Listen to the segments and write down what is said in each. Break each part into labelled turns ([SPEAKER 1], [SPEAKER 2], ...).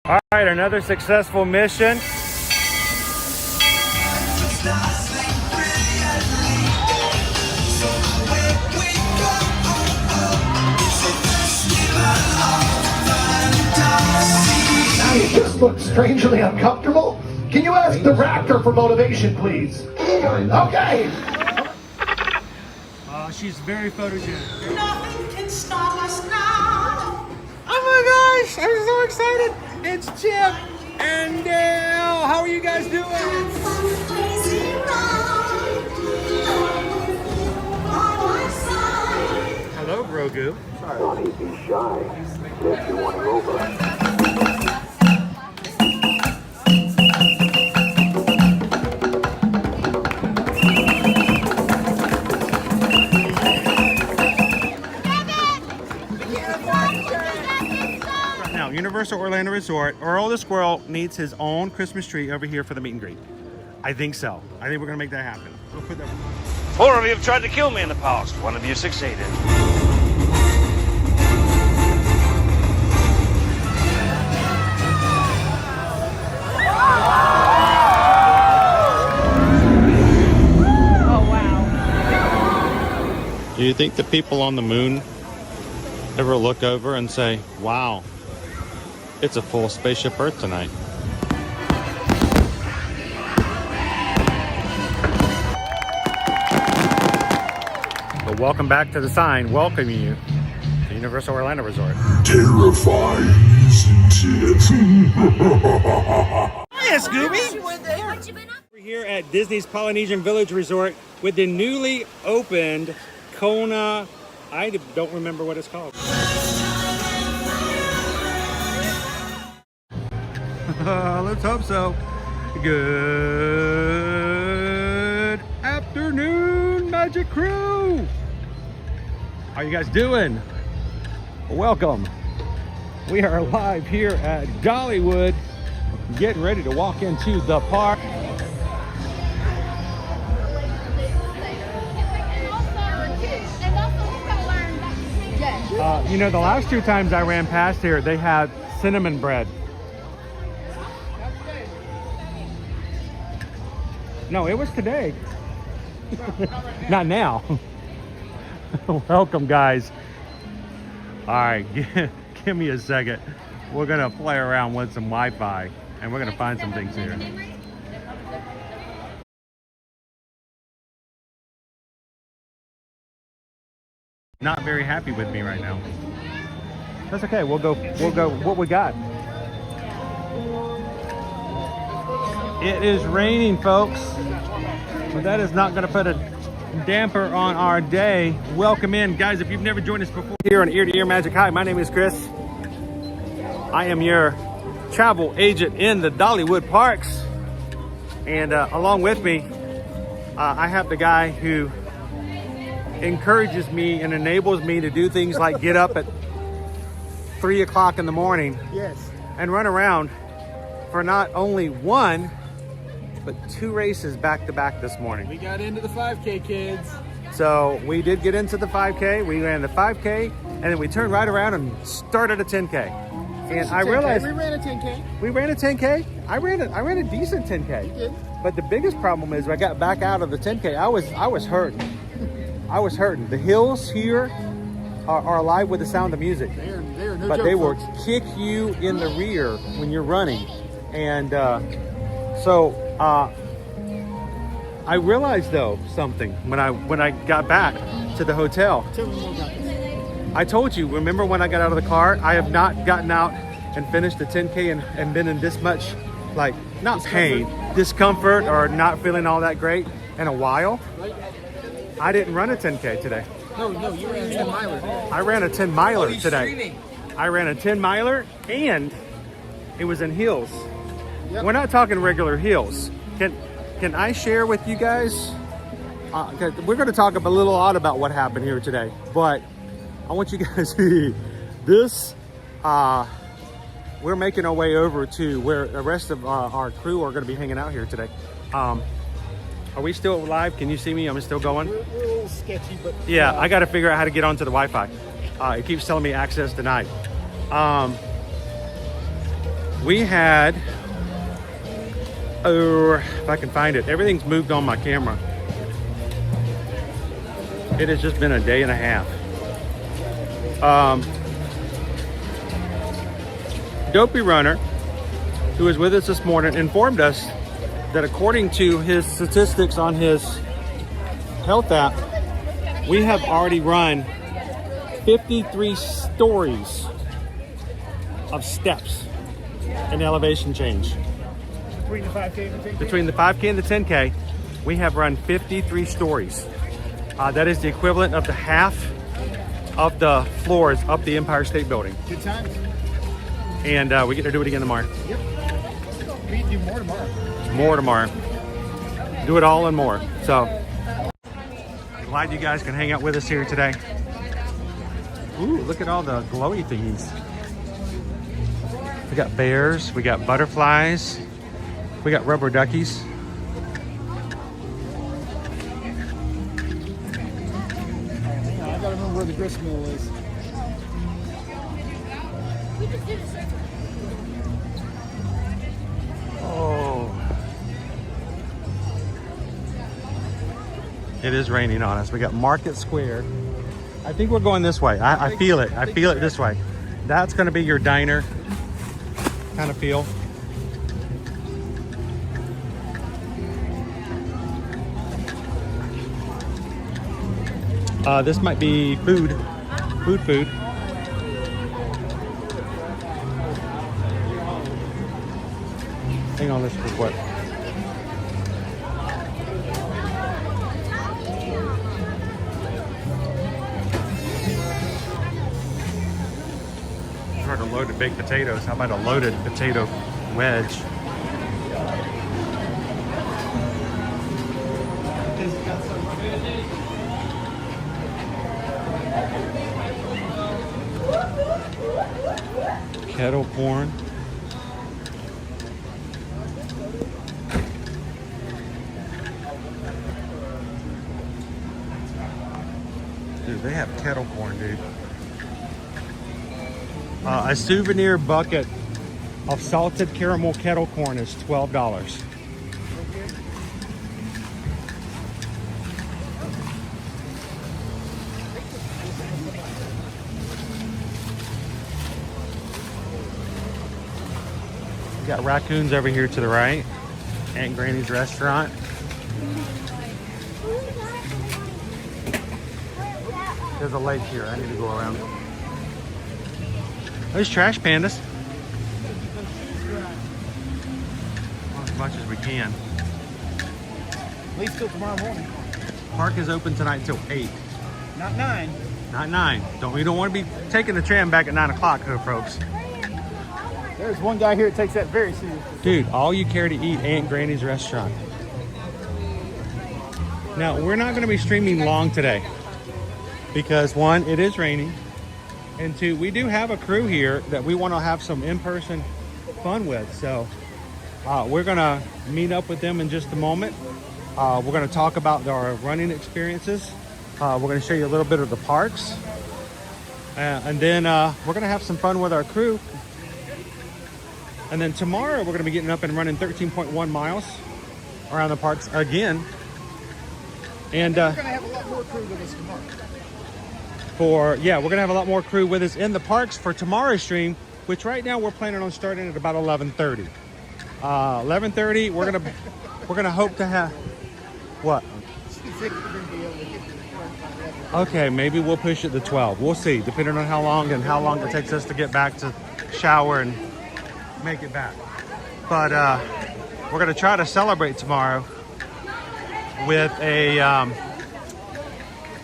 [SPEAKER 1] All right, another successful mission.
[SPEAKER 2] You just look strangely uncomfortable. Can you ask the raptor for motivation, please? Okay.
[SPEAKER 1] She's very photogenic.
[SPEAKER 3] Nothing can stop us now.
[SPEAKER 1] Oh my gosh, I'm so excited. It's Chip and Dale. How are you guys doing? Hello, Grogu.
[SPEAKER 2] Don't be shy. If you want to go over.
[SPEAKER 1] Now, Universal Orlando Resort, Earl the Squirrel needs his own Christmas tree over here for the meet and greet. I think so. I think we're gonna make that happen. We'll put that.
[SPEAKER 4] 4 of you have tried to kill me in the past. 1 of you succeeded.
[SPEAKER 1] Do you think the people on the moon ever look over and say, wow, it's a full spaceship Earth tonight? But welcome back to the sign welcoming you to Universal Orlando Resort.
[SPEAKER 5] Terrifying, isn't it?
[SPEAKER 1] Hiya, Scooby! We're here at Disney's Polynesian Village Resort with the newly opened Kona, I don't remember what it's called. Let's hope so. Good afternoon, Magic Crew. How you guys doing? Welcome. We are live here at Dollywood, getting ready to walk into the park. You know, the last 2 times I ran past here, they had cinnamon bread. No, it was today. Not now. Welcome, guys. All right, give me a second. We're gonna play around with some Wi-Fi, and we're gonna find some things here. Not very happy with me right now. That's okay. We'll go what we got. It is raining, folks, but that is not going to put a damper on our day. Welcome in, guys. If you've never joined us before here on Ear to Ear Magic, hi, my name is Chris. I am your travel agent in the Dollywood parks, and along with me I have the guy who encourages me and enables me to do things like get up at 3 o'clock in the morning,
[SPEAKER 2] Yes.
[SPEAKER 1] and run around for not only 1 but 2 races back to back this morning.
[SPEAKER 2] We got into the 5K, kids.
[SPEAKER 1] So we did get into the 5K. We ran the 5K, and then we turned right around and started a 10K. And I realized
[SPEAKER 2] we ran a 10K.
[SPEAKER 1] we ran a 10K. I ran a decent 10K.
[SPEAKER 2] You did.
[SPEAKER 1] But the biggest problem is when I got back out of the 10K, I was hurting. I was hurting. The hills here are alive with the sound of music.
[SPEAKER 2] They are no
[SPEAKER 1] But
[SPEAKER 2] joke,
[SPEAKER 1] they will
[SPEAKER 2] folks.
[SPEAKER 1] kick you in the rear when you're running. And I realized though something when I got back to the hotel.
[SPEAKER 2] Tell me more about this.
[SPEAKER 1] I told you, remember when I got out of the car, I have not gotten out and finished the 10K and been in this much, like, not pain, discomfort, or not feeling all that great in a while. I didn't run a 10K today.
[SPEAKER 2] No, you ran a 10 miler.
[SPEAKER 1] I ran a 10 miler today. I ran a 10 miler and it was in heels.
[SPEAKER 2] Yep.
[SPEAKER 1] We're not talking regular heels. Can I share with you guys? 'Cause we're going to talk a little odd about what happened here today, but I want you guys to see this. We're making our way over to where the rest of our crew are going to be hanging out here today. Are we still live? Can you see me? I'm still going.
[SPEAKER 2] We're a little sketchy, but
[SPEAKER 1] Yeah, I got to figure out how to get onto the Wi-Fi. It keeps telling me access denied. We had, if I can find it, everything's moved on my camera. It has just been a day and a half. Dopey Runner, who was with us this morning, informed us that according to his statistics on his health app, we have already run 53 stories of steps and elevation change.
[SPEAKER 6] Between the 5K and the 10K?
[SPEAKER 1] Between the 5K and the 10K, we have run 53 stories. That is the equivalent of the half of the floors up the Empire State Building.
[SPEAKER 6] Good times.
[SPEAKER 1] And we get to do it again tomorrow.
[SPEAKER 6] Yep. We can do more tomorrow.
[SPEAKER 1] More tomorrow. Do it all and more. So, glad you guys can hang out with us here today. Ooh, look at all the glowy thingies. We got bears, we got butterflies, we got rubber duckies.
[SPEAKER 6] I gotta remember where the grist mill is.
[SPEAKER 1] Oh. It is raining on us. We got Market Square. I think we're going this way. I feel it. I feel it this way. That's going to be your diner kind of feel. This might be food. Food. Hang on, this is what? Try to loaded baked potatoes. How about a loaded potato wedge? Kettle corn. Dude, they have kettle corn, dude. A souvenir bucket of salted caramel kettle corn is $12. We got raccoons over here to the right. Aunt Granny's restaurant. There's a lake here. I need to go around. There's trash pandas. As much as we can.
[SPEAKER 6] At least till tomorrow morning.
[SPEAKER 1] Park is open tonight till 8.
[SPEAKER 6] Not 9.
[SPEAKER 1] Not 9. We don't want to be taking the tram back at 9 o'clock, folks.
[SPEAKER 6] There's one guy here that takes that very seriously.
[SPEAKER 1] Dude, all you care to eat, Aunt Granny's restaurant. Now, we're not going to be streaming long today. Because 1, it is raining. And 2, we do have a crew here that we want to have some in-person fun with. So we're going to meet up with them in just a moment. We're going to talk about our running experiences. We're going to show you a little bit of the parks. And then we're going to have some fun with our crew. And then tomorrow we're going to be getting up and running 13.1 miles around the parks again. And
[SPEAKER 6] We're going to have a lot more crew with us tomorrow.
[SPEAKER 1] we're going to have a lot more crew with us in the parks for tomorrow's stream, which right now we're planning on starting at about 11:30. 11:30, we're gonna hope to have what? Okay, maybe we'll push it to 12. We'll see, depending on how long it takes us to get back to shower and make it back. But we're gonna try to celebrate tomorrow with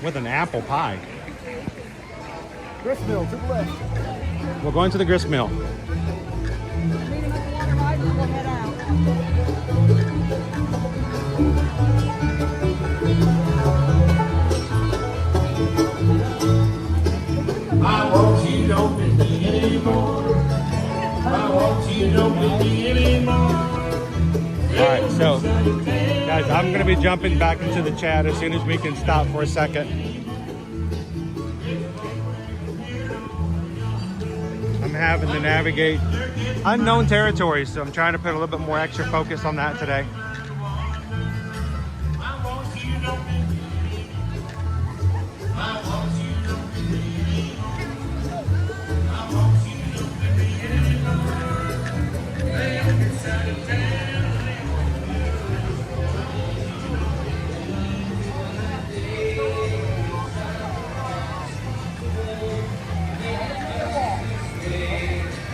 [SPEAKER 1] with an apple pie.
[SPEAKER 6] Grist mill to the left.
[SPEAKER 1] We're going to the grist mill.
[SPEAKER 5] I want you, don't miss me anymore. I want you, don't miss me anymore.
[SPEAKER 1] All right, so guys, I'm going to be jumping back into the chat as soon as we can stop for a second. I'm having to navigate unknown territories, so I'm trying to put a little bit more extra focus on that today.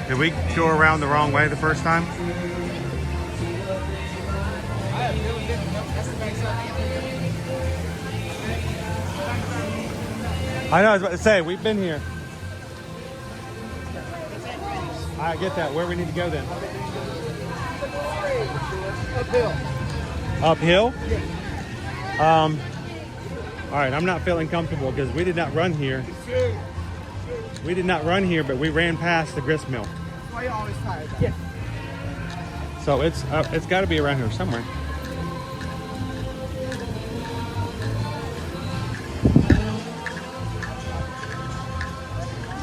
[SPEAKER 1] Did we go around the wrong way the first time? I know, I was about to say, we've been here. I get that. Where we need to go then?
[SPEAKER 6] Uphill.
[SPEAKER 1] Uphill? All right, I'm not feeling comfortable because we did not run here. We did not run here, but we ran past the grist mill.
[SPEAKER 6] Why you always tired? Yeah.
[SPEAKER 1] So it's got to be around here somewhere.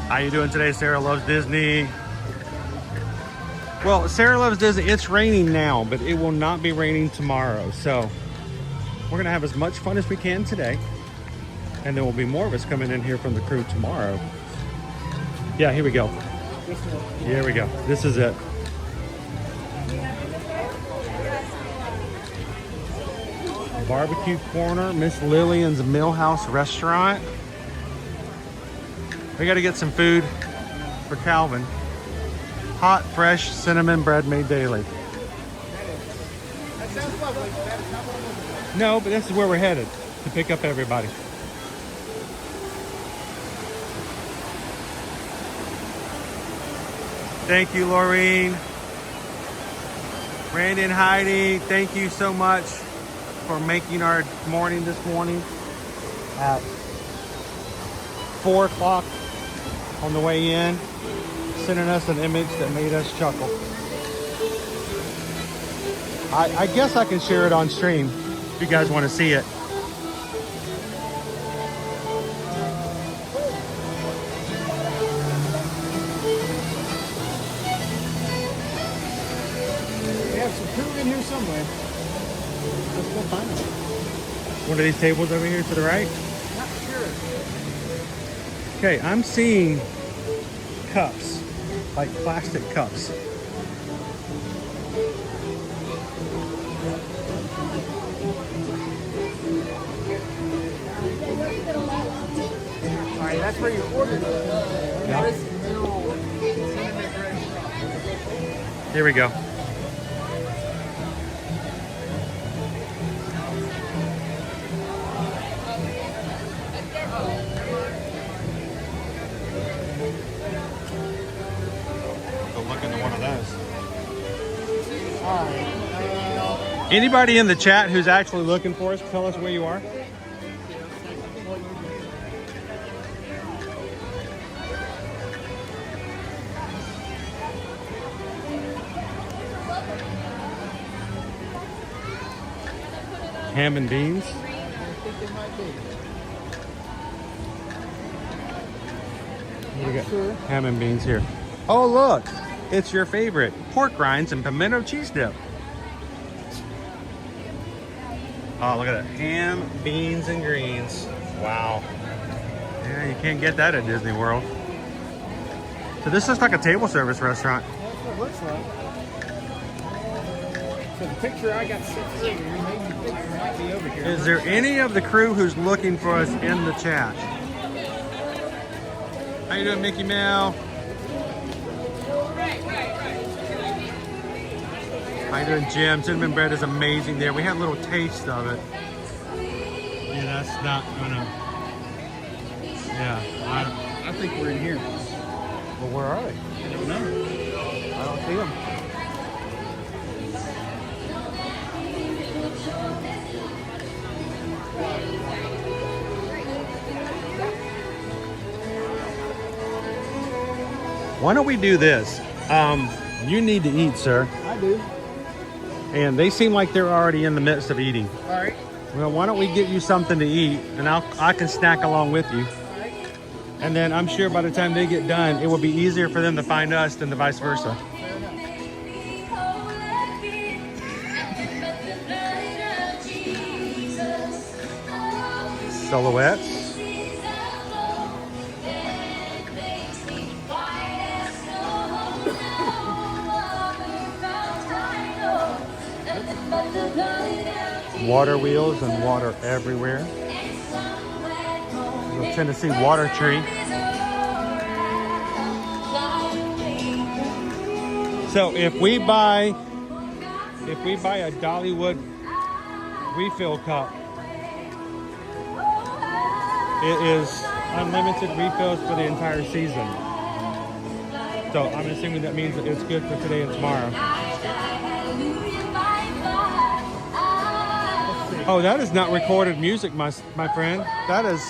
[SPEAKER 1] How you doing today? Sarah Loves Disney. Well, Sarah Loves Disney. It's raining now, but it will not be raining tomorrow. So we're gonna have as much fun as we can today, and there will be more of us coming in here from the crew tomorrow. Yeah, here we go. Here we go. This is it. Barbecue Corner, Miss Lillian's Millhouse Restaurant. We got to get some food for Calvin. Hot, fresh cinnamon bread made daily.
[SPEAKER 6] That sounds lovely.
[SPEAKER 1] No, but this is where we're headed to pick up everybody. Thank you, Laureen. Randy and Heidi, thank you so much for making our morning this morning at 4 o'clock on the way in, sending us an image that made us chuckle. I guess I can share it on stream if you guys want to see it.
[SPEAKER 6] We have some food in here somewhere. Let's go find them.
[SPEAKER 1] One of these tables over here to the right.
[SPEAKER 6] Not sure.
[SPEAKER 1] Okay, I'm seeing cups, like plastic cups.
[SPEAKER 6] All right, that's where you ordered it.
[SPEAKER 1] Yeah. Here we go. Go look into one of those.
[SPEAKER 6] All right.
[SPEAKER 1] Anybody in the chat who's actually looking for us, tell us where you are. Ham and beans.
[SPEAKER 6] I think they might be.
[SPEAKER 1] What do we got?
[SPEAKER 6] Sure.
[SPEAKER 1] Ham and beans here. Oh, look. It's your favorite. Pork rinds and pimento cheese dip. Oh, look at that. Ham, beans, and greens. Wow. Yeah, you can't get that at Disney World. So this looks like a table service restaurant.
[SPEAKER 6] That's what it looks like. So the picture I got sent through, maybe the picture might be over here.
[SPEAKER 1] Is there any of the crew who's looking for us in the chat? How you doing, Mickey Mel? How you doing, Jim? Cinnamon bread is amazing there. We had a little taste of it. Yeah, that's not gonna... Yeah,
[SPEAKER 6] I think we're in here.
[SPEAKER 1] well, where are they?
[SPEAKER 6] I don't know.
[SPEAKER 1] I don't see them. Why don't we do this? You need to eat, sir.
[SPEAKER 6] I do.
[SPEAKER 1] And they seem like they're already in the midst of eating.
[SPEAKER 6] All right.
[SPEAKER 1] Well, why don't we get you something to eat, and I can snack along with you.
[SPEAKER 6] All right.
[SPEAKER 1] And then I'm sure by the time they get done, it will be easier for them to find us than the vice versa. Silhouettes. Water wheels and water everywhere. The Tennessee water tree. So if we buy a Dollywood refill cup, it is unlimited refills for the entire season. So I'm assuming that means that it's good for today and tomorrow. Oh, that is not recorded music, my friend. That is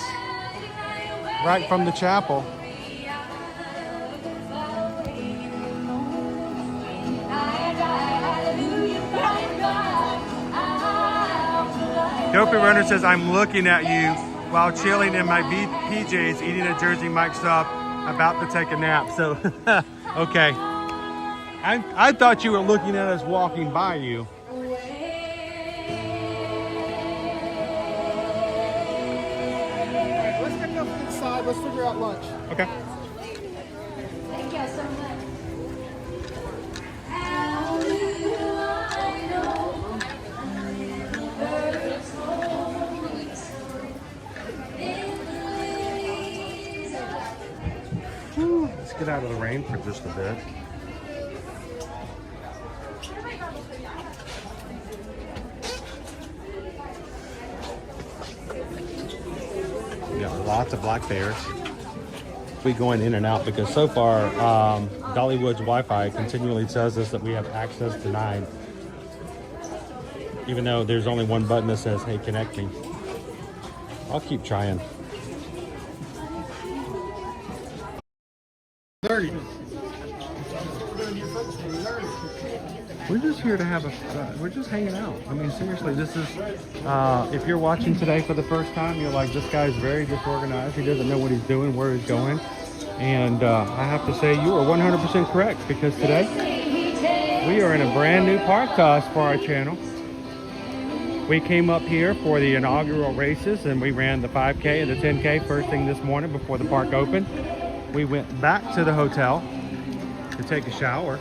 [SPEAKER 1] right from the chapel. Dopey Runner says, I'm looking at you while chilling in my PJs, eating a Jersey Mike sub, about to take a nap. So, okay. I thought you were looking at us walking by you.
[SPEAKER 6] Let's figure out lunch.
[SPEAKER 1] Okay.
[SPEAKER 7] Thank you so much.
[SPEAKER 1] Let's get out of the rain for just a bit. We got lots of black bears. We going in and out because so far Dollywood's Wi-Fi continually tells us that we have access denied, even though there's only one button that says, hey, connect me. I'll keep trying.
[SPEAKER 6] 30.
[SPEAKER 1] We're just here to have we're just hanging out. I mean, seriously, this is, if you're watching today for the first time, you're like, this guy's very disorganized. He doesn't know what he's doing, where he's going. And I have to say, you are 100% correct, because today we are in a brand new park toss for our channel. We came up here for the inaugural races, and we ran the 5K and the 10K first thing this morning before the park opened. We went back to the hotel to take a shower,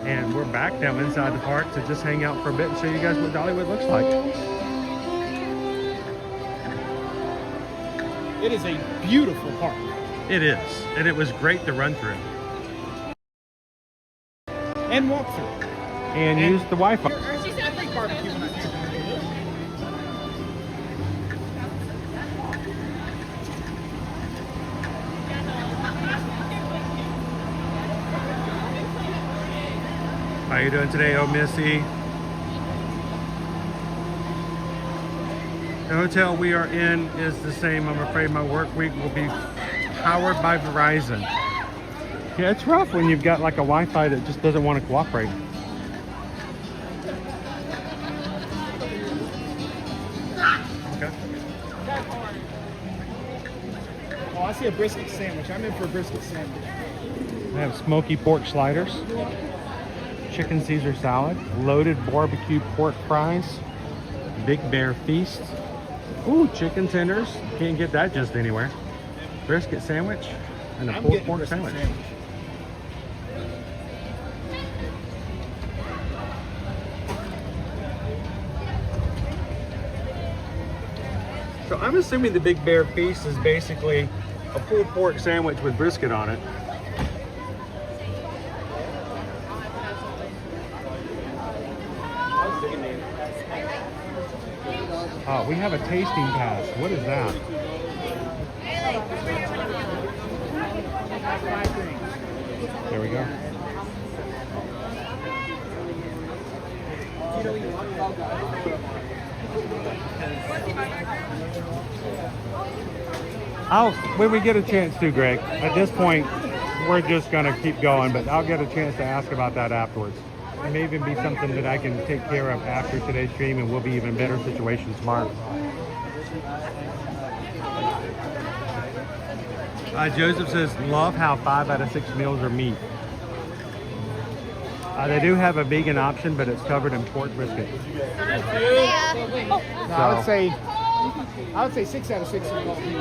[SPEAKER 1] and we're back down inside the park to just hang out for a bit and show you guys what Dollywood looks like.
[SPEAKER 6] It is a beautiful park.
[SPEAKER 1] It is, and it was great to run through.
[SPEAKER 6] And walk through.
[SPEAKER 1] And use the Wi-Fi.
[SPEAKER 6] She said, I think barbecue when I do.
[SPEAKER 1] How you doing today, oh Missy? The hotel we are in is the same. I'm afraid my work week will be powered by Verizon. Yeah, it's rough when you've got like a Wi-Fi that just doesn't want to cooperate. Okay.
[SPEAKER 6] Oh, I see a brisket sandwich. I'm in for a brisket sandwich.
[SPEAKER 1] I have smoky pork sliders, chicken Caesar salad, loaded barbecue pork fries, Big Bear Feast. Ooh, chicken tenders. Can't get that just anywhere. Brisket sandwich and a pulled pork sandwich. So I'm assuming the Big Bear Feast is basically a pulled pork sandwich with brisket on it. Oh, we have a tasting pass. What is that? There we go. When we get a chance to, Greg. At this point, we're just gonna keep going, but I'll get a chance to ask about that afterwards. It may even be something that I can take care of after today's stream, and we'll be even better situation tomorrow. Joseph says, love how 5 out of 6 meals are meat. They do have a vegan option, but it's covered in pork brisket.
[SPEAKER 6] No, I would say 6 out of 6 are all meat.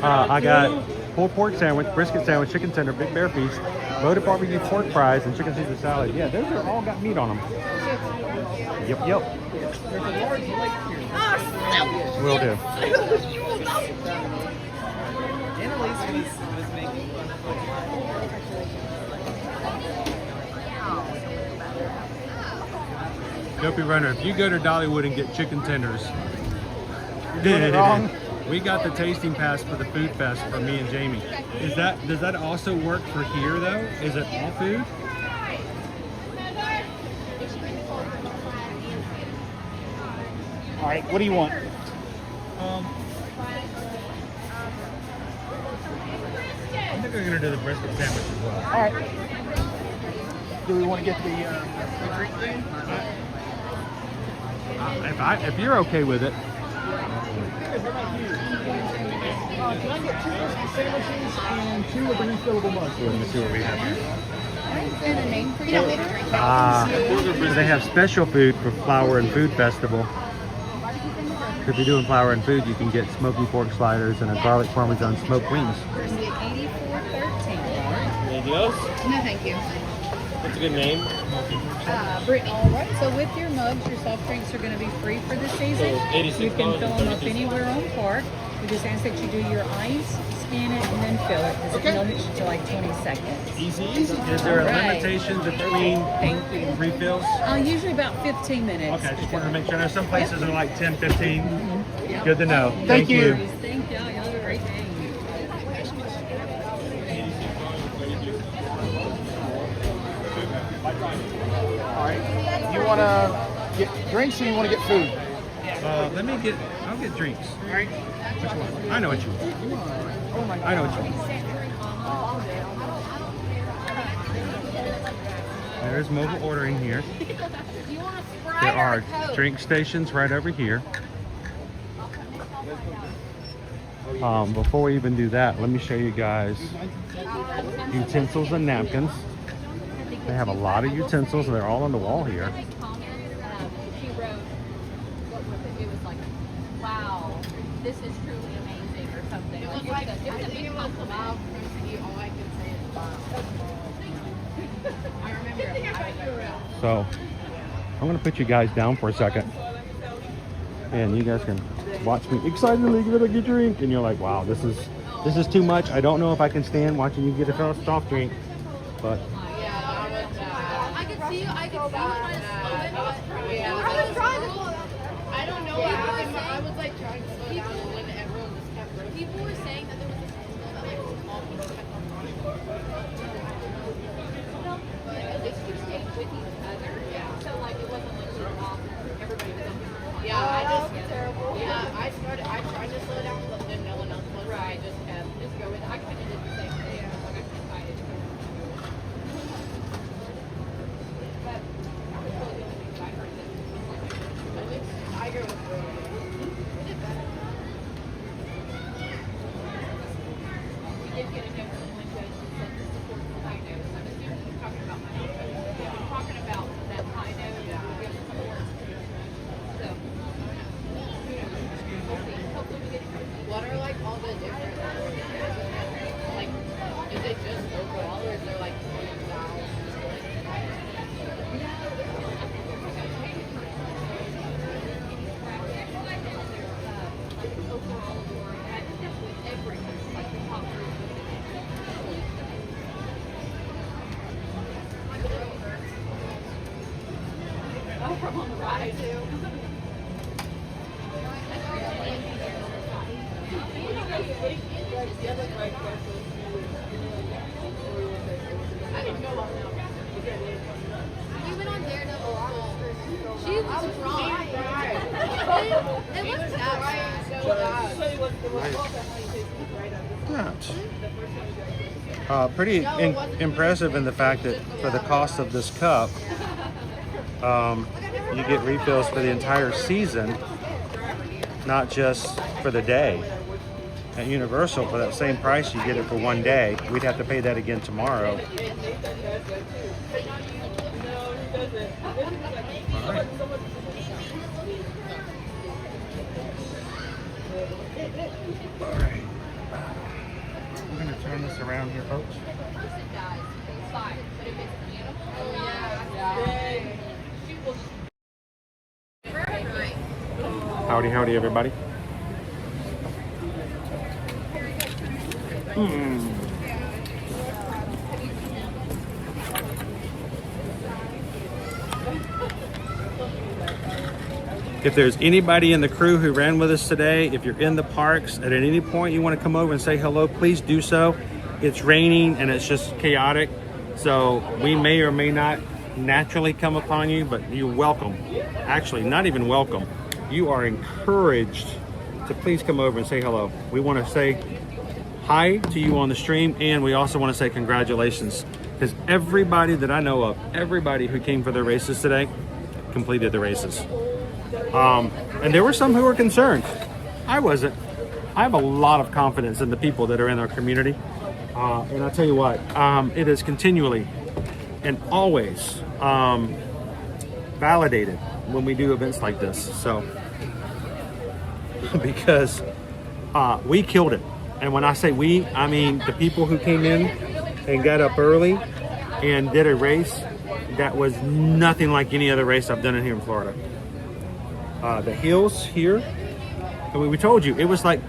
[SPEAKER 1] I got pulled pork sandwich, brisket sandwich, chicken tender, big bear feast, loaded barbecue pork fries, and chicken Caesar salad. Yeah, those are all got meat on them. Yep.
[SPEAKER 6] There's a large lake here.
[SPEAKER 1] Will do. Dopey Runner, if you go to Dollywood and get chicken tenders,
[SPEAKER 6] You're doing it wrong.
[SPEAKER 1] we got the tasting pass for the food fest for me and Jamie. Does that also work for here though? Is it all food?
[SPEAKER 6] All right, what do you want?
[SPEAKER 1] I think we're gonna do the brisket sandwich as well.
[SPEAKER 6] All right. Do we want to get the drink thing?
[SPEAKER 1] If you're okay with it.
[SPEAKER 6] Can I get 2 brisket sandwiches and 2 of the refillable mugs?
[SPEAKER 1] Let me see what we have here.
[SPEAKER 7] And a name for you later?
[SPEAKER 1] They have special food for Flower and Food Festival. If you're doing flour and food, you can get smoky pork sliders and a garlic parmesan smoked wings.
[SPEAKER 7] Brisket 8413.
[SPEAKER 1] Anything else?
[SPEAKER 7] No, thank you.
[SPEAKER 1] What's a good name?
[SPEAKER 7] Brittany. All right. So with your mugs, your soft drinks are going to be free for the season. You can fill them up anywhere on park. We just ask that you do your ice, scan it, and then fill it. Because it can only take like 20 seconds.
[SPEAKER 1] Easy. Is there a limitation between refills?
[SPEAKER 7] Usually about 15 minutes.
[SPEAKER 1] Okay, just wanted to make sure. I know some places are like 10, 15. Good to know.
[SPEAKER 6] Thank you.
[SPEAKER 7] Thank y'all. Y'all have a great day.
[SPEAKER 6] All right. You want to get drinks or you want to get food?
[SPEAKER 1] I'll get drinks.
[SPEAKER 6] All right.
[SPEAKER 1] Which one? I know what you want.
[SPEAKER 6] Oh my God.
[SPEAKER 1] I know what you want. There's mobile ordering here. There are drink stations right over here. Before we even do that, let me show you guys utensils and napkins. They have a lot of utensils and they're all on the wall here.
[SPEAKER 8] She wrote, it was like, wow, this is truly amazing or something. It was a big compliment. All I could say is wow. I remember.
[SPEAKER 1] So I'm gonna put you guys down for a second, and you guys can watch me excitedly get a drink. And you're like, wow, this is too much. I don't know if I can stand watching you get a soft drink, but.
[SPEAKER 8] I could see you trying to slow it, but I was trying to slow it down. I don't know what happened, but I was like trying to slow it down and then everyone just kept running. People were saying that there was a signal that like small people kept on running. But at least we stayed with each other. Yeah. So like it wasn't like we were off. Everybody was on different. Yeah, I just terrible. Yeah, I tried to slow it down, but then no one else was. Right. I just kept go with it. I kind of did the same thing. Yeah. Like I kept fighting. Tiger was really good. We did better. We did get a note from one judge that said to support the high note. I'm assuming he's talking about my note. Yeah, I'm talking about that high note. Yeah. We have support. So, we'll see. Hopefully we get it. What are like all the different like, is it just overall or is there like styles? Oh, from on the ride too. I didn't go on that. You went on Daredevil. She was wrong. It was
[SPEAKER 1] Pretty impressive in the fact that for the cost of this cup, you get refills for the entire season, not just for the day. at Universal for that same price. You get it for one day. We'd have to pay that again tomorrow. All right. I'm going to turn this around here, folks. Howdy, howdy, everybody. If there's anybody in the crew who ran with us today, if you're in the parks and at any point you want to come over and say hello, please do so. It's raining and it's just chaotic, so we may or may not naturally come upon you, but you're welcome. Actually, not even welcome. You are encouraged to please come over and say hello. We want to say hi to you on the stream, and we also want to say congratulations, because everybody that I know of, everybody who came for their races today, completed the races. And there were some who were concerned. I wasn't. I have a lot of confidence in the people that are in our community. And I'll tell you what, it is continually and always validated when we do events like this. So, because we killed it. And when I say we, I mean the people who came in and got up early and did a race that was nothing like any other race I've done in here in Florida. The hills here, I mean, we told you, it was like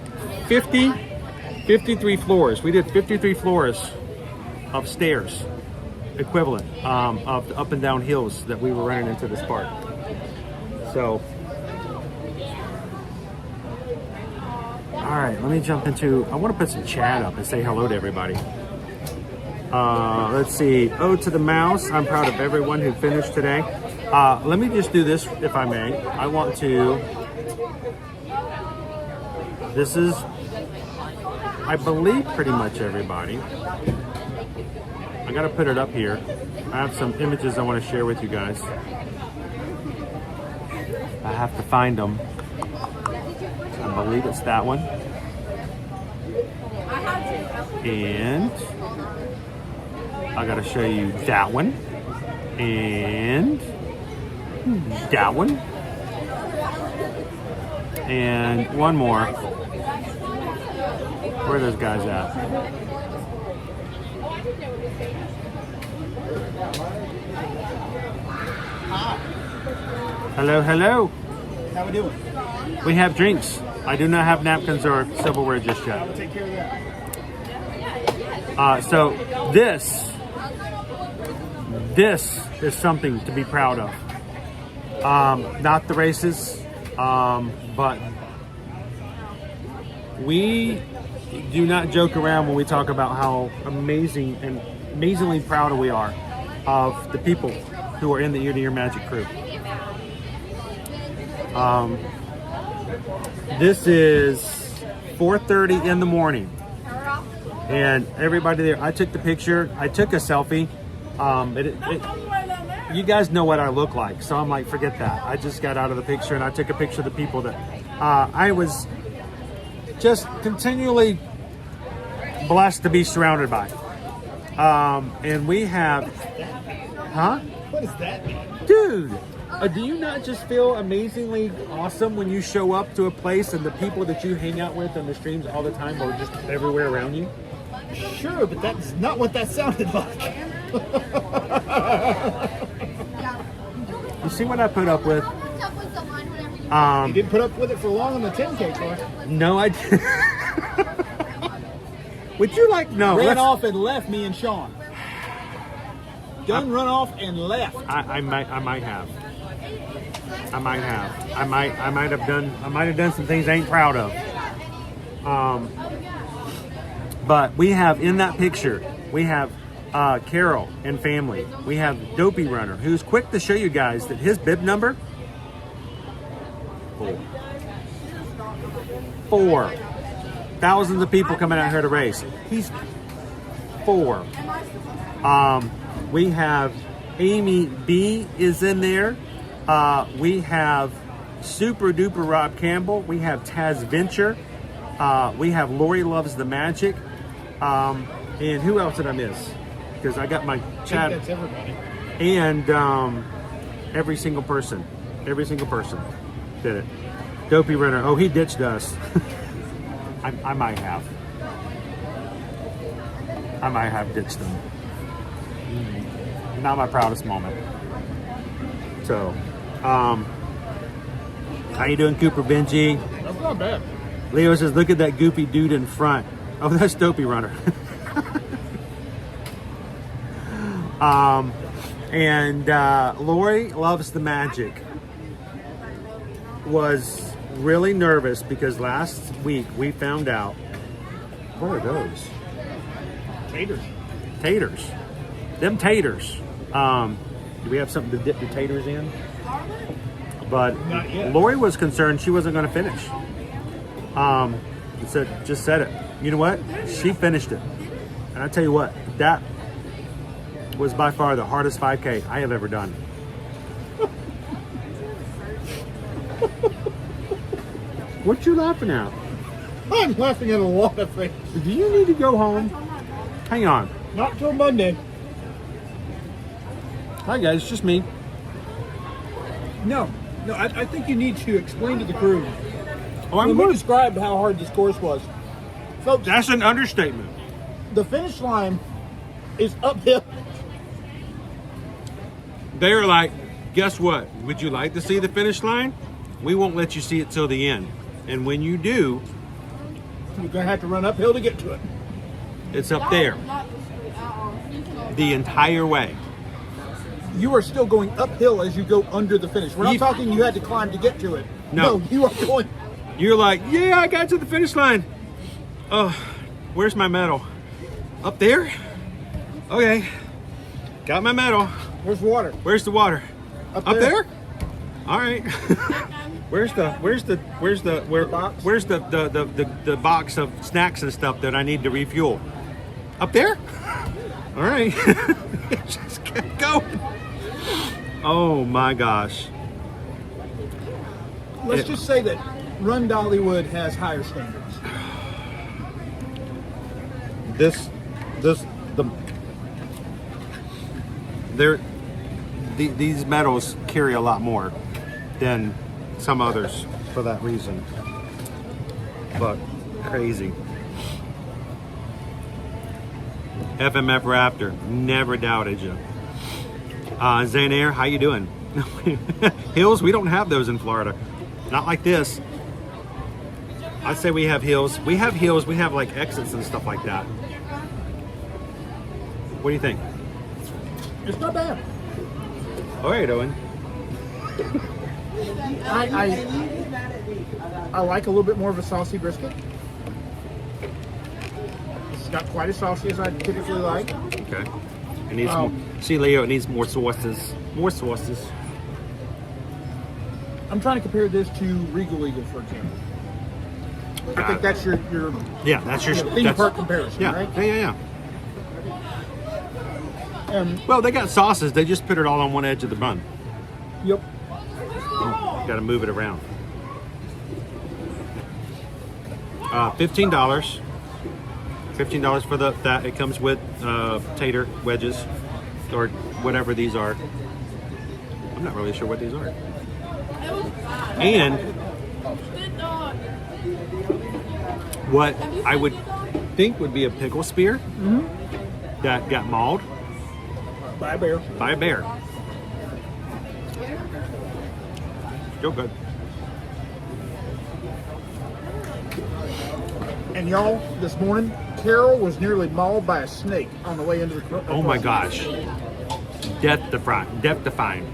[SPEAKER 1] 53 floors. We did 53 floors of stairs, equivalent of the up and down hills that we were running into this park. So, all right, let me jump into, I want to put some chat up and say hello to everybody. Let's see, Ode to the Mouse. I'm proud of everyone who finished today. Let me just do this, if I may. I want to, this is, I believe, pretty much everybody. I gotta put it up here. I have some images I want to share with you guys. I have to find them. I believe it's that one. And I gotta show you that one. And that one. And one more. Where are those guys at? Hello, hello.
[SPEAKER 6] How we doing?
[SPEAKER 1] We have drinks. I do not have napkins or silverware just yet.
[SPEAKER 6] I'll take care of that.
[SPEAKER 1] So this is something to be proud of. Not the races, but we do not joke around when we talk about how amazing and amazingly proud we are of the people who are in the Ear to Ear Magic crew. This is 4:30 in the morning, and everybody there, I took the picture, I took a selfie. You guys know what I look like, so I'm like, forget that. I just got out of the picture and I took a picture of the people that I was just continually blessed to be surrounded by. And we have,
[SPEAKER 6] What does that mean?
[SPEAKER 1] dude, do you not just feel amazingly awesome when you show up to a place and the people that you hang out with on the streams all the time are just everywhere around you?
[SPEAKER 6] Sure, but that's not what that sounded like.
[SPEAKER 1] You see what I put up with?
[SPEAKER 6] You didn't put up with it for long on the 10K car.
[SPEAKER 1] No, I didn't. Would you like, no.
[SPEAKER 6] Ran
[SPEAKER 1] let's-
[SPEAKER 6] off and left me and Sean. Run off and left.
[SPEAKER 1] I might have. I might have done some things I ain't proud of. But we have in that picture, we have Carol and family. We have Dopey Runner, who's quick to show you guys that his bib number, 4. Thousands of people coming out here to race. He's 4. We have Amy B is in there. We have Super Duper Rob Campbell. We have Taz Venture. We have Lori Loves the Magic. And who else did I miss? Because I got my chat.
[SPEAKER 6] That's everybody.
[SPEAKER 1] And every single person did it. Dopey Renner. Oh, he ditched us. I might have. Ditched him. Not my proudest moment. So, how you doing, Cooper Benji?
[SPEAKER 6] That's not bad.
[SPEAKER 1] Leo says, look at that goofy dude in front. Oh, that's Dopey Runner. And Lori Loves the Magic was really nervous because last week we found out. What are those? Taters. Them taters. Do we have something to dip the taters in? But
[SPEAKER 6] Not yet.
[SPEAKER 1] Lori was concerned she wasn't going to finish. Just said it. You know what? She finished it. And I tell you what, that was by far the hardest 5K I have ever done. What you laughing at?
[SPEAKER 6] I'm laughing at a lot of things.
[SPEAKER 1] Do you need to go home? Hang on.
[SPEAKER 6] Not till Monday.
[SPEAKER 1] Hi guys, it's just me.
[SPEAKER 6] No, I think you need to explain to the crew.
[SPEAKER 1] Oh, I'm
[SPEAKER 6] When we
[SPEAKER 1] good.
[SPEAKER 6] described how hard this course was, folks,
[SPEAKER 1] That's an understatement.
[SPEAKER 6] the finish line is uphill.
[SPEAKER 1] They're like, guess what? Would you like to see the finish line? We won't let you see it till the end. And when you do,
[SPEAKER 6] You're gonna have to run uphill to get to it.
[SPEAKER 1] it's up there the entire way.
[SPEAKER 6] You are still going uphill as you go under the finish. We're not talking you had to climb to get to it.
[SPEAKER 1] No.
[SPEAKER 6] You are going.
[SPEAKER 1] You're like, yeah, I got to the finish line. Oh, where's my medal? Up there? Okay. Got my medal.
[SPEAKER 6] Where's water?
[SPEAKER 1] Where's the water?
[SPEAKER 6] Up
[SPEAKER 1] Up
[SPEAKER 6] there.
[SPEAKER 1] there? All right. Where's the box of snacks and stuff that I need to refuel? Up there? All right. Just kept going. Oh my gosh.
[SPEAKER 6] Let's just say that Run Dollywood has higher standards.
[SPEAKER 1] These medals carry a lot more than some others for that reason. But crazy. FMF Raptor, never doubted you. Zanair, how you doing? Hills, we don't have those in Florida. Not like this. I'd say we have hills. We have hills, we have like exits and stuff like that. What do you think?
[SPEAKER 6] It's not bad.
[SPEAKER 1] All right, Owen.
[SPEAKER 6] I like a little bit more of a saucy brisket. It's not quite as saucy as I typically like.
[SPEAKER 1] Okay. It needs more. See, Leo, it needs more sauces. More sauces.
[SPEAKER 6] I'm trying to compare this to Regal Eagle, for example. I think that's your
[SPEAKER 1] Yeah, that's your
[SPEAKER 6] theme
[SPEAKER 1] that's-
[SPEAKER 6] park comparison,
[SPEAKER 1] Yeah,
[SPEAKER 6] right?
[SPEAKER 1] yeah. Well, they got sauces. They just put it all on one edge of the bun.
[SPEAKER 6] Yep.
[SPEAKER 1] Got to move it around. $15. $15 for that. It comes with tater wedges or whatever these are. I'm not really sure what these are. And what I would think would be a pickle spear that got mauled
[SPEAKER 6] Bye, bear.
[SPEAKER 1] by a bear. Still good.
[SPEAKER 6] And y'all, this morning, Carol was nearly mauled by a snake on the way into the.
[SPEAKER 1] Oh my gosh. Death defying.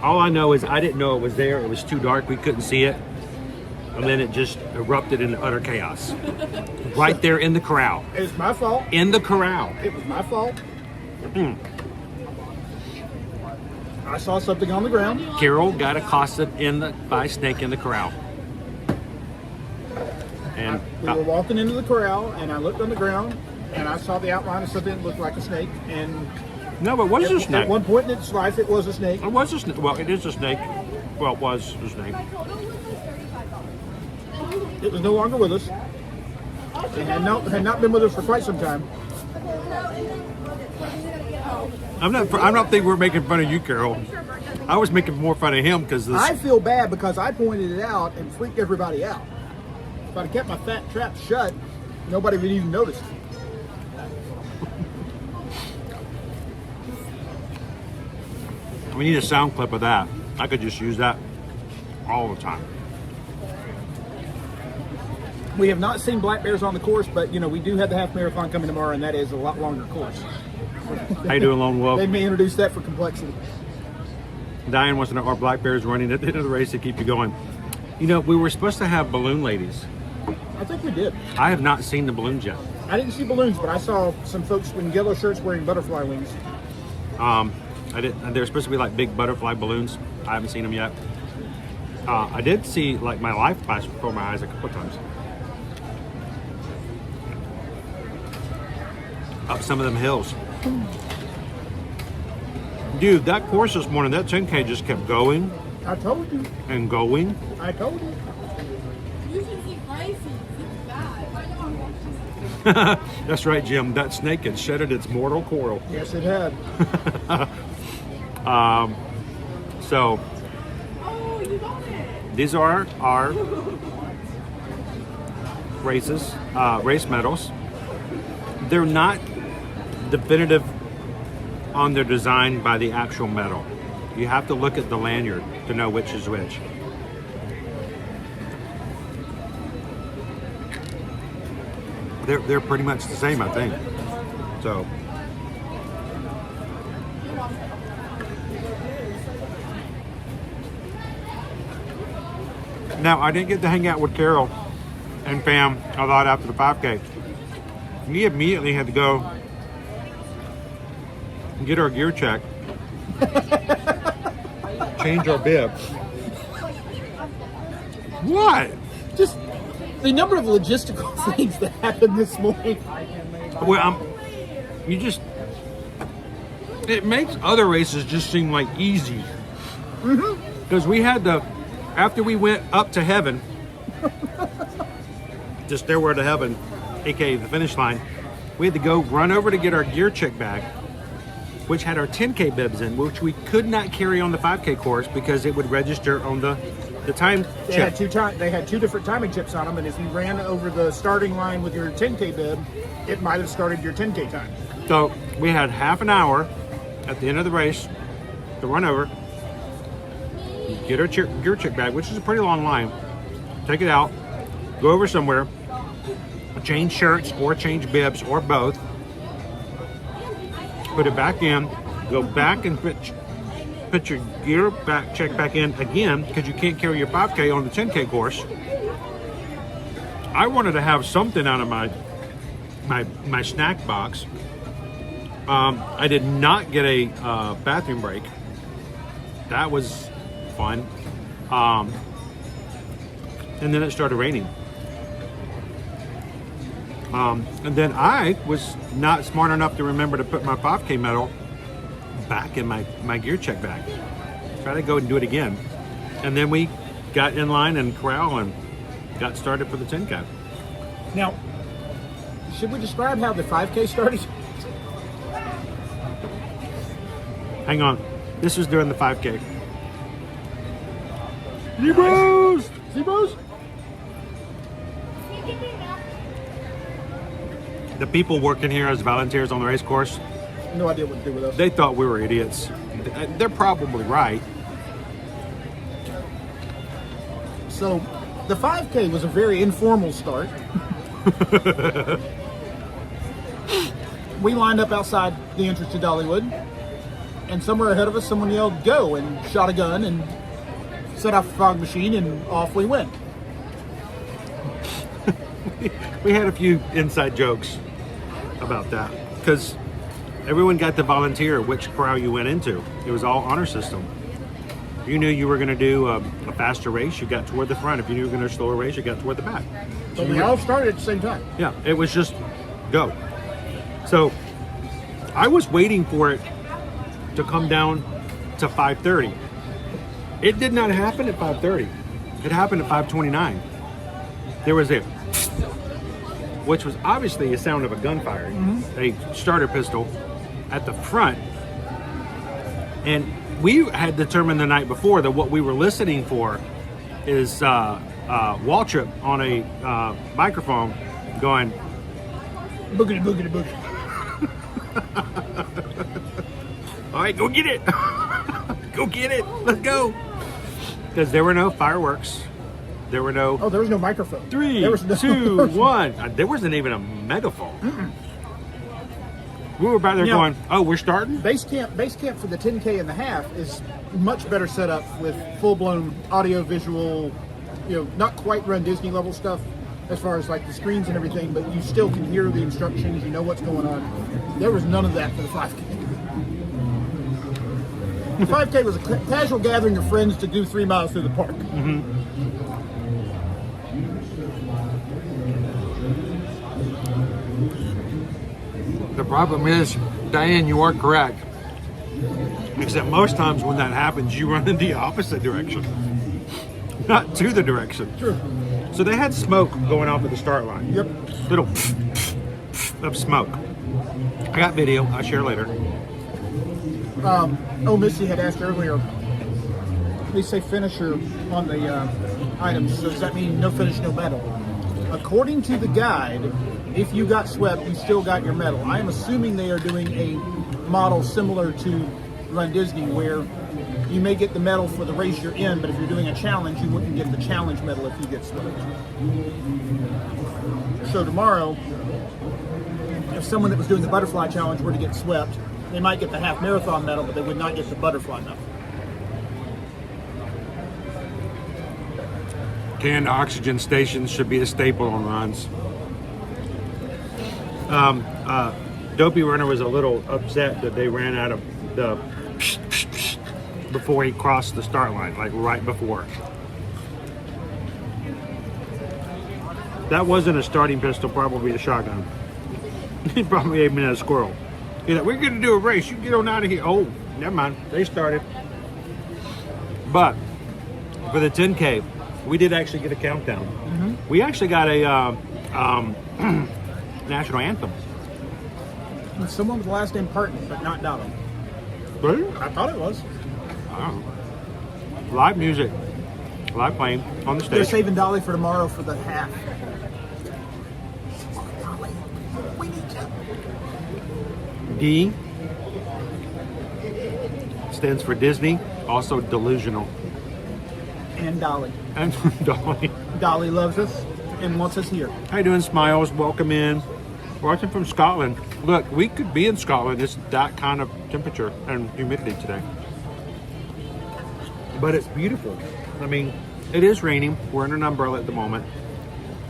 [SPEAKER 1] All I know is I didn't know it was there. It was too dark. We couldn't see it. And then it just erupted into utter chaos. Right there in the corral.
[SPEAKER 6] It's my fault.
[SPEAKER 1] In the corral.
[SPEAKER 6] It was my fault. I saw something on the ground.
[SPEAKER 1] Carol got accosted by a snake in the corral. And
[SPEAKER 6] We were walking into the corral, and I looked on the ground, and I saw the outline of something that looked like a snake. And
[SPEAKER 1] no, it was a snake.
[SPEAKER 6] at one point in its life, it was a snake.
[SPEAKER 1] It was a snake. Well, it is a snake. Well, it was a snake.
[SPEAKER 6] It was no longer with us. It had not been with us for quite some time.
[SPEAKER 1] I don't think we're making fun of you, Carol. I was making more fun of him because
[SPEAKER 6] I feel bad because I pointed it out and freaked everybody out. If I'd kept my fat trap shut, nobody would even notice.
[SPEAKER 1] we need a sound clip of that. I could just use that all the time.
[SPEAKER 6] We have not seen black bears on the course, but you know we do have the half marathon coming tomorrow, and that is a lot longer course.
[SPEAKER 1] How you doing, Lone Wolf?
[SPEAKER 6] They may introduce that for complexity.
[SPEAKER 1] Diane wants to know, are black bears running at the end of the race to keep you going? You know, we were supposed to have balloon ladies.
[SPEAKER 6] I think we did.
[SPEAKER 1] I have not seen the balloons yet.
[SPEAKER 6] I didn't see balloons, but I saw some folks in yellow shirts wearing butterfly wings.
[SPEAKER 1] They're supposed to be like big butterfly balloons. I haven't seen them yet. I did see like my life flash before my eyes a couple times. Up some of them hills. Dude, that course this morning, that 10K just kept going
[SPEAKER 6] I told you.
[SPEAKER 1] and going.
[SPEAKER 6] I told you.
[SPEAKER 8] You should see Gracie. It's bad.
[SPEAKER 1] That's right, Jim. That snake had shedded its mortal coil.
[SPEAKER 6] Yes, it had.
[SPEAKER 1] So
[SPEAKER 8] Oh, you got it.
[SPEAKER 1] these are our races, race medals. They're not definitive on their design by the actual medal. You have to look at the lanyard to know which is which. They're pretty much the same, I think. So. Now, I didn't get to hang out with Carol and fam a lot after the 5K. We immediately had to go and get our gear checked, change our bib. What?
[SPEAKER 6] Just the number of logistical things that happened this morning.
[SPEAKER 1] Well, it makes other races just seem like easy. Because we had after we went up to heaven, the stairway to heaven, aka the finish line, we had to go run over to get our gear check bag, which had our 10K bibs in, which we could not carry on the 5K course because it would register on the time chip.
[SPEAKER 6] They had two different timing chips on them, and if you ran over the starting line with your 10K bib, it might have started your 10K time.
[SPEAKER 1] So we had half an hour at the end of the race to run over, get our gear check bag, which is a pretty long line, take it out, go over somewhere, change shirts or change bibs or both, put it back in, go back and put your gear check back in again because you can't carry your 5K on the 10K course. I wanted to have something out of my snack box. I did not get a bathroom break. That was fun. And then it started raining. And then I was not smart enough to remember to put my 5K medal back in my gear check bag. Try to go and do it again. And then we got in line and corral and got started for the 10K.
[SPEAKER 6] Now, should we describe how the 5K started?
[SPEAKER 1] Hang on. This was during the 5K. Zebras!
[SPEAKER 6] Zebras?
[SPEAKER 1] The people working here as volunteers on the race course,
[SPEAKER 6] No idea what to do with us.
[SPEAKER 1] they thought we were idiots. They're probably right.
[SPEAKER 6] So, the 5K was a very informal start. We lined up outside the entrance to Dollywood, and somewhere ahead of us, someone yelled, "Go!" and shot a gun and set off a fog machine, and off we went.
[SPEAKER 1] We had a few inside jokes about that because everyone got to volunteer which corral you went into. It was all honor system. If you knew you were going to do a faster race, you got toward the front. If you knew you were going to do a slower race, you got toward the back.
[SPEAKER 6] So we all started at the same time.
[SPEAKER 1] Yeah, it was just go. So I was waiting for it to come down to 5:30. It did not happen at 5:30. It happened at 5:29. there was a, which was obviously a sound of a gunfire, a starter pistol at the front. And we had determined the night before that what we were listening for is Waltrip on a microphone going,
[SPEAKER 6] Boogity, boogity, boogity.
[SPEAKER 1] all right, go get it. Go get it. Let's go. Because there were no fireworks. There were no...
[SPEAKER 6] Oh, there was no microphone.
[SPEAKER 1] 3,
[SPEAKER 6] There was no
[SPEAKER 1] 2, 1. There wasn't even a megaphone. We were back there going, oh, we're starting?
[SPEAKER 6] Base camp for the 10K and the half is much better set up with full-blown audio, visual, not quite Run Disney level stuff as far as like the screens and everything, but you still can hear the instructions, you know what's going on. There was none of that for the 5K. The 5K was a casual gathering of friends to do 3 miles through the park.
[SPEAKER 1] The problem is, Diane, you are correct. Except most times when that happens, you run in the opposite direction. Not to the direction.
[SPEAKER 6] True.
[SPEAKER 1] So they had smoke going off at the start line.
[SPEAKER 6] Yep.
[SPEAKER 1] Little of smoke. I got video. I'll share later.
[SPEAKER 6] Missy had asked earlier, they say finisher on the items, so does that mean no finish, no medal? According to the guide, if you got swept, you still got your medal. I am assuming they are doing a model similar to Run Disney, where you may get the medal for the race you're in, but if you're doing a challenge, you wouldn't get the challenge medal if you get swept. So tomorrow, if someone that was doing the butterfly challenge were to get swept, they might get the half marathon medal, but they would not get the butterfly medal.
[SPEAKER 1] Canned oxygen stations should be a staple on runs. Dopey Runner was a little upset that they ran out of the before he crossed the start line, like right before. That wasn't a starting pistol, probably a shotgun. He probably aimed at a squirrel. He's like, we're going to do a race. You get on out of here. Oh, never mind. They started. But for the 10K, we did actually get a countdown. We actually got a national anthem.
[SPEAKER 6] With someone with the last name Parton, but not Dolly.
[SPEAKER 1] Really?
[SPEAKER 6] I thought it was.
[SPEAKER 1] Wow. Live music. Live playing on the
[SPEAKER 6] They're
[SPEAKER 1] stage.
[SPEAKER 6] saving Dolly for tomorrow for the half. Dolly, we need you.
[SPEAKER 1] D stands for Disney, also delusional.
[SPEAKER 6] And Dolly.
[SPEAKER 1] And Dolly.
[SPEAKER 6] Dolly loves us and wants us here.
[SPEAKER 1] How you doing, Smiles? Welcome in. Watching from Scotland. Look, we could be in Scotland. It's that kind of temperature and humidity today. But it's beautiful. I mean, it is raining. We're in an umbrella at the moment.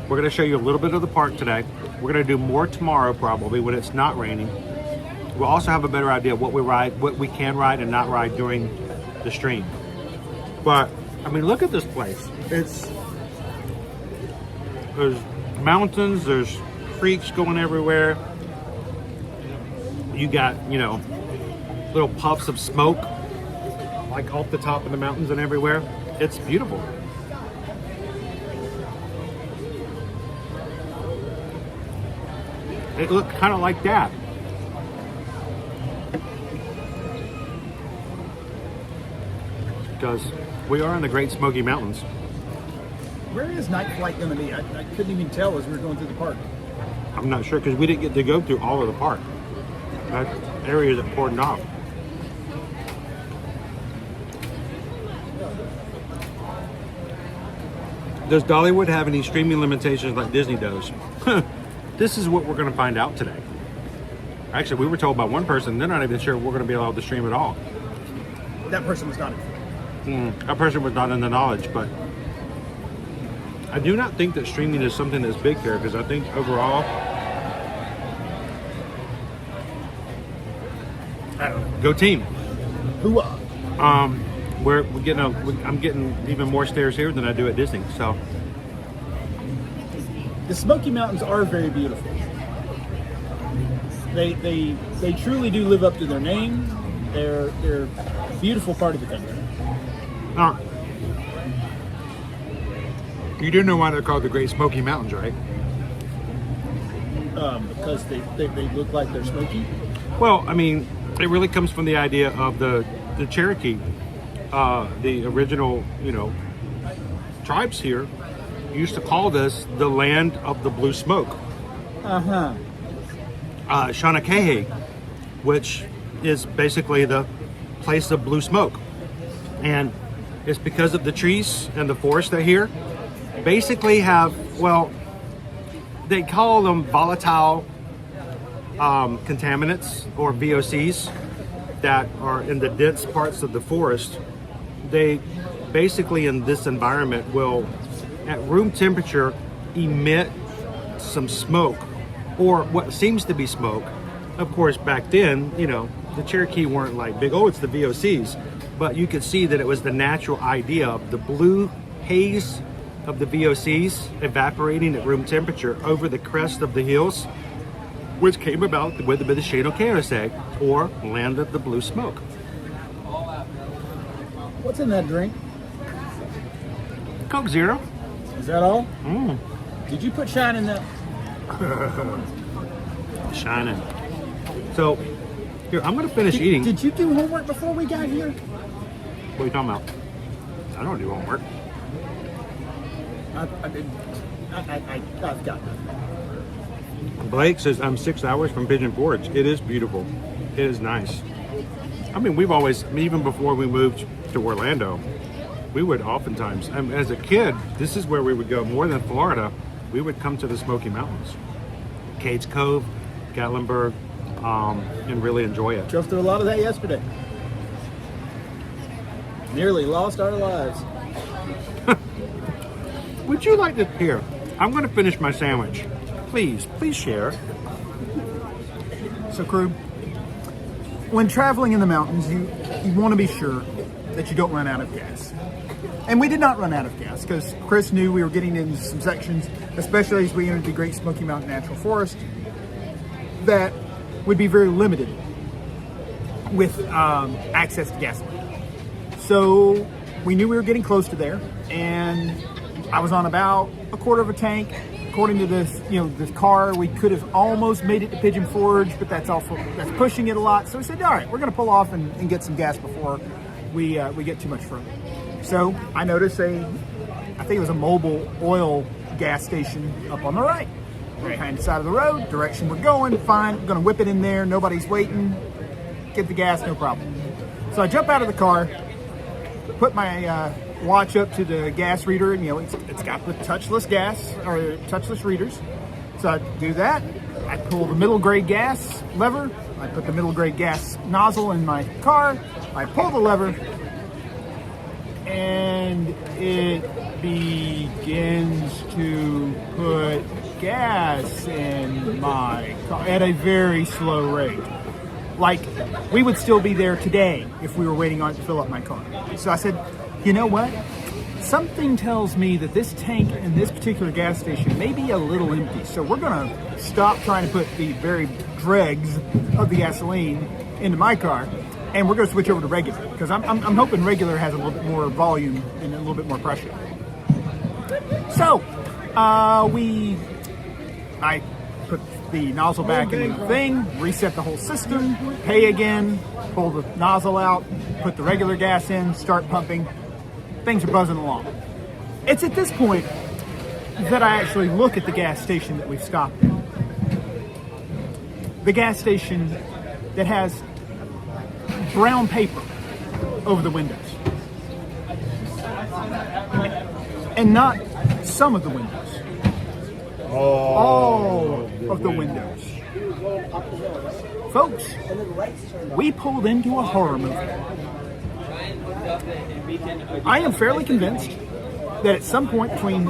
[SPEAKER 1] We're going to show you a little bit of the park today. We're going to do more tomorrow probably when it's not raining. We'll also have a better idea of what we can ride and not ride during the stream. But, I mean, look at this place. There's mountains, there's creeks going everywhere. You got, little puffs of smoke like off the top of the mountains and everywhere. It's beautiful. It looked kind of like that. Because we are in the Great Smoky Mountains.
[SPEAKER 6] Where is Night Flight going to be? I couldn't even tell as we were going through the park.
[SPEAKER 1] I'm not sure because we didn't get to go through all of the park. That area is cordoned off. Does Dollywood have any streaming limitations like Disney does? This is what we're going to find out today. Actually, we were told by one person they're not even sure we're going to be allowed to stream at all.
[SPEAKER 6] That person was not.
[SPEAKER 1] That person was not in the knowledge, but I do not think that streaming is something that's big here because I think overall, go team.
[SPEAKER 6] Hooah.
[SPEAKER 1] I'm getting even more stairs here than I do at Disney. So
[SPEAKER 6] The Smoky Mountains are very beautiful. They truly do live up to their name. They're a beautiful part of the country.
[SPEAKER 1] You do know why they're called the Great Smoky Mountains, right?
[SPEAKER 6] Because they look like they're smoky.
[SPEAKER 1] Well, I mean, it really comes from the idea of the Cherokee, the original, tribes here used to call this the land of the blue smoke. Shanakahe, which is basically the place of blue smoke. And it's because of the trees and the forest that here basically have, well, they call them volatile contaminants or VOCs that are in the dense parts of the forest. They basically in this environment will at room temperature emit some smoke or what seems to be smoke. Of course, back then, the Cherokee weren't like big, it's the VOCs, but you could see that it was the natural idea of the blue haze of the VOCs evaporating at room temperature over the crest of the hills, which came about with the Shano or land of the blue smoke.
[SPEAKER 6] What's in that drink?
[SPEAKER 1] Coke Zero.
[SPEAKER 6] Is that all? Did you put shine in that?
[SPEAKER 1] Shining. So, here, I'm going to finish eating.
[SPEAKER 6] Did you do homework before we got here?
[SPEAKER 1] What are you talking about? I don't do homework.
[SPEAKER 6] I've got it.
[SPEAKER 1] Blake says, I'm 6 hours from Pigeon Forge. It is beautiful. It is nice. I mean, we've always, even before we moved to Orlando, we would oftentimes, as a kid, this is where we would go more than Florida. We would come to the Smoky Mountains, Cades Cove, Gatlinburg, and really enjoy it.
[SPEAKER 6] Drove through a lot of that yesterday. Nearly lost our lives.
[SPEAKER 1] Would you like to hear? I'm going to finish my sandwich. Please share.
[SPEAKER 6] So, crew, when traveling in the mountains, you want to be sure that you don't run out of gas. And we did not run out of gas because Chris knew we were getting into some sections, especially as we entered the Great Smoky Mountain Natural Forest, that would be very limited with access to gasoline. So we knew we were getting close to there, and I was on about a quarter of a tank. According to this, this car, we could have almost made it to Pigeon Forge, but that's pushing it a lot. So we said, all right, we're going to pull off and get some gas before we get too much further. So I noticed I think it was a mobile oil gas station up on the right hand side of the road, direction we're going, fine, we're going to whip it in there, nobody's waiting, get the gas, no problem. So I jump out of the car, put my watch up to the gas reader, and it's got the touchless gas or touchless readers. So I do that. I pull the middle grade gas lever. I put the middle grade gas nozzle in my car. I pull the lever, and it begins to put gas in my car at a very slow rate. Like, we would still be there today if we were waiting on it to fill up my car. So I said, you know what? Something tells me that this tank in this particular gas station may be a little empty. So we're going to stop trying to put the very dregs of the gasoline into my car, and we're going to switch over to regular, because I'm hoping regular has a little bit more volume and a little bit more pressure. So I put the nozzle back in the thing, reset the whole system, pay again, pull the nozzle out, put the regular gas in, start pumping. Things are buzzing along. It's at this point that I actually look at the gas station that we've stopped at. The gas station that has brown paper over the windows. And not some of the windows. All of the windows. Folks, we pulled into a horror movie. I am fairly convinced that at some point between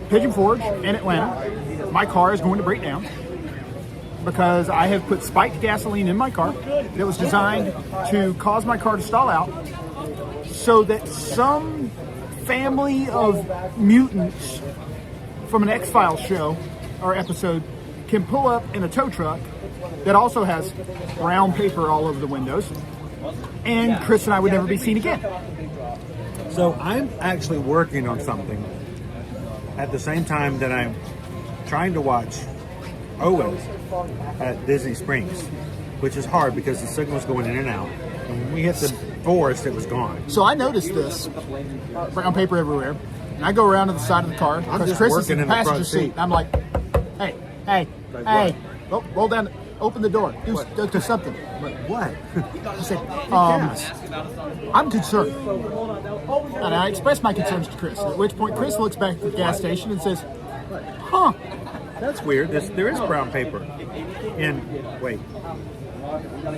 [SPEAKER 6] Pigeon Forge and Atlanta, my car is going to break down because I have put spiked gasoline in my car that was designed to cause my car to stall out so that some family of mutants from an X-Files show or episode can pull up in a tow truck that also has brown paper all over the windows, and Chris and I would never be seen again.
[SPEAKER 1] So I'm actually working on something at the same time that I'm trying to watch Owen at Disney Springs, which is hard because the signal's going in and out. And when we hit the forest, it was gone.
[SPEAKER 6] So I noticed this brown paper everywhere, and I go around to the side of the car because
[SPEAKER 1] just
[SPEAKER 6] Chris is
[SPEAKER 1] working
[SPEAKER 6] in the
[SPEAKER 1] in the front
[SPEAKER 6] passenger seat.
[SPEAKER 1] seat.
[SPEAKER 6] And I'm like, hey, hey,
[SPEAKER 1] Like
[SPEAKER 6] hey, roll down, open the door, do something.
[SPEAKER 1] What?
[SPEAKER 6] I said, I'm concerned. And I expressed my concerns to Chris, at which point Chris looks back at the gas station and says, huh,
[SPEAKER 1] That's weird. There is brown paper. And wait,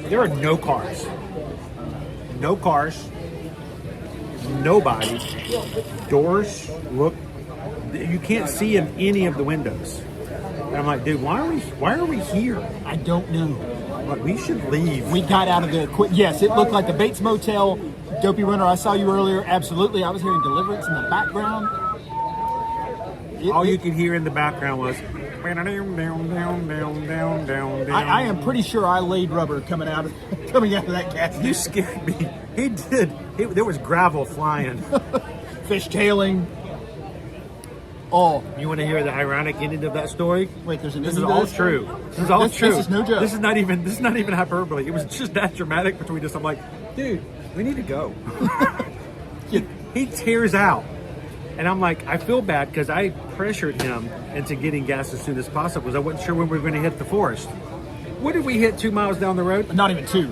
[SPEAKER 1] there are no cars. No cars. Nobody. Doors look. You can't see in any of the windows. And I'm like, dude, why are we here?
[SPEAKER 6] I don't know.
[SPEAKER 1] Like, we should leave.
[SPEAKER 6] We got out of the yes, it looked like the Bates Motel. Dopey Runner, I saw you earlier. Absolutely. I was hearing Deliverance in the background.
[SPEAKER 1] All you could hear in the background was.
[SPEAKER 6] I am pretty sure I laid rubber coming out of that gas
[SPEAKER 1] You
[SPEAKER 6] station.
[SPEAKER 1] scared me. He did. There was gravel flying.
[SPEAKER 6] Fishtailing. Oh,
[SPEAKER 1] You want to hear the ironic ending of that story?
[SPEAKER 6] wait, there's an
[SPEAKER 1] This is
[SPEAKER 6] ending to
[SPEAKER 1] all
[SPEAKER 6] this?
[SPEAKER 1] true. This is all
[SPEAKER 6] This-
[SPEAKER 1] true.
[SPEAKER 6] this is no joke.
[SPEAKER 1] This is not even hyperbole. It was just that dramatic between us. I'm like, dude, we need to go. he tears out. And I'm like, I feel bad because I pressured him into getting gas as soon as possible because I wasn't sure when we were going to hit the forest. What did we hit 2 miles down the road?
[SPEAKER 6] Not even 2.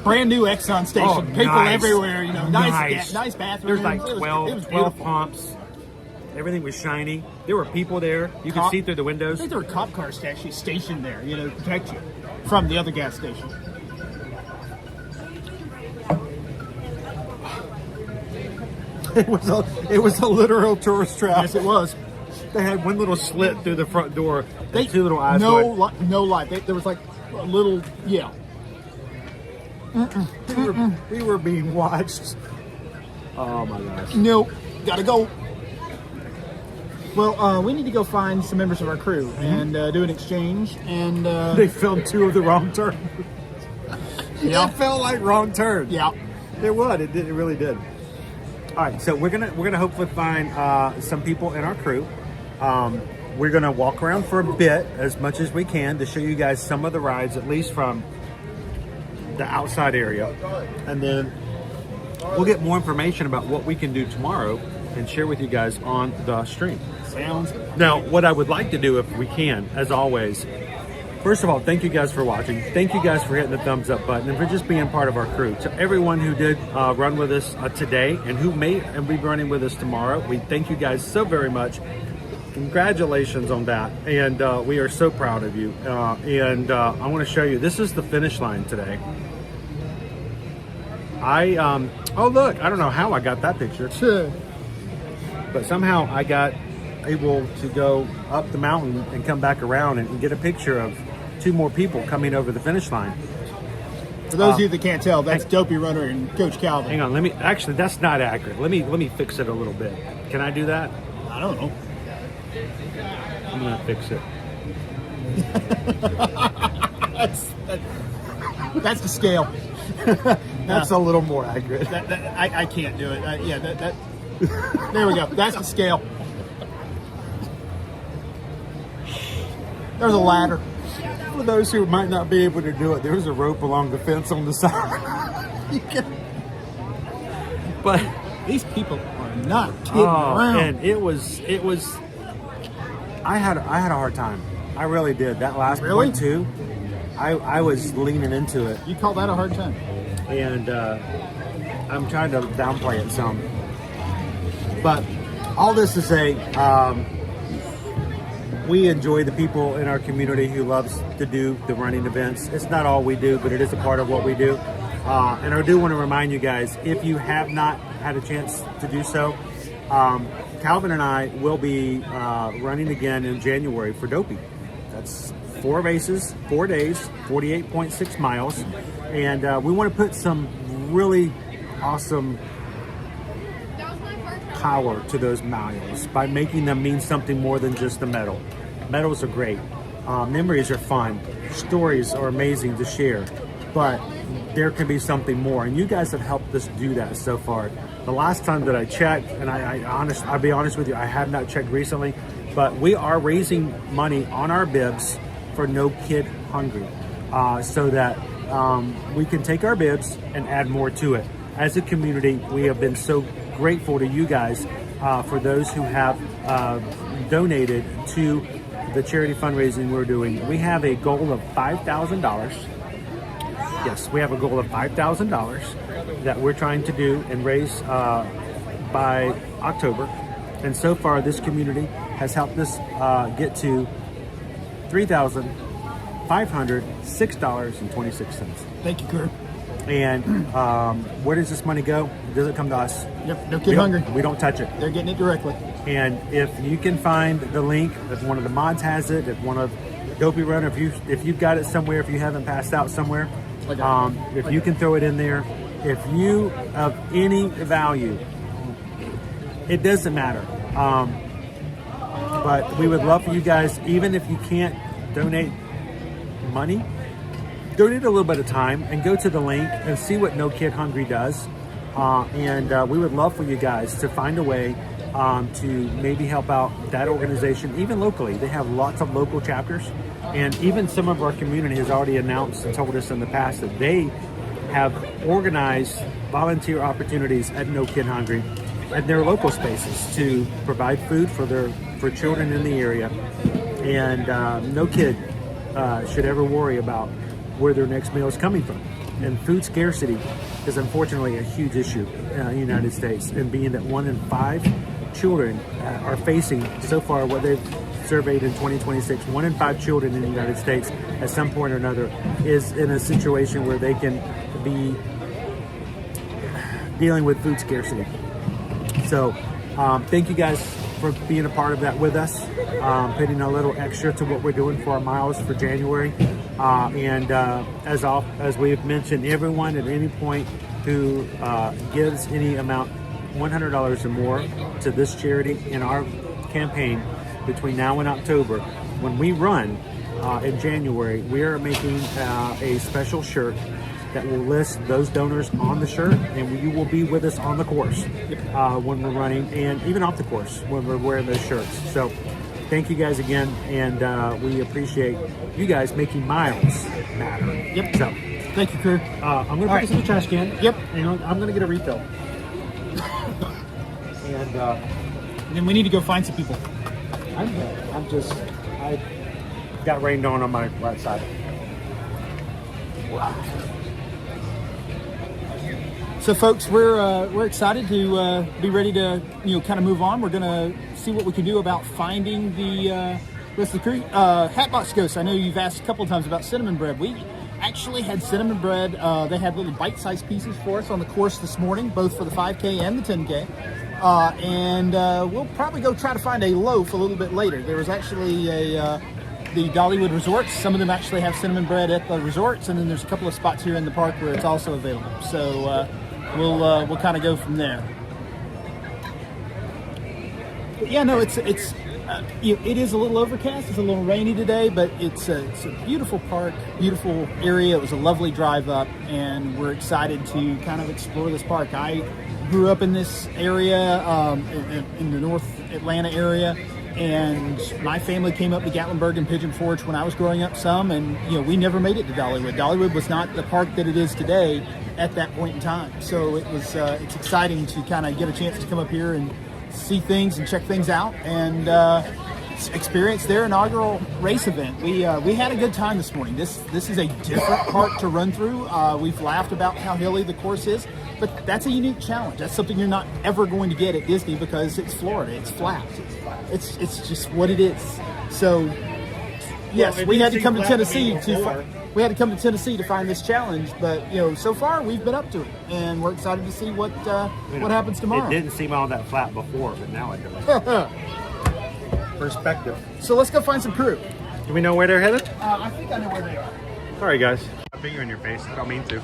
[SPEAKER 6] Brand new Exxon station.
[SPEAKER 1] Oh,
[SPEAKER 6] People
[SPEAKER 1] nice.
[SPEAKER 6] everywhere. You know, nice bathrooms.
[SPEAKER 1] There's like
[SPEAKER 6] It was
[SPEAKER 1] 12
[SPEAKER 6] beautiful.
[SPEAKER 1] pumps. Everything was shiny. There were people there. You could see through the
[SPEAKER 6] I
[SPEAKER 1] windows.
[SPEAKER 6] think there were cop cars actually stationed there, you know, to protect you from the other gas station.
[SPEAKER 1] It was a literal tourist trap.
[SPEAKER 6] Yes, it was.
[SPEAKER 1] They had one little slit through the front door. And 2 little eyes.
[SPEAKER 6] No,
[SPEAKER 1] going.
[SPEAKER 6] no light. There was like a little, yeah.
[SPEAKER 1] We were being watched. Oh my gosh.
[SPEAKER 6] Nope. Gotta go. Well, we need to go find some members of our crew and do an exchange. And
[SPEAKER 1] They filmed 2 of the wrong turns.
[SPEAKER 6] Yeah.
[SPEAKER 1] It felt like wrong turns.
[SPEAKER 6] yeah,
[SPEAKER 1] It would. It did. It really did. All right, so we're gonna hopefully find some people in our crew. We're gonna walk around for a bit, as much as we can, to show you guys some of the rides, at least from the outside area, and then we'll get more information about what we can do tomorrow and share with you guys on the stream.
[SPEAKER 6] sounds.
[SPEAKER 1] Now, what I would like to do, if we can, as always, first of all, thank you guys for watching. Thank you guys for hitting the thumbs up button and for just being part of our crew. To everyone who did run with us today and who may be running with us tomorrow, we thank you guys so very much. Congratulations on that. And we are so proud of you. I want to show you, this is the finish line today. Oh look, I don't know how I got that picture, but somehow I got able to go up the mountain and come back around and get a picture of 2 more people coming over the finish line.
[SPEAKER 6] For those of you that can't tell, that's Dopey Runner and Coach Calvin.
[SPEAKER 1] Hang on, actually that's not accurate. Let me fix it a little bit. Can I do that?
[SPEAKER 6] I don't know.
[SPEAKER 1] I'm gonna fix it.
[SPEAKER 6] That's the scale.
[SPEAKER 1] That's a little more accurate.
[SPEAKER 6] I can't do it. There we go. That's the scale. There's a ladder.
[SPEAKER 1] For those who might not be able to do it, there's a rope along the fence on the side. But
[SPEAKER 6] These people are not kidding
[SPEAKER 1] oh,
[SPEAKER 6] around.
[SPEAKER 1] and it was. I had a hard time. I really did. That last
[SPEAKER 6] Really?
[SPEAKER 1] point too. I was leaning into it,
[SPEAKER 6] You call that a hard time?
[SPEAKER 1] and I'm trying to downplay it some. But all this to say, we enjoy the people in our community who loves to do the running events. It's not all we do, but it is a part of what we do. And I do want to remind you guys, if you have not had a chance to do so, Calvin and I will be running again in January for Dopey. That's 4 races, 4 days, 48.6 miles. And we want to put some really awesome power to those miles by making them mean something more than just a medal. Medals are great. Memories are fun. Stories are amazing to share. But there can be something more. And you guys have helped us do that so far. The last time that I checked, and I'll be honest with you, I have not checked recently, but we are raising money on our bibs for No Kid Hungry, so that we can take our bibs and add more to it. As a community, we have been so grateful to you guys for those who have donated to the charity fundraising we're doing. We have a goal of $5,000. Yes, we have a goal of $5,000 that we're trying to do and raise by October. And so far, this community has helped us get to $3,506.26.
[SPEAKER 6] Thank you, Kurt.
[SPEAKER 1] And where does this money go? It doesn't come to us.
[SPEAKER 6] Yep, No Kid Hungry.
[SPEAKER 1] We don't touch it.
[SPEAKER 6] They're getting it directly.
[SPEAKER 1] And if you can find the link, if one of the mods has it, if one of Dopey Runner, if you've got it somewhere, if you haven't passed out somewhere, if you can throw it in there, if you of any value, it doesn't matter. But we would love for you guys, even if you can't donate money, donate a little bit of time and go to the link and see what No Kid Hungry does. And we would love for you guys to find a way to maybe help out that organization, even locally. They have lots of local chapters, and even some of our community has already announced and told us in the past that they have organized volunteer opportunities at No Kid Hungry at their local spaces to provide food for children in the area. And no kid should ever worry about where their next meal is coming from. And food scarcity is unfortunately a huge issue in the United States, and being that 1 in 5 children are facing, so far what they've surveyed in 2026, 1 in 5 children in the United States at some point or another is in a situation where they can be dealing with food scarcity. So thank you guys for being a part of that with us, putting a little extra to what we're doing for our miles for January. And as we've mentioned, everyone at any point who gives any amount, $100 or more, to this charity in our campaign between now and October, when we run in January, we are making a special shirt that will list those donors on the shirt, and you will be with us on the course when we're running, and even off the course when we're wearing those shirts. So thank you guys again, and we appreciate you guys making miles matter.
[SPEAKER 6] Yep.
[SPEAKER 1] So
[SPEAKER 6] thank you, Kurt.
[SPEAKER 1] I'm going to put this in the trash can.
[SPEAKER 6] Yep.
[SPEAKER 1] And I'm going to get a refill. And
[SPEAKER 6] then we need to go find some people.
[SPEAKER 1] I got rained on my right side. Wow.
[SPEAKER 6] So, folks, we're excited to be ready to kind of move on. We're gonna see what we can do about finding the rest of the crew. Hatbox Ghost, I know you've asked a couple of times about cinnamon bread. We actually had cinnamon bread. They had little bite-sized pieces for us on the course this morning, both for the 5K and the 10K. And we'll probably go try to find a loaf a little bit later. There was actually the Dollywood resorts. Some of them actually have cinnamon bread at the resorts, and then there's a couple of spots here in the park where it's also available. So we'll kind of go from there. But yeah, no, it is a little overcast. It's a little rainy today, but it's a beautiful park, beautiful area. It was a lovely drive up, and we're excited to kind of explore this park. I grew up in this area, in the North Atlanta area, and my family came up to Gatlinburg and Pigeon Forge when I was growing up some, and we never made it to Dollywood. Dollywood was not the park that it is today at that point in time. So it was it's exciting to kind of get a chance to come up here and see things and check things out and experience their inaugural race event. We had a good time this morning. This is a different park to run through. We've laughed about how hilly the course is, but that's a unique challenge. That's something you're not ever going to get at Disney because it's Florida. It's flat. It's just what it is. So yes, we had to come to Tennessee to find this challenge, but so far we've been up to it, and we're excited to see what happens tomorrow.
[SPEAKER 1] It didn't seem all that flat before, but now it does. Perspective.
[SPEAKER 6] So let's go find some crew.
[SPEAKER 1] Do we know where they're headed?
[SPEAKER 6] I think I know where they are.
[SPEAKER 1] Sorry, guys. I put you in your face. I don't mean to.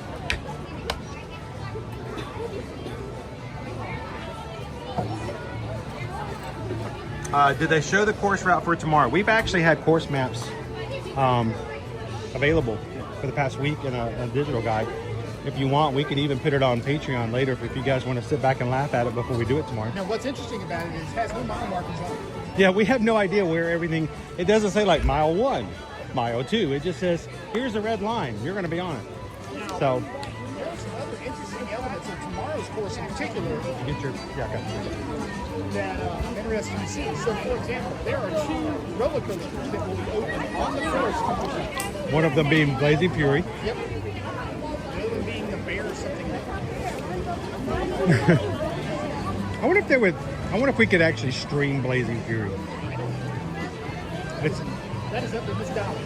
[SPEAKER 1] Did they show the course route for tomorrow? We've actually had course maps available for the past week in a digital guide. If you want, we could even put it on Patreon later if you guys want to sit back and laugh at it before we do it tomorrow.
[SPEAKER 6] Now, what's interesting about it is it has no mile markers on it.
[SPEAKER 1] Yeah, we have no idea where everything, it doesn't say like mile 1, mile 2. It just says, here's a red line. You're going to be on it. So,
[SPEAKER 6] There are some other interesting elements of tomorrow's course in particular
[SPEAKER 1] get your, yeah, okay.
[SPEAKER 6] that I'm interested to see. So, for example, there are 2 roller coasters that will be open on the course tomorrow.
[SPEAKER 1] One of them being Blazing Fury.
[SPEAKER 6] Yep. The other one being the bear or something.
[SPEAKER 1] I wonder if they would, I wonder if we could actually stream Blazing Fury. It's,
[SPEAKER 6] That is up to Miss Dolly.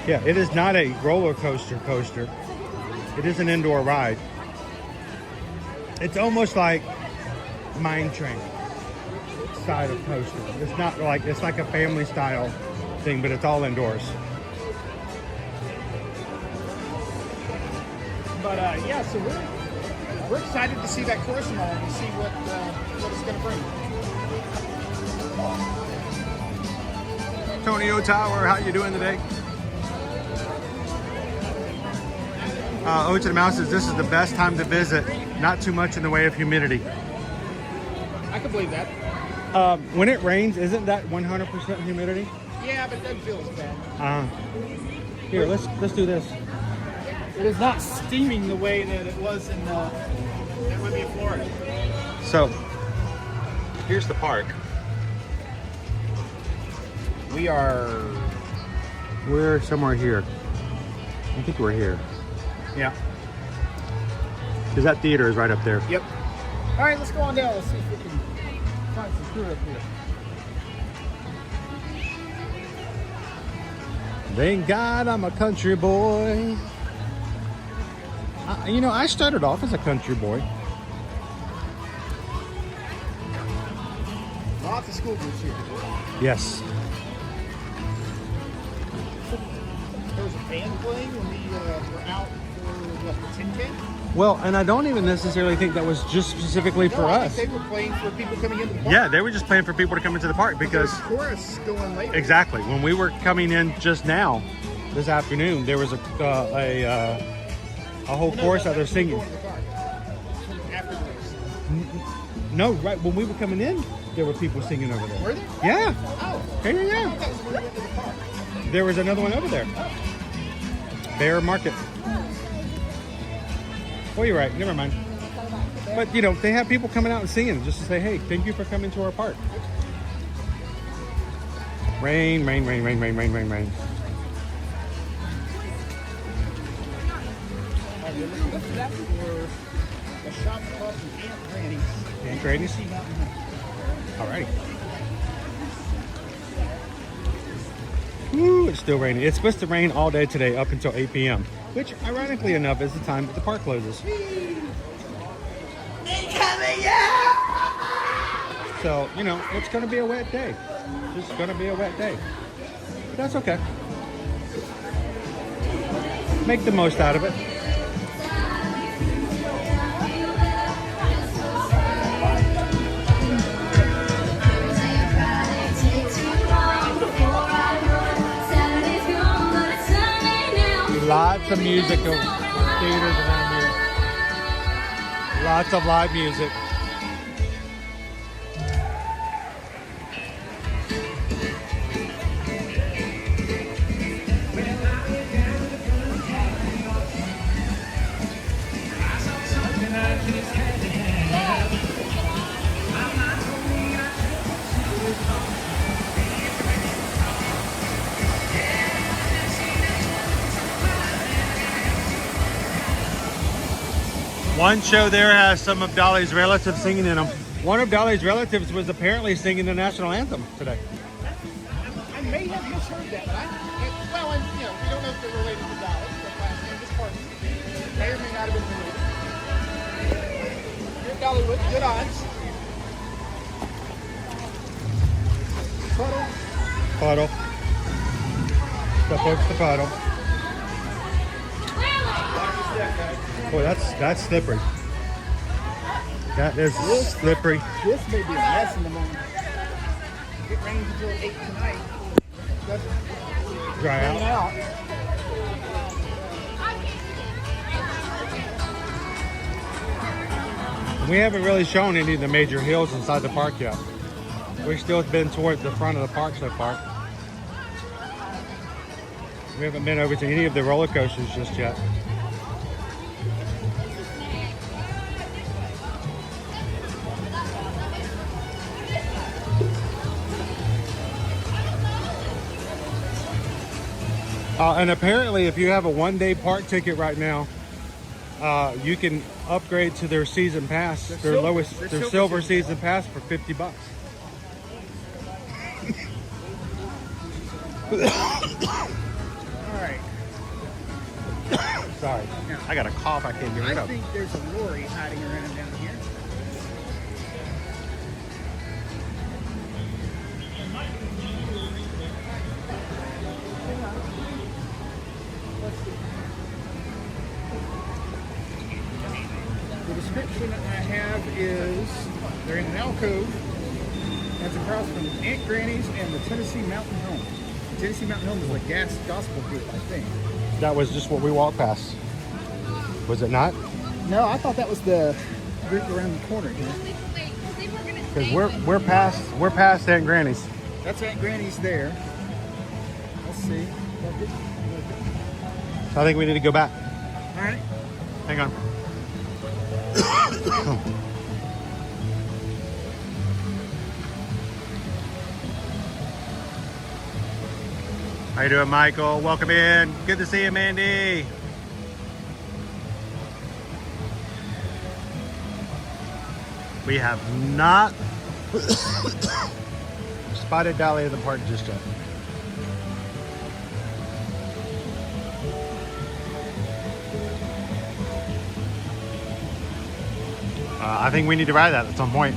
[SPEAKER 1] yeah, it is not a roller coaster. It is an indoor ride. It's almost like Mine Train style of coaster. It's not like, it's like a family style thing, but it's all indoors.
[SPEAKER 6] But yeah, so we're excited to see that course tomorrow and see what it's going to bring.
[SPEAKER 1] Antonio Tower, how you doing today? O to the Mouse says this is the best time to visit. Not too much in the way of humidity.
[SPEAKER 6] I can believe that.
[SPEAKER 1] When it rains, isn't that 100% humidity?
[SPEAKER 6] Yeah, but it doesn't feel as bad.
[SPEAKER 1] Here, let's do this.
[SPEAKER 6] It is not steaming the way that it was in Florida.
[SPEAKER 1] So, here's the park. We're somewhere here. I think we're here.
[SPEAKER 6] Yeah.
[SPEAKER 1] Because that theater is right up there.
[SPEAKER 6] Yep. All right, let's go on down. Let's see if we can find some food up here.
[SPEAKER 1] Thank God I'm a country boy. You know, I started off as a country boy.
[SPEAKER 6] Lots of school groups here.
[SPEAKER 1] Yes.
[SPEAKER 6] There was a band playing when we were out for what, the 10K?
[SPEAKER 1] Well, and I don't even necessarily think that was just specifically for
[SPEAKER 6] No, I
[SPEAKER 1] us.
[SPEAKER 6] think they were playing for people coming into the park.
[SPEAKER 1] Yeah, they were just playing for people to come into the park because
[SPEAKER 6] There's a chorus going later.
[SPEAKER 1] exactly when we were coming in just now, this afternoon, there was a whole chorus that they're singing.
[SPEAKER 6] After the race.
[SPEAKER 1] No, right when we were coming in, there were people singing over there.
[SPEAKER 6] Were there?
[SPEAKER 1] Yeah.
[SPEAKER 6] Oh.
[SPEAKER 1] Yeah.
[SPEAKER 6] That was when we went to the park.
[SPEAKER 1] There was another one over there. Bear Market. Oh, you're right. Never mind. But, you know, they have people coming out and singing just to say, hey, thank you for coming to our park. Rain, rain, rain, rain, rain, rain, rain, rain.
[SPEAKER 6] Look for that for the shop club and Aunt Granny's.
[SPEAKER 1] Aunt Granny's? Alrighty. Woo, it's still raining. It's supposed to rain all day today up until 8 p.m., which, ironically enough, is the time that the park closes. So, you know, it's going to be a wet day. It's just going to be a wet day. But that's okay. Make the most out of it. Lots of musical theaters around here. Lots of live music. One show there has some of Dolly's relatives singing in them. One of Dolly's relatives was apparently singing the national anthem today.
[SPEAKER 6] I may have misheard that, but well, and, you know, we don't know if they're related to Dolly, but last name is Parton. May or may not have been related. You're Dollywood, good odds.
[SPEAKER 1] Puddle. The folks, the puddle. Boy, that's slippery. That is slippery.
[SPEAKER 6] This may be a mess in the morning. It rains until 8 tonight.
[SPEAKER 1] Dry out. We haven't really shown any of the major hills inside the park yet. We've still been towards the front of the park so far. We haven't been over to any of the roller coasters just yet. And apparently, if you have a one-day park ticket right now, you can upgrade to their season pass, their silver season pass for $50.
[SPEAKER 6] All right.
[SPEAKER 1] Sorry, I got a cough I can't get rid
[SPEAKER 6] I
[SPEAKER 1] of.
[SPEAKER 6] think there's a lorry hiding around down here. The description I have is they're in an alcove that's across from Aunt Granny's and the Tennessee Mountain Home. The Tennessee Mountain Home is like gospel group, I think.
[SPEAKER 1] That was just what we walked past. Was it not?
[SPEAKER 6] No, I thought that was the group around the corner here.
[SPEAKER 1] Because we're past Aunt Granny's.
[SPEAKER 6] That's Aunt Granny's there. Let's see.
[SPEAKER 1] So I think we need to go back.
[SPEAKER 6] All right.
[SPEAKER 1] Hang on. How you doing, Michael? Welcome in. Good to see you, Mandy. We have not spotted Dolly in the park just yet. I think we need to ride that at some point.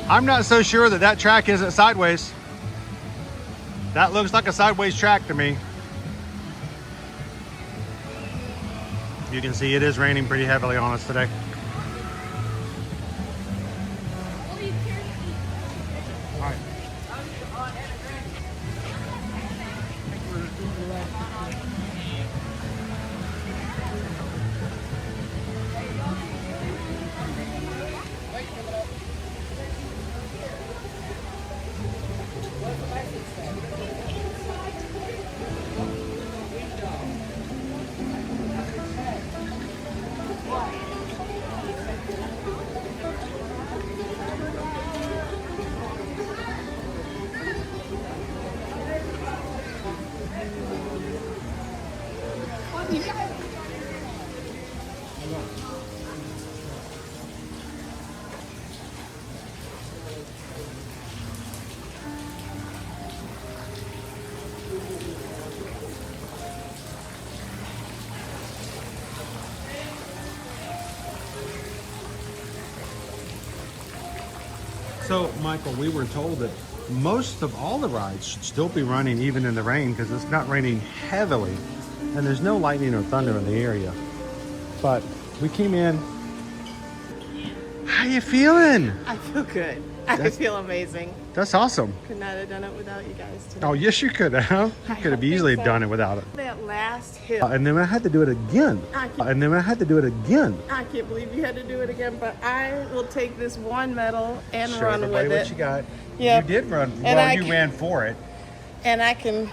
[SPEAKER 1] I'm not so sure that track isn't sideways. That looks like a sideways track to me. You can see it is raining pretty heavily on us today. All right. So, Michael, we were told that most of all the rides should still be running even in the rain because it's not raining heavily and there's no lightning or thunder in the area. But we came in. How you feeling?
[SPEAKER 9] I feel good. I feel amazing.
[SPEAKER 1] That's awesome.
[SPEAKER 9] Could not have done it without you guys today.
[SPEAKER 1] Oh, yes, you could have. You could have easily done it without it.
[SPEAKER 9] That last hill.
[SPEAKER 1] And then I had to do it again.
[SPEAKER 9] I can't believe you had to do it again, but I will take this one medal and
[SPEAKER 1] Show
[SPEAKER 9] run
[SPEAKER 1] everybody
[SPEAKER 9] with it.
[SPEAKER 1] what you got.
[SPEAKER 9] Yep.
[SPEAKER 1] You did run.
[SPEAKER 9] And
[SPEAKER 1] Well, you ran for it.
[SPEAKER 9] And I can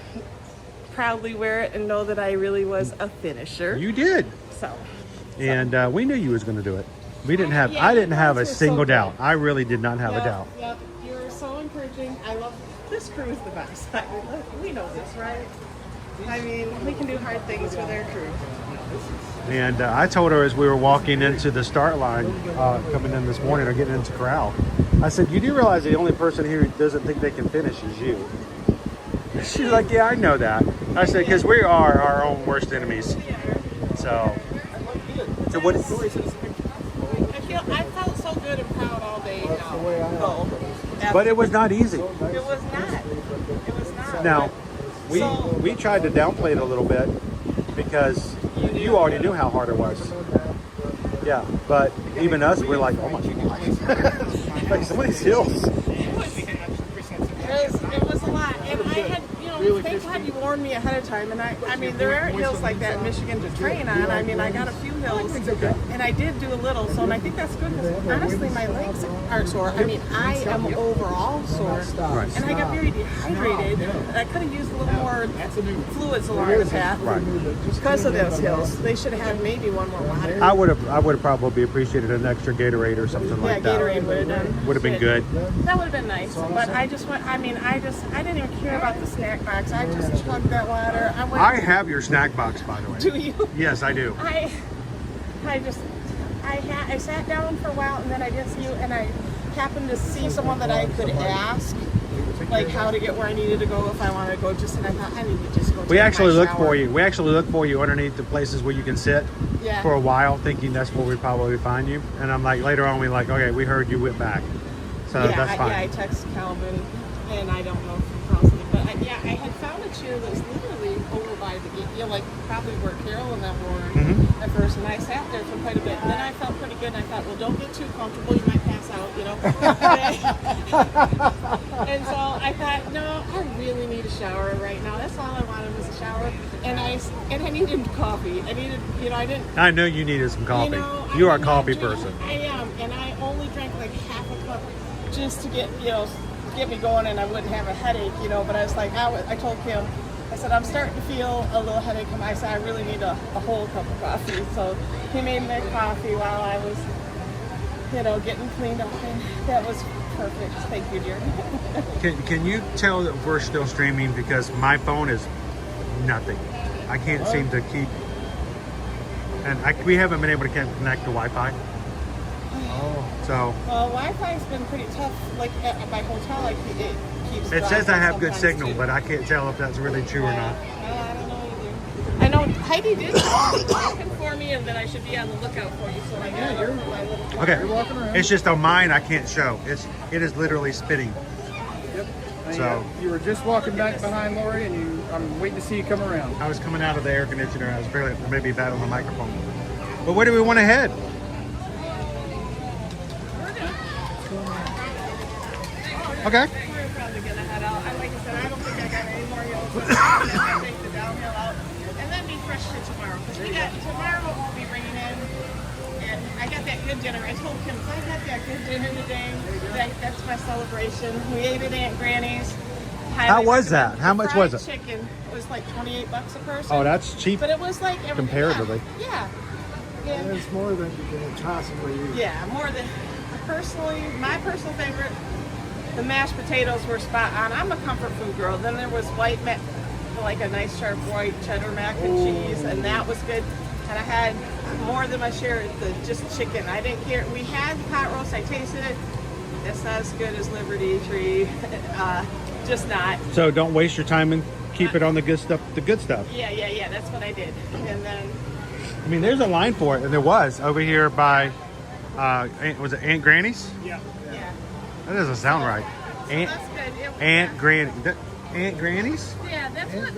[SPEAKER 9] proudly wear it and know that I really was a finisher.
[SPEAKER 1] You did.
[SPEAKER 9] So.
[SPEAKER 1] And we knew you was going to do it. We didn't have.
[SPEAKER 9] Yeah,
[SPEAKER 1] I didn't
[SPEAKER 9] you
[SPEAKER 1] have a
[SPEAKER 9] guys were so
[SPEAKER 1] single
[SPEAKER 9] good.
[SPEAKER 1] doubt. I really did not have a doubt.
[SPEAKER 9] Yep. You're so encouraging. I love this crew is the best. We know this, right? I mean, we can do hard things with our crew.
[SPEAKER 1] And I told her as we were walking into the start line, coming in this morning or getting into corral, I said, "You do realize the only person here who doesn't think they can finish is you." She's like, "Yeah, I know that." I said, "Because we are our own worst enemies." So what?
[SPEAKER 9] I felt so good and proud all day.
[SPEAKER 1] But it was not easy.
[SPEAKER 9] It was not. It was not.
[SPEAKER 1] Now, we tried to downplay it a little bit because you already knew how hard it was. Yeah, but even us, we're like, oh my God. Like some of these hills.
[SPEAKER 9] It was a lot. And I had,
[SPEAKER 6] Really
[SPEAKER 9] thank
[SPEAKER 6] crispy.
[SPEAKER 9] God you warned me ahead of time. And I mean, there aren't hills like that in Michigan to train on. I mean, I got a few hills, and I did do a little. So, and I think that's good because honestly, my legs aren't sore. I mean, I am overall sore, and I got very dehydrated. I could have used a little more fluids along the path because of those hills. They should have had maybe one more water.
[SPEAKER 1] I would have probably appreciated an extra Gatorade or something like that.
[SPEAKER 9] Gatorade would have done.
[SPEAKER 1] Would have been good.
[SPEAKER 9] That would have been nice, but I just went. I mean, I didn't even care about the snack box. I just chugged that water.
[SPEAKER 1] I have your snack box, by the way.
[SPEAKER 9] Do you?
[SPEAKER 1] Yes, I do.
[SPEAKER 9] I sat down for a while and then I didn't see you, and I happened to see someone that I could ask, like how to get where I needed to go if I wanted to go. Just and I thought I need to just go.
[SPEAKER 1] We
[SPEAKER 9] take
[SPEAKER 1] actually
[SPEAKER 9] my
[SPEAKER 1] look
[SPEAKER 9] shower.
[SPEAKER 1] for you. We actually look for you underneath the places where you can sit
[SPEAKER 9] Yeah.
[SPEAKER 1] for a while, thinking that's where we'd probably find you. And I'm like, later on, we like, okay, we heard you went back, so that's fine.
[SPEAKER 9] I texted Calvin, and I don't know if he calls it, but I had found a chair that was literally over by the gate, like probably where Carol and them were at first, and I sat there for quite a bit, and then I felt pretty good, and I thought, well, don't get too comfortable, you might pass out, you know. And so I thought, no, I really need a shower right now. That's all I wanted was a shower, and I needed coffee. I needed, I didn't.
[SPEAKER 1] I know you needed some coffee.
[SPEAKER 9] You
[SPEAKER 1] are a coffee person.
[SPEAKER 9] I am, and I only drank like half a cup just to get me going, and I wouldn't have a headache, But I was like, I told Kim, I said, I'm starting to feel a little headache. I said, I really need a whole cup of coffee. So he made me coffee while I was, getting cleaned up, and that was perfect. Thank you, dear.
[SPEAKER 1] Can you tell that we're still streaming, because my phone is nothing. I can't seem to keep, and we haven't been able to connect to Wi-Fi. So
[SPEAKER 9] Well, Wi-Fi's been pretty tough. Like at my hotel, it keeps.
[SPEAKER 1] it says I have good
[SPEAKER 9] sometimes,
[SPEAKER 1] signal,
[SPEAKER 9] too.
[SPEAKER 1] but I can't tell if that's really true or not.
[SPEAKER 9] I don't know either. I know Heidi did looking for me, and then I should be on the lookout for you. So I got
[SPEAKER 1] Okay, it's just on mine I can't show. It is literally spinning. So
[SPEAKER 6] you were just walking back behind Lori, and I'm waiting to see you come around.
[SPEAKER 1] I was coming out of the air conditioner. I was maybe bad on the microphone. But where do we want to head? Okay.
[SPEAKER 9] We're probably gonna head out. Like I said, I don't think I got any more yellow. I'll take the downhill out, and then be fresh for tomorrow. Because tomorrow will be raining, and I got that good dinner. I told Kim, I got that good dinner today. That's my celebration. We ate at Aunt Granny's.
[SPEAKER 1] How was that? How much was it?
[SPEAKER 9] Chicken. It was like $28 a person.
[SPEAKER 1] Oh, that's cheap.
[SPEAKER 9] But it was like
[SPEAKER 1] Comparatively.
[SPEAKER 9] Yeah.
[SPEAKER 6] It's more than you can possibly eat.
[SPEAKER 9] Yeah, more than personally. My personal favorite. The mashed potatoes were spot on. I'm a comfort food girl. Then there was like a nice sharp white cheddar mac and cheese, and that was good. And I had more than my share of the just chicken. I didn't care. We had pot roast. I tasted it. It's not as good as Liberty Tree. Just not.
[SPEAKER 1] So don't waste your time and keep it on the good stuff. The good stuff.
[SPEAKER 9] Yeah. That's what I did. And then.
[SPEAKER 1] I mean, there's a line for it, and there was over here by. Was it Aunt Granny's?
[SPEAKER 9] Yeah.
[SPEAKER 1] That doesn't sound right.
[SPEAKER 9] That's good.
[SPEAKER 1] Aunt Granny. Aunt Granny's?
[SPEAKER 9] Yeah, that's what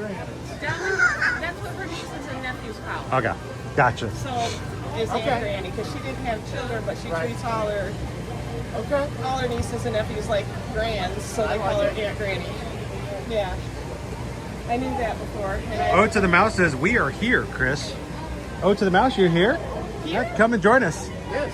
[SPEAKER 9] her nieces and nephews call it.
[SPEAKER 1] Okay, gotcha.
[SPEAKER 9] So is Aunt Granny, because she didn't have children, but she treats all her nieces and nephews like grands, so they call her Aunt Granny. Yeah, I knew that before.
[SPEAKER 1] Ode to the Mouse says, we are here, Chris. Ode to the Mouse, you're here? Yeah, come and join us.
[SPEAKER 6] Yes.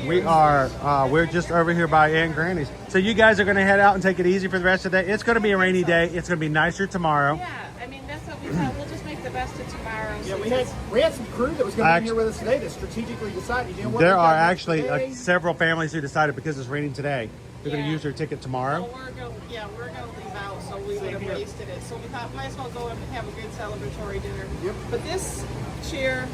[SPEAKER 1] We are, we're just over here by Aunt Granny's. So you guys are going to head out and take it easy for the rest of the day. It's going to be a rainy day. It's going to be nicer tomorrow.
[SPEAKER 9] Yeah, I mean, that's what we thought. We'll just make the best of tomorrow.
[SPEAKER 6] Yeah, we had some crew that was going to be here with us today that strategically decided, you know what?
[SPEAKER 1] There are actually several families who decided because it's raining today, they're going to use their ticket tomorrow.
[SPEAKER 9] So we're going to leave out, so we would have wasted it. So we thought, might as well go and have a good celebratory dinner.
[SPEAKER 6] Yep.
[SPEAKER 9] But this cheer,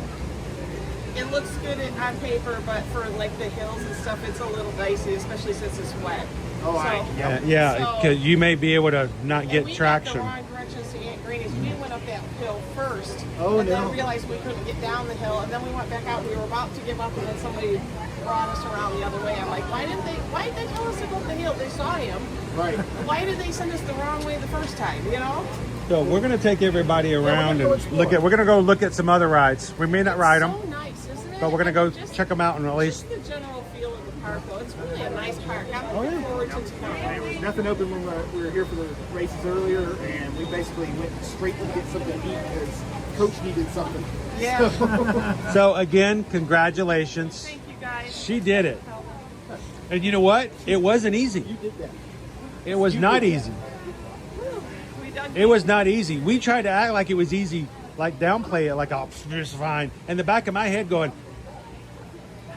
[SPEAKER 9] it looks good on paper, but for like the hills and stuff, it's a little dicey, especially since it's wet.
[SPEAKER 1] Because you may be able to not get
[SPEAKER 9] we
[SPEAKER 1] traction.
[SPEAKER 9] went the wrong directions to Aunt Granny's. We went up that hill first, then realized we couldn't get down the hill, and then we went back out. We were about to give up, and then somebody brought us around the other way. I'm like, why did they tell us to go up the hill? They saw him.
[SPEAKER 6] Right.
[SPEAKER 9] Why did they send us the wrong way the first time?
[SPEAKER 1] So we're going to take everybody around and we're going to go look at some other rides. We may not ride them.
[SPEAKER 9] So nice, isn't it?
[SPEAKER 1] But we're going to go check them out and at least.
[SPEAKER 9] Just the general feel of the park. park, though. It's really a nice park. I'm looking
[SPEAKER 1] yeah.
[SPEAKER 9] forward to tomorrow.
[SPEAKER 6] There was nothing open when we were here for the races earlier, and we basically went straight to get something to eat because Coach needed something.
[SPEAKER 9] Yeah.
[SPEAKER 1] So again, congratulations.
[SPEAKER 9] Thank you, guys.
[SPEAKER 1] She did it. And you know what? It wasn't easy.
[SPEAKER 6] You did that.
[SPEAKER 1] It was not easy.
[SPEAKER 9] We done
[SPEAKER 1] It was not easy. We tried to act like it was easy, like downplay it, like, oh, it's fine. In the back of my head going,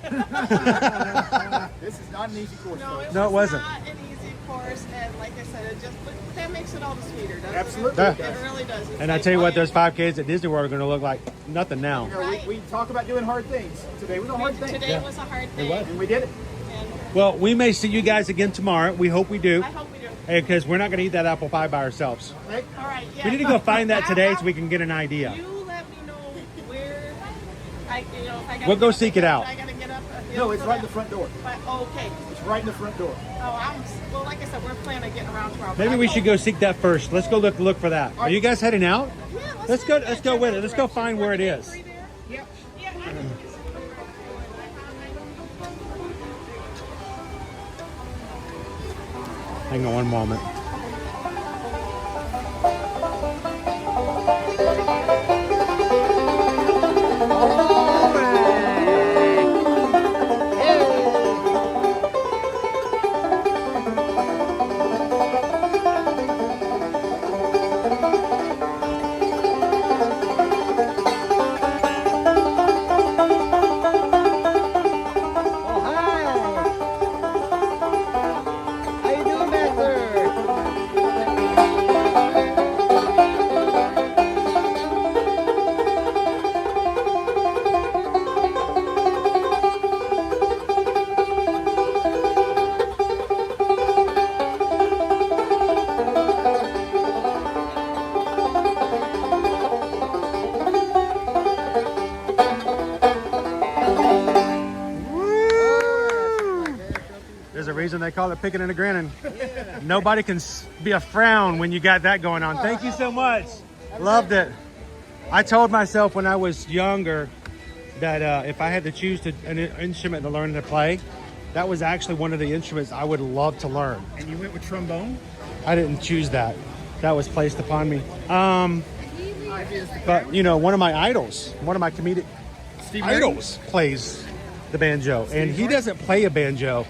[SPEAKER 6] This is not an easy course.
[SPEAKER 9] No,
[SPEAKER 6] folks.
[SPEAKER 1] No, it wasn't.
[SPEAKER 9] not an easy course, and like I said, that makes it all the sweeter, doesn't
[SPEAKER 6] Absolutely.
[SPEAKER 9] it? It really does. It's
[SPEAKER 1] and I
[SPEAKER 9] like,
[SPEAKER 1] tell you
[SPEAKER 9] oh,
[SPEAKER 1] what,
[SPEAKER 9] yeah.
[SPEAKER 1] those 5Ks at Disney World are going to look like nothing now.
[SPEAKER 6] You know, we talk about doing hard things. Today was a hard thing.
[SPEAKER 9] Today was a hard thing.
[SPEAKER 1] was.
[SPEAKER 6] And we did it.
[SPEAKER 9] And
[SPEAKER 1] Well, we may see you guys again tomorrow. We hope we do.
[SPEAKER 9] I hope we do.
[SPEAKER 1] Because we're not going to eat that apple pie by ourselves.
[SPEAKER 6] Right?
[SPEAKER 9] All right. Yeah.
[SPEAKER 1] We need to go find that today so we can get an idea.
[SPEAKER 9] You let me know where if I gotta
[SPEAKER 1] We'll go
[SPEAKER 9] get up
[SPEAKER 1] seek it
[SPEAKER 9] ahead,
[SPEAKER 1] out.
[SPEAKER 9] I gotta get up.
[SPEAKER 6] No, it's right in the front door.
[SPEAKER 9] Okay.
[SPEAKER 6] It's right in the front door.
[SPEAKER 9] Well, like I said, we're planning on getting around tomorrow.
[SPEAKER 1] Maybe we should go seek that first. Let's go look for that. Are you guys heading out?
[SPEAKER 9] Yeah,
[SPEAKER 1] Let's go with it. Let's go find where it is.
[SPEAKER 9] Yep. Yeah.
[SPEAKER 1] Hang on one moment. There's a reason they call it picking and a grinning. Nobody can be a frown when you got that going on. Thank you so much. Loved it. I told myself when I was younger that if I had to choose an instrument to learn to play, that was actually one of the instruments I would love to learn.
[SPEAKER 6] And you went with trombone?
[SPEAKER 1] I didn't choose that. That was placed upon me. But, you know, one of my idols, one of my comedic idols plays the banjo. And he doesn't play a banjo.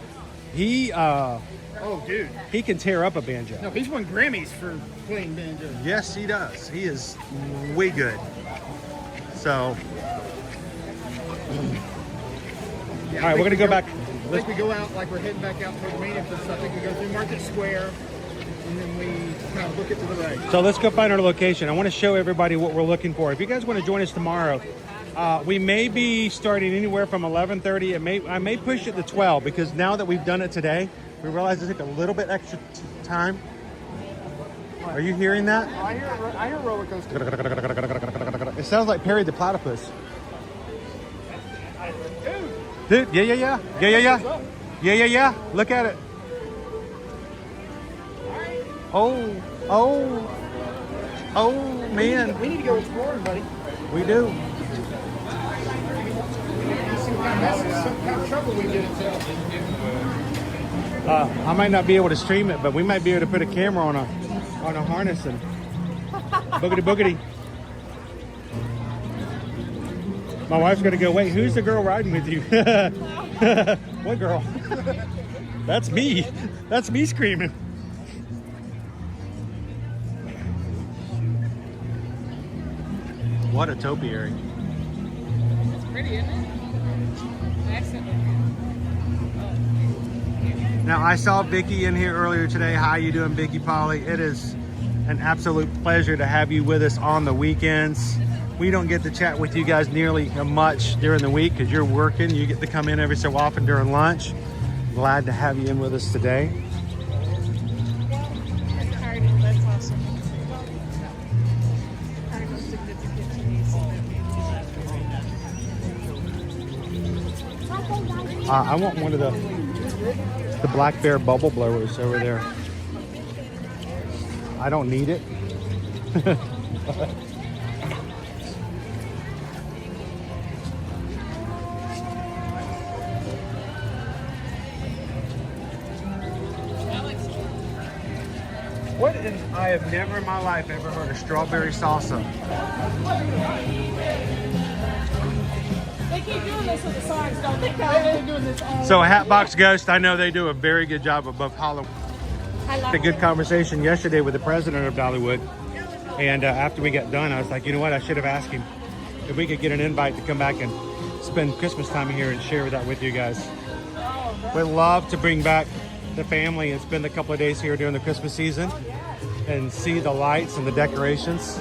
[SPEAKER 1] He
[SPEAKER 6] dude.
[SPEAKER 1] he can tear up a banjo.
[SPEAKER 6] No, he's won Grammys for playing banjo.
[SPEAKER 1] Yes, he does. He is way good. So,
[SPEAKER 6] Yeah,
[SPEAKER 1] all right, we're gonna go back.
[SPEAKER 6] I think we go out like we're heading back out toward the main entrance. I think we go through Market Square, and then we kind of look it to the right.
[SPEAKER 1] So let's go find our location. I want to show everybody what we're looking for. If you guys want to join us tomorrow, we may be starting anywhere from 11:30. I may push it to 12 because now that we've done it today, we realize it took a little bit extra time. Are you hearing that?
[SPEAKER 6] I hear roller coaster.
[SPEAKER 1] It sounds like Perry the Platypus. Dude, yeah. Look at it. Oh, man.
[SPEAKER 6] We need to go exploring, buddy.
[SPEAKER 1] We do.
[SPEAKER 6] Some kind of trouble we get into.
[SPEAKER 1] I might not be able to stream it, but we might be able to put a camera on a harness and boogity. My wife's gonna go, wait, who's the girl riding with you? What girl? That's me. That's me screaming. What a topiary.
[SPEAKER 7] It's pretty, isn't it? Excellent.
[SPEAKER 1] Now, I saw Vicky in here earlier today. How you doing, Vicky Polly? It is an absolute pleasure to have you with us on the weekends. We don't get to chat with you guys nearly much during the week because you're working. You get to come in every so often during lunch. Glad to have you in with us today.
[SPEAKER 9] It's hard, that's awesome. Cardinal significant to me, so that means
[SPEAKER 1] I want one of the Black Bear bubble blowers over there. I don't need it. I have never in my life ever heard of strawberry salsa.
[SPEAKER 9] They keep doing this with the songs, don't they? They've been doing this all
[SPEAKER 1] So Hatbox Ghost, I know they do a very good job of both Hollywood. Had a good conversation yesterday with the president of Dollywood. And after we got done, I was like, you know what? I should have asked him if we could get an invite to come back and spend Christmas time here and share that with you guys. We'd love to bring back the family and spend a couple of days here during the Christmas season and see the lights and the decorations.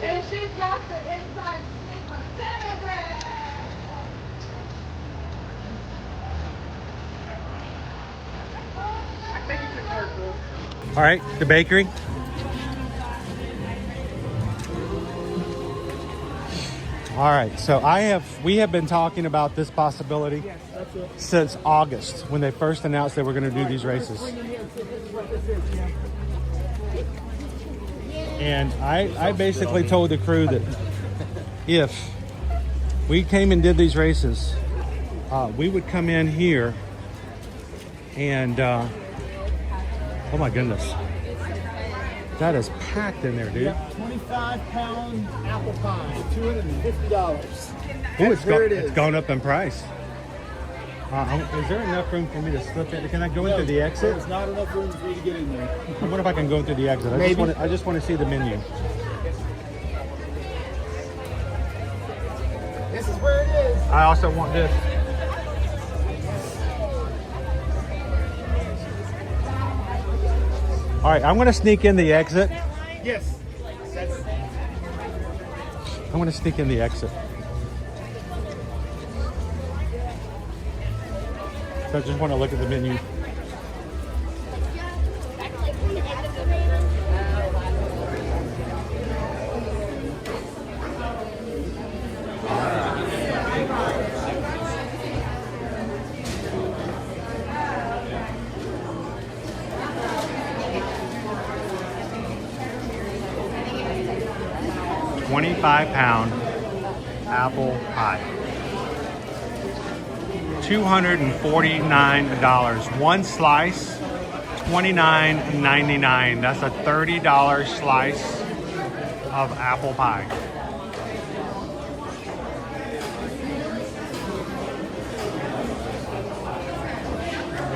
[SPEAKER 8] And she's got the inside cinnamon.
[SPEAKER 1] All right, the bakery. All right, so we have been talking about this possibility since August when they first announced they were going to do these races. And I basically told the crew that if we came and did these races, we would come in here and, oh my goodness, that is packed in there, dude.
[SPEAKER 6] 25-pound apple pie, $250.
[SPEAKER 1] It's gone up in price. Is there enough room for me to slip in? Can I go in through the exit?
[SPEAKER 6] There's not enough room for you to get in there.
[SPEAKER 1] I wonder if I can go in through the exit. I just want to see the menu.
[SPEAKER 6] This is where it is.
[SPEAKER 1] I also want this. All right, I'm going to sneak in the exit.
[SPEAKER 6] Yes.
[SPEAKER 1] I'm going to sneak in the exit. So I just want to look at the menu. £25 apple pie. $249. One slice, $29.99. That's a $30 slice of apple pie.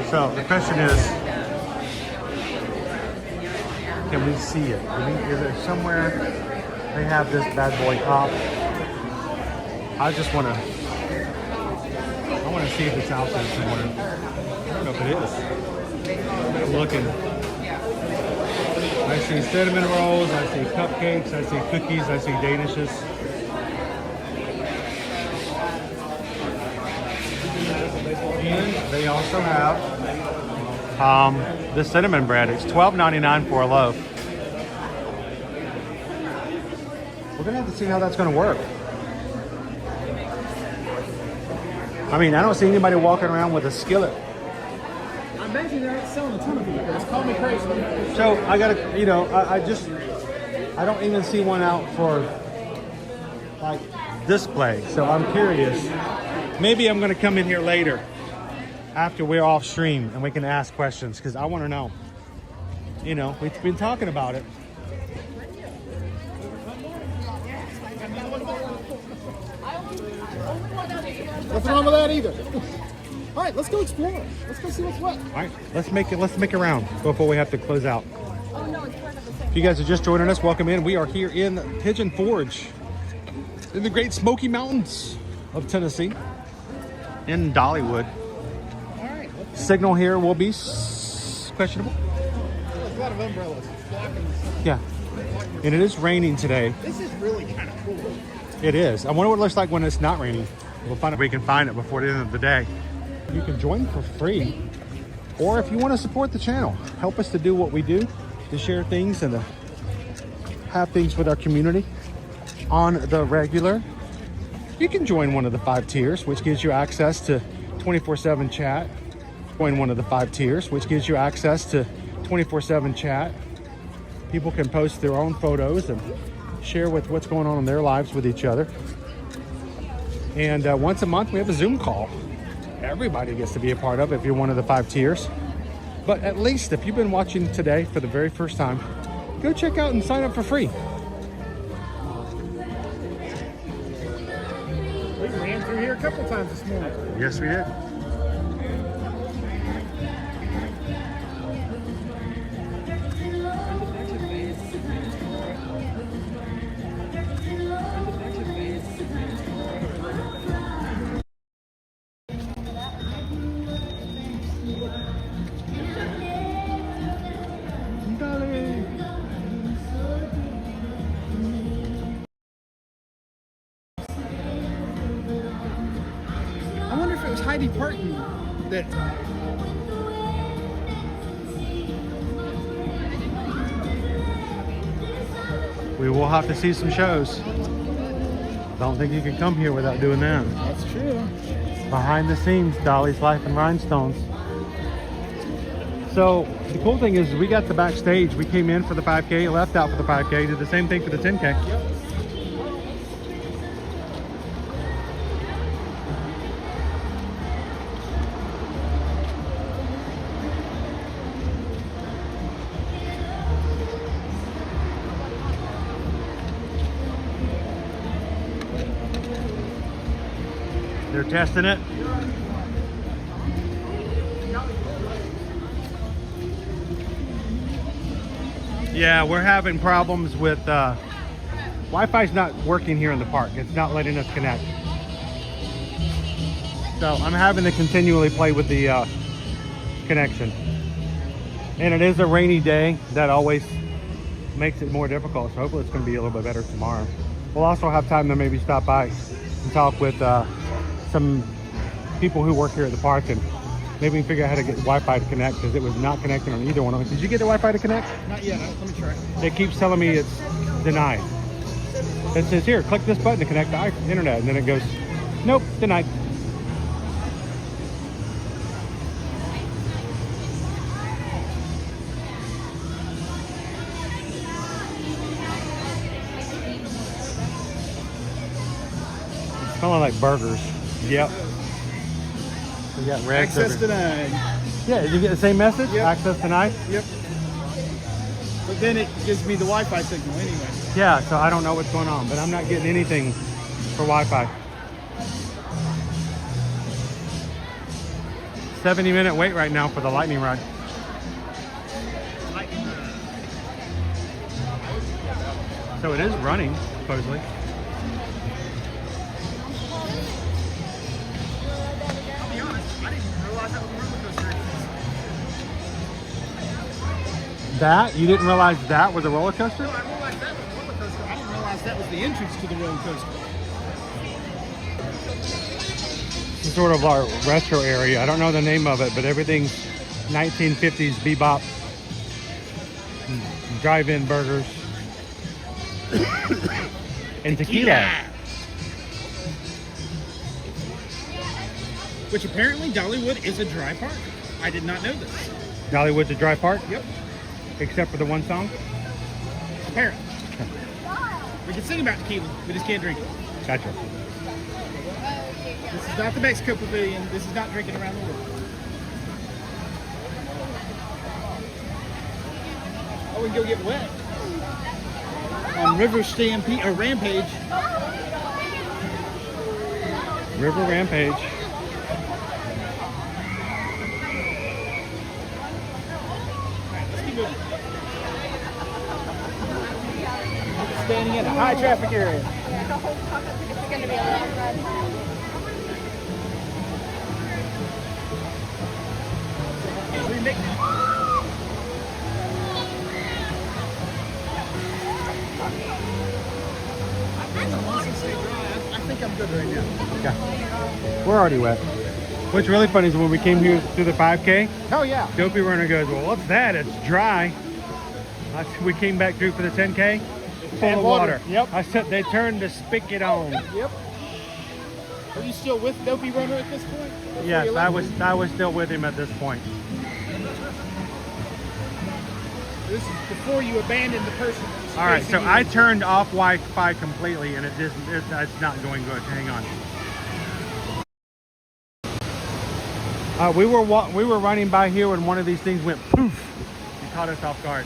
[SPEAKER 1] So the question is, can we see it? Is there somewhere they have this bad boy up? I want to see if it's out there somewhere. I don't know if it is. I'm looking. I see cinnamon rolls, I see cupcakes, I see cookies, I see danishes. And they also have the cinnamon bread. It's $12.99 for a loaf. We're gonna have to see how that's gonna work. I mean, I don't see anybody walking around with a skillet.
[SPEAKER 6] I imagine they're not selling a ton of people. It's called me crazy.
[SPEAKER 1] So I gotta, I don't even see one out for like display. So I'm curious. Maybe I'm gonna come in here later after we're off stream and we can ask questions because I want to know. We've been talking about it.
[SPEAKER 6] Nothing wrong with that either. All right, let's go explore. Let's go see what's what.
[SPEAKER 1] All right, let's make a round before we have to close out. If you guys are just joining us, welcome in. We are here in Pigeon Forge in the Great Smoky Mountains of Tennessee in Dollywood.
[SPEAKER 6] All right.
[SPEAKER 1] Signal here will be questionable.
[SPEAKER 6] There's a lot of umbrellas.
[SPEAKER 1] Yeah, and it is raining today.
[SPEAKER 6] This is really kind of cool.
[SPEAKER 1] It is. I wonder what it looks like when it's not raining. We'll find if we can find it before the end of the day. You can join for free, or if you want to support the channel, help us to do what we do, to share things and to have things with our community on the regular. you can join one of the 5 tiers, which gives you access to 24/7 chat. Join one of the 5 tiers, which gives you access to 24/7 chat. People can post their own photos and share with what's going on in their lives with each other. And once a month, we have a Zoom call. Everybody gets to be a part of it if you're one of the 5 tiers. But at least if you've been watching today for the very first time, go check out and sign up for free.
[SPEAKER 6] We ran through here a couple times this morning.
[SPEAKER 1] Yes, we did.
[SPEAKER 6] I wonder if it was Heidi Parton that.
[SPEAKER 1] We will have to see some shows. Don't think you can come here without doing that.
[SPEAKER 6] That's true.
[SPEAKER 1] Behind the scenes, Dolly's Life in Rhinestones. So the cool thing is we got the backstage. We came in for the 5K, left out for the 5K, did the same thing for the 10K.
[SPEAKER 6] Yep.
[SPEAKER 1] They're testing it. Yeah, we're having problems with Wi-Fi's not working here in the park. It's not letting us connect. So I'm having to continually play with the connection. And it is a rainy day. That always makes it more difficult. So hopefully it's going to be a little bit better tomorrow. We'll also have time to maybe stop by and talk with some people who work here at the park, and maybe we can figure out how to get Wi-Fi to connect, because it was not connecting on either one of them. Did you get the Wi-Fi to connect?
[SPEAKER 6] Not yet. Let me try.
[SPEAKER 1] It keeps telling me it's denied. It says here, click this button to connect to internet, and then it goes, nope, denied. It's smelling like burgers. Yep. We got Rex
[SPEAKER 6] Access
[SPEAKER 1] over.
[SPEAKER 6] denied.
[SPEAKER 1] Yeah, did you get the same message?
[SPEAKER 6] Yep.
[SPEAKER 1] Access denied?
[SPEAKER 6] Yep. But then it gives me the Wi-Fi signal anyway.
[SPEAKER 1] Yeah, so I don't know what's going on, but I'm not getting anything for Wi-Fi. 70-minute wait right now for the lightning rod. So it is running, supposedly.
[SPEAKER 6] I'll be honest, I didn't realize that was a roller coaster.
[SPEAKER 1] That? You didn't realize that was a roller coaster?
[SPEAKER 6] No, I realized that was a roller coaster. I didn't realize that was the entrance to the roller coaster.
[SPEAKER 1] It's sort of our retro area. I don't know the name of it, but everything's 1950s bebop. Drive-in burgers. And tequila.
[SPEAKER 6] Which apparently Dollywood is a dry park. I did not know this.
[SPEAKER 1] Dollywood's a dry park?
[SPEAKER 6] Yep.
[SPEAKER 1] Except for the one song?
[SPEAKER 6] Apparently. We can sing about tequila, we just can't drink it.
[SPEAKER 1] Gotcha.
[SPEAKER 6] This is not the Mexico Pavilion. This is not drinking around the world. Oh, we can go get wet. On River Stampede or Rampage.
[SPEAKER 1] River Rampage.
[SPEAKER 6] Let's keep moving. Standing in a high traffic area.
[SPEAKER 8] It's going to be a long ride.
[SPEAKER 6] I think I'm good right now.
[SPEAKER 1] Yeah. We're already wet. What's really funny is when we came here through the 5K,
[SPEAKER 6] Oh yeah.
[SPEAKER 1] Dopey Runner goes, well, what's that? It's dry. We came back through for the 10K, full
[SPEAKER 6] And
[SPEAKER 1] of
[SPEAKER 6] water.
[SPEAKER 1] water.
[SPEAKER 6] Yep.
[SPEAKER 1] I said they turned the spigot on.
[SPEAKER 6] Yep. Are you still with Dopey Runner at this point? Before
[SPEAKER 1] Yes,
[SPEAKER 6] you left?
[SPEAKER 1] I was still with him at this point.
[SPEAKER 6] This is before you abandoned the person. that was
[SPEAKER 1] All right,
[SPEAKER 6] chasing
[SPEAKER 1] so
[SPEAKER 6] you.
[SPEAKER 1] I turned off Wi-Fi completely, and it's not going good. Hang on. We were running by here when one of these things went poof. It caught us off guard.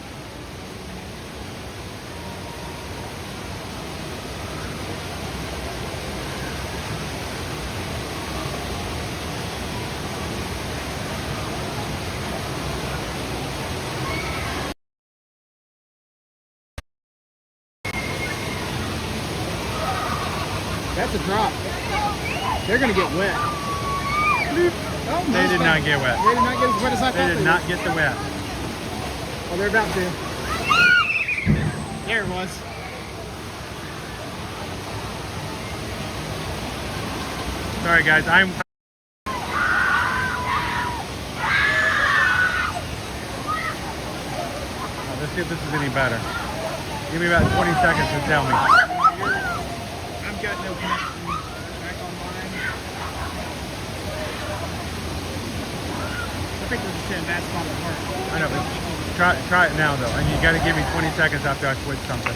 [SPEAKER 6] That's a drop. They're gonna get wet. Oh,
[SPEAKER 1] They did not get wet.
[SPEAKER 6] They did not get as wet as I thought
[SPEAKER 1] They did not get the wet.
[SPEAKER 6] Well, they're about to. There it was.
[SPEAKER 1] Sorry, guys. Let's see if this is any better. Give me about 20 seconds to tell me.
[SPEAKER 6] I've got no connection back online. I think we're just saying that's not the part.
[SPEAKER 1] I know, but try it now, though. And you got to give me 20 seconds after I switch something.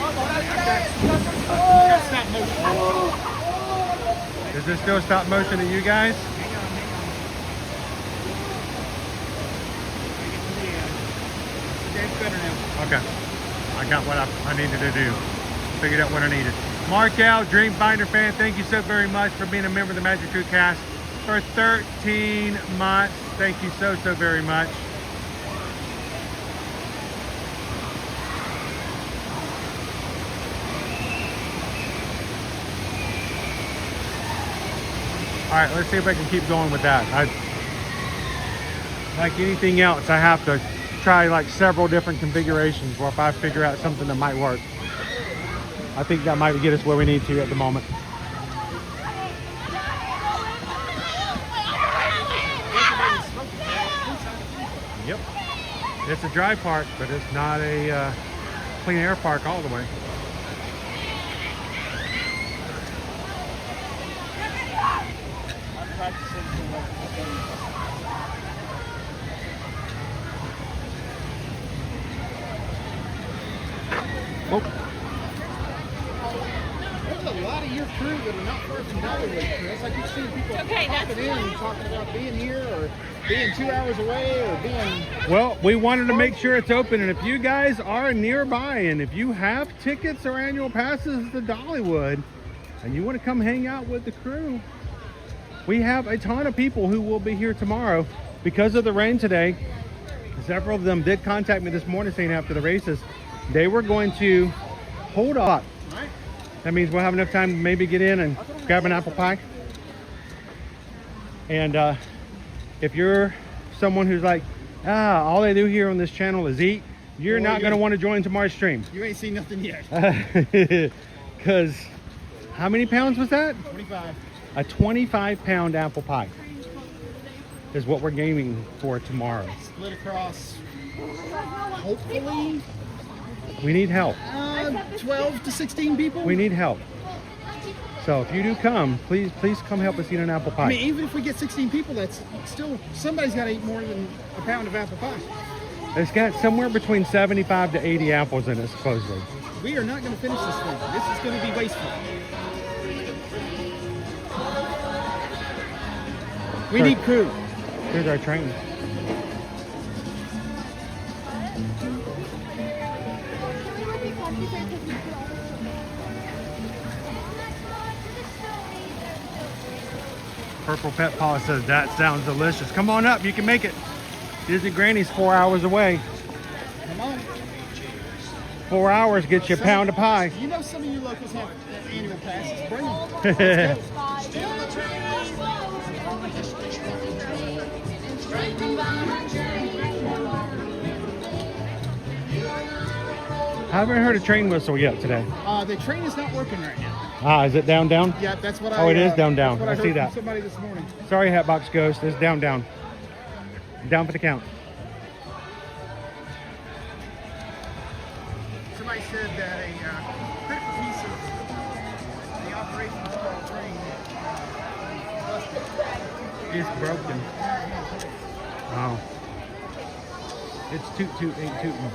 [SPEAKER 6] I've got stop motion.
[SPEAKER 1] Is this still stop motion to you guys?
[SPEAKER 6] It's better now.
[SPEAKER 1] Okay. I got what I needed to do. Figured out what I needed. Mark Al, Dreamfinder fan, thank you so very much for being a member of the Magic Crew cast for 13 months. Thank you so very much. All right, let's see if I can keep going with that. Like anything else, I have to try like several different configurations or if I figure out something that might work. I think that might get us where we need to at the moment. Yep. It's a dry park, but it's not a clean air park all the way. Oh.
[SPEAKER 6] There's a lot of your crew that are not far from Dollywood, Chris. Like you've seen people popping in and talking about being here or being 2 hours away or being...
[SPEAKER 1] Well, we wanted to make sure it's open, and if you guys are nearby and if you have tickets or annual passes to Dollywood and you want to come hang out with the crew, we have a ton of people who will be here tomorrow because of the rain today. Several of them did contact me this morning saying after the races they were going to hold up. That means we'll have enough time to maybe get in and grab an apple pie. And if you're someone who's like, all they do here on this channel is eat, you're not going to want to join tomorrow's stream.
[SPEAKER 6] You ain't seen nothing yet.
[SPEAKER 1] Because how many pounds was that?
[SPEAKER 6] 25.
[SPEAKER 1] A 25-pound apple pie is what we're gaming for tomorrow.
[SPEAKER 6] Split across, hopefully,
[SPEAKER 1] We need help.
[SPEAKER 6] 12 to 16 people.
[SPEAKER 1] We need help. So if you do come, please come help us eat an apple pie.
[SPEAKER 6] I mean, even if we get 16 people, that's still, somebody's got to eat more than a pound of apple pie.
[SPEAKER 1] It's got somewhere between 75 to 80 apples in it, supposedly.
[SPEAKER 6] We are not going to finish this thing. This is going to be wasteful. We need crew.
[SPEAKER 1] Here's our train. Purple Pet Paw says, that sounds delicious. Come on up, you can make it. Disney Granny's 4 hours away.
[SPEAKER 6] Come on.
[SPEAKER 1] 4 hours gets you a pound of pie.
[SPEAKER 6] You know some of you locals have annual passes. Bring them.
[SPEAKER 1] I haven't heard a train whistle yet today.
[SPEAKER 6] The train is not working right now.
[SPEAKER 1] Is it down?
[SPEAKER 6] Yeah, that's what I.
[SPEAKER 1] Oh, it is down.
[SPEAKER 6] That's what
[SPEAKER 1] I
[SPEAKER 6] I
[SPEAKER 1] see
[SPEAKER 6] heard
[SPEAKER 1] that.
[SPEAKER 6] from somebody this morning.
[SPEAKER 1] Sorry, Hatbox Ghost. It's down. Down for the count.
[SPEAKER 6] Somebody said that a critical piece of the
[SPEAKER 1] It's broken. Oh. It's toot toot ain't tootin'.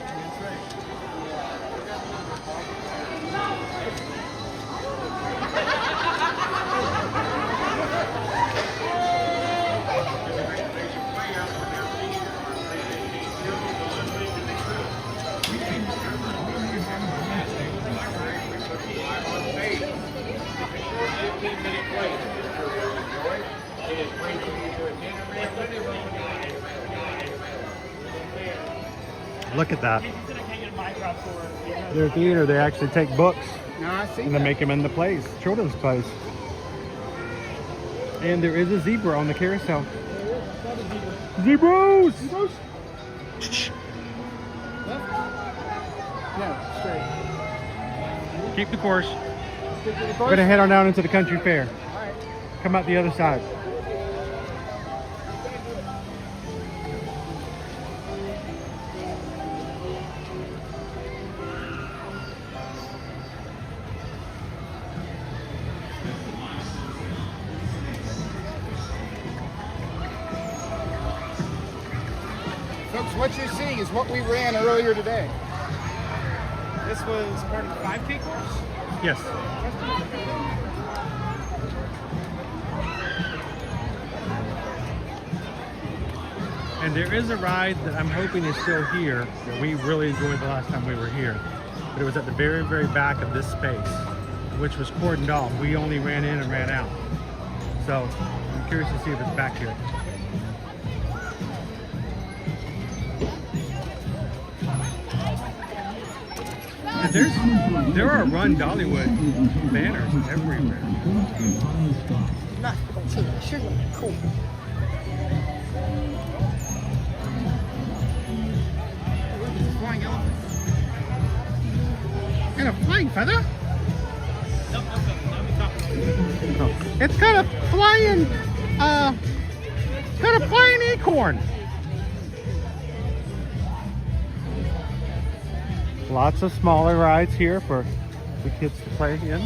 [SPEAKER 1] Look at that. Their theater, they actually take books and they make them into plays, children's plays. And there is a zebra on the carousel. Zebras!
[SPEAKER 6] No, straight.
[SPEAKER 1] Keep the course. We're gonna head on down into the country fair. Come out the other side.
[SPEAKER 6] Folks, what you're seeing is what we ran earlier today.
[SPEAKER 10] This was part of the 5K course?
[SPEAKER 1] Yes. And there is a ride that I'm hoping is still here that we really enjoyed the last time we were here. But it was at the very, very back of this space, which was cordoned off. We only ran in and ran out. So I'm curious to see if it's back here. There are Run Dollywood banners everywhere.
[SPEAKER 6] Cool. Flying elephant. And a flying feather?
[SPEAKER 1] It's got a flying acorn. Lots of smaller rides here for the kids to play in.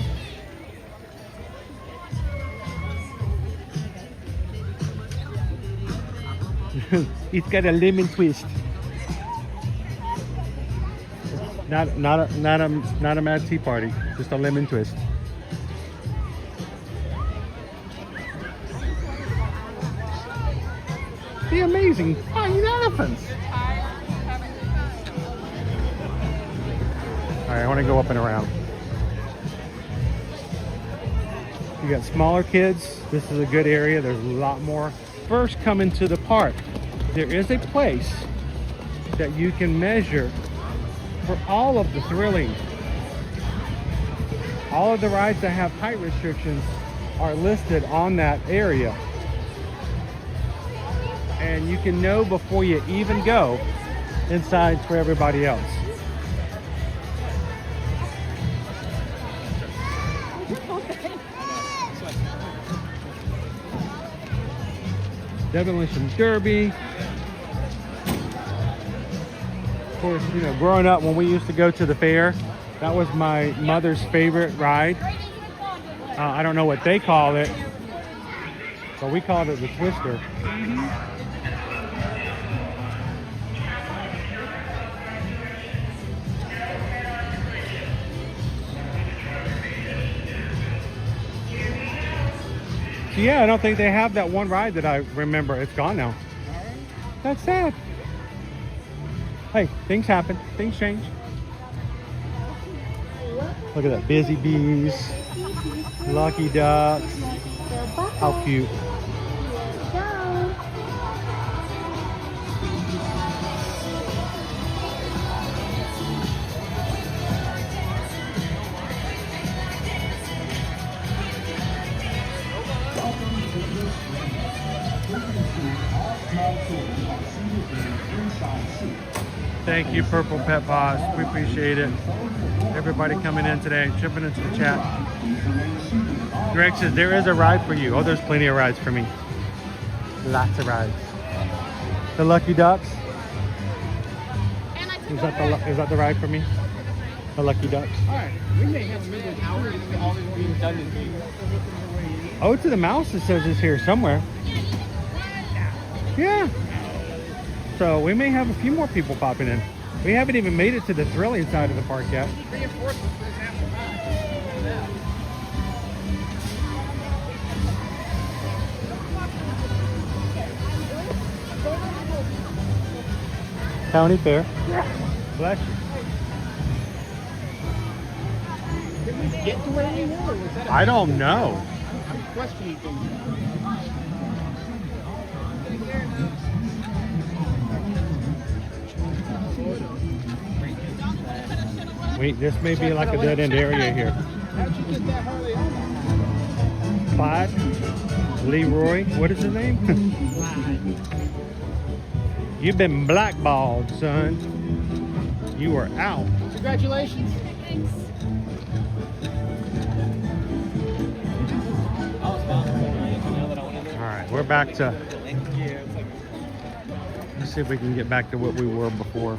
[SPEAKER 1] It's got a lemon twist. Not a mad tea party, just a lemon twist. The amazing flying elephants. All right, I want to go up and around. You got smaller kids. This is a good area. There's a lot more. First, coming to the park, there is a place that you can measure for all of the thrilling. All of the rides that have height restrictions are listed on that area. And you can know before you even go inside for everybody else. Demolition Derby. Of course, you know, growing up when we used to go to the fair, that was my mother's favorite ride. I don't know what they call it, but we called it the Twister. So yeah, I don't think they have that one ride that I remember. It's gone now. That's sad. Hey, things happen. Things change. Look at that. Busy Bees. Lucky Ducks. How cute. Thank you, Purple Pet Paws. We appreciate it. Everybody coming in today, jumping into the chat. Greg says there is a ride for you. Oh, there's plenty of rides for me. Lots of rides. The Lucky Ducks. Is that the ride for me? The Lucky Ducks.
[SPEAKER 10] Alright, we may have another hour and all this being done today.
[SPEAKER 1] Oh, to the mouse, it says it's here somewhere. Yeah. So we may have a few more people popping in. We haven't even made it to the thrilling side of the park yet.
[SPEAKER 10] Reinforcements for this apple pie.
[SPEAKER 1] County Fair. Bless you.
[SPEAKER 10] Did we get to where we were? Or was that a
[SPEAKER 1] I don't know.
[SPEAKER 10] I'm questioning things.
[SPEAKER 1] Wait, this may be like a dead end area here.
[SPEAKER 10] How'd you get that Harley on?
[SPEAKER 1] Clyde, Leroy, what is his name? You've been blackballed, son. You are out.
[SPEAKER 10] Congratulations.
[SPEAKER 1] All right, we're back to. Let's see if we can get back to what we were before.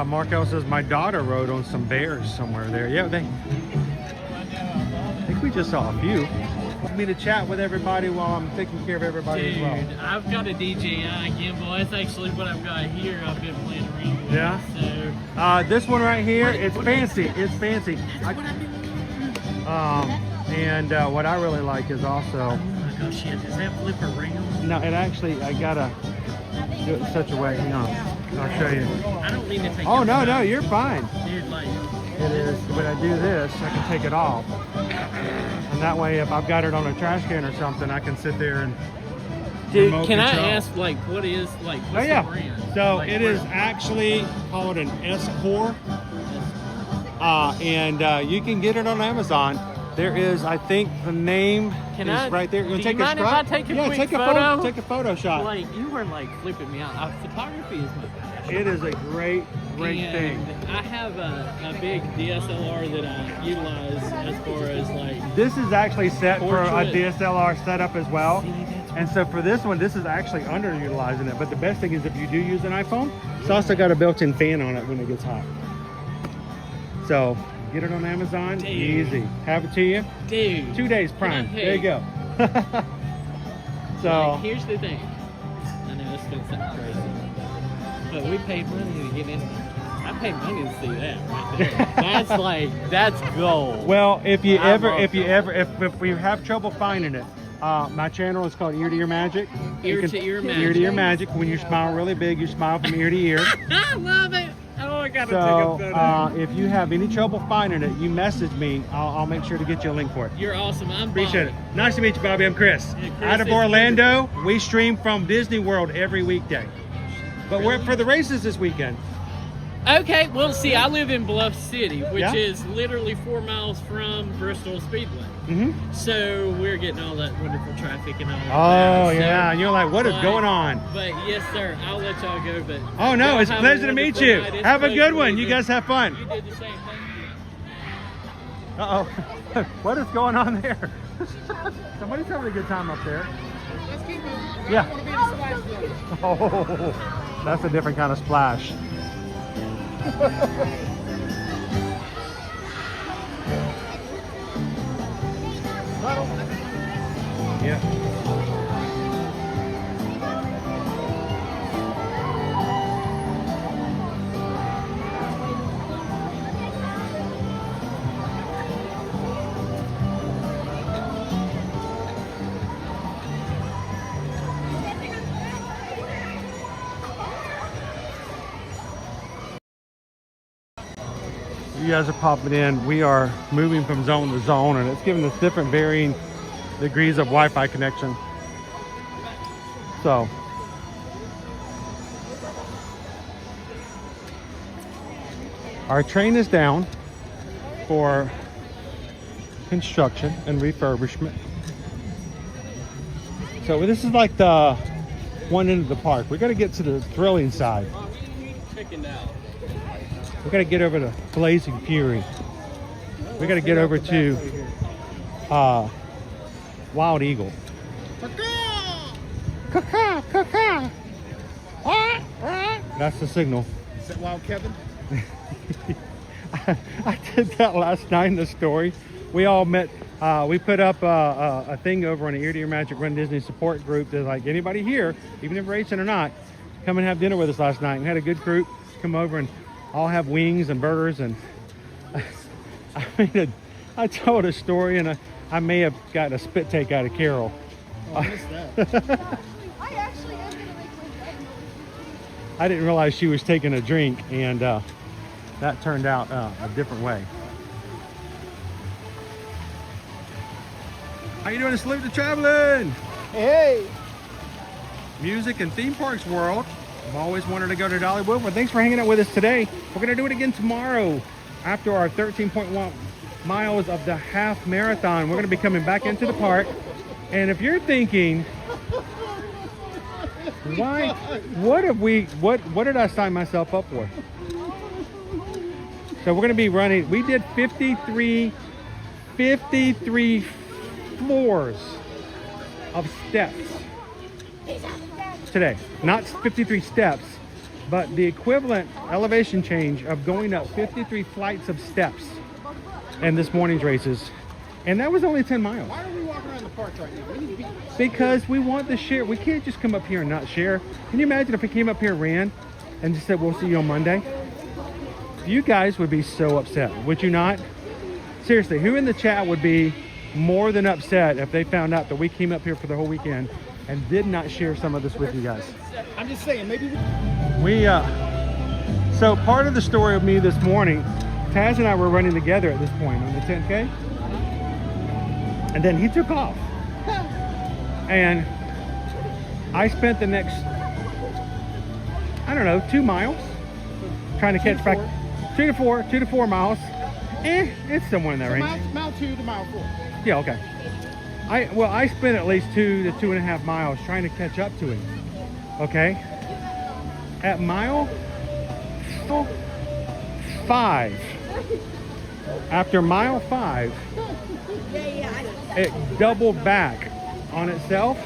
[SPEAKER 1] Markel says my daughter rode on some bears somewhere there. Yeah, I think we just saw a few. Want me to chat with everybody while I'm taking care of everybody as well.
[SPEAKER 11] Dude, I've got a DJI gimbal. That's actually what I've got here. I've been playing around with.
[SPEAKER 1] Yeah.
[SPEAKER 11] So
[SPEAKER 1] this one right here, it's fancy. It's fancy. What I really like is also.
[SPEAKER 11] Oh my gosh, shit! Does that flip around?
[SPEAKER 1] No, it actually. I gotta do it in such a way. Hang on, I'll show you.
[SPEAKER 11] I don't need to take.
[SPEAKER 1] Oh no, you're fine.
[SPEAKER 11] Dude, like.
[SPEAKER 1] It is. When I do this, I can take it off, and that way, if I've got it on a trash can or something, I can sit there and.
[SPEAKER 11] Dude,
[SPEAKER 1] remote
[SPEAKER 11] can
[SPEAKER 1] control.
[SPEAKER 11] I ask, like, what is, like, what's
[SPEAKER 1] Oh yeah.
[SPEAKER 11] the brand?
[SPEAKER 1] So
[SPEAKER 11] Like,
[SPEAKER 1] it is actually called an S4, and you can get it on Amazon. There is, I think, the name
[SPEAKER 11] Can
[SPEAKER 1] is
[SPEAKER 11] I,
[SPEAKER 1] right there.
[SPEAKER 11] do
[SPEAKER 1] You
[SPEAKER 11] you
[SPEAKER 1] take
[SPEAKER 11] mind
[SPEAKER 1] a
[SPEAKER 11] if I
[SPEAKER 1] scrub?
[SPEAKER 11] take a
[SPEAKER 1] Yeah,
[SPEAKER 11] quick
[SPEAKER 1] take a
[SPEAKER 11] photo?
[SPEAKER 1] Take a photo shot.
[SPEAKER 11] Like, you were, like, flipping me out. Photography is my passion.
[SPEAKER 1] It is a great
[SPEAKER 11] And
[SPEAKER 1] thing.
[SPEAKER 11] I have a big DSLR that I utilize as far as, like...
[SPEAKER 1] This is actually set for a
[SPEAKER 11] Portrait.
[SPEAKER 1] DSLR setup as well. And so for this one, this is actually underutilizing it. But the best thing is if you do use an iPhone, it's also got a built-in fan on it when it gets hot. So get it on Amazon,
[SPEAKER 11] Dude.
[SPEAKER 1] easy. Have it to you.
[SPEAKER 11] Dude.
[SPEAKER 1] 2 days Prime.
[SPEAKER 11] Can I
[SPEAKER 1] There you go. So
[SPEAKER 11] Like, here's the thing. I know this is gonna sound crazy, but we paid money to get in. I paid money to see that right there. That's like, that's gold.
[SPEAKER 1] well, if you
[SPEAKER 11] I
[SPEAKER 1] ever,
[SPEAKER 11] love
[SPEAKER 1] if we have trouble finding it, my channel is called Ear to Ear Magic.
[SPEAKER 11] Ear
[SPEAKER 1] You
[SPEAKER 11] to Ear
[SPEAKER 1] Ear to Ear
[SPEAKER 11] Magic.
[SPEAKER 1] Magic. When you smile really big, you smile from ear to ear.
[SPEAKER 11] I love it. Oh, I gotta
[SPEAKER 1] So
[SPEAKER 11] take a photo.
[SPEAKER 1] if you have any trouble finding it, you message me. I'll make sure to get you a link for it.
[SPEAKER 11] You're awesome. I'm
[SPEAKER 1] Appreciate
[SPEAKER 11] Bobby.
[SPEAKER 1] it. Nice to meet you, Bobby. I'm Chris.
[SPEAKER 11] Yeah, Chris
[SPEAKER 1] Out of
[SPEAKER 11] is-
[SPEAKER 1] Orlando, we stream from Disney World every weekday. But we're for the races this weekend.
[SPEAKER 11] Okay, well, see, I live in Bluff City, which
[SPEAKER 1] Yeah.
[SPEAKER 11] is literally 4 miles from Bristol Speedway. So we're getting all that wonderful traffic and all that.
[SPEAKER 1] Oh,
[SPEAKER 11] So-
[SPEAKER 1] yeah. And you're like, what is
[SPEAKER 11] but-
[SPEAKER 1] going on?
[SPEAKER 11] But yes, sir, I'll let y'all go. But
[SPEAKER 1] Oh, no.
[SPEAKER 11] y'all
[SPEAKER 1] It's a
[SPEAKER 11] have
[SPEAKER 1] pleasure to meet
[SPEAKER 11] wonderful
[SPEAKER 1] you.
[SPEAKER 11] night. It's
[SPEAKER 1] Have a
[SPEAKER 11] pleasure
[SPEAKER 1] good
[SPEAKER 11] to
[SPEAKER 1] one.
[SPEAKER 11] meet
[SPEAKER 1] You guys have fun.
[SPEAKER 11] You did the same thing.
[SPEAKER 1] Uh-oh. What is going on there? Somebody's having a good time up there.
[SPEAKER 10] Let's keep moving.
[SPEAKER 1] Yeah.
[SPEAKER 10] I want to be in the splash zone.
[SPEAKER 1] Oh, that's a different kind of splash. Yeah. You guys are popping in. We are moving from zone to zone, and it's giving us different varying degrees of Wi-Fi connection. So our train is down for construction and refurbishment. So this is like the one end of the park. We got to get to the thrilling side.
[SPEAKER 11] Chickened out.
[SPEAKER 1] We got to get over to Blazing Fury. We got to get over to Wild Eagle. Caca, caca. That's the signal.
[SPEAKER 6] Is that Wild Kevin?
[SPEAKER 1] I did that last night in the story. We all met. We put up a thing over on the Ear to Ear Magic Run Disney support group. That's like, anybody here, even if racing or not, come and have dinner with us last night. We had a good group come over and all have wings and burgers. And I told a story, and I may have gotten a spit take out of Carol.
[SPEAKER 6] Oh, I missed that.
[SPEAKER 1] I didn't realize she was taking a drink, and that turned out a different way. How you doing? Salute to traveling.
[SPEAKER 6] Hey.
[SPEAKER 1] Music and theme parks world. I've always wanted to go to Dollywood. Well, thanks for hanging out with us today. We're going to do it again tomorrow after our 13.1 miles of the half marathon. We're going to be coming back into the park. And if you're thinking, what did I sign myself up for? So we're going to be running, we did 53 floors of steps today. Not 53 steps, but the equivalent elevation change of going up 53 flights of steps in this morning's races. And that was only 10 miles.
[SPEAKER 6] Why are we walking around the park right now? We need to be...
[SPEAKER 1] Because we want to share. We can't just come up here and not share. Can you imagine if we came up here and ran and just said, we'll see you on Monday? You guys would be so upset, would you not? Seriously, who in the chat would be more than upset if they found out that we came up here for the whole weekend and did not share some of this with you guys?
[SPEAKER 6] I'm just saying, maybe
[SPEAKER 1] so part of the story of me this morning, Taz and I were running together at this point on the 10K, and then he took off, and I spent the next, I don't know, 2 miles trying to catch back. 2 to 4 miles. It's somewhere in that range.
[SPEAKER 6] Mile 2 to mile 4.
[SPEAKER 1] Yeah, okay. I spent at least 2 to 2.5 miles trying to catch up to him. Okay. At mile 5, after mile 5, it doubled back on itself.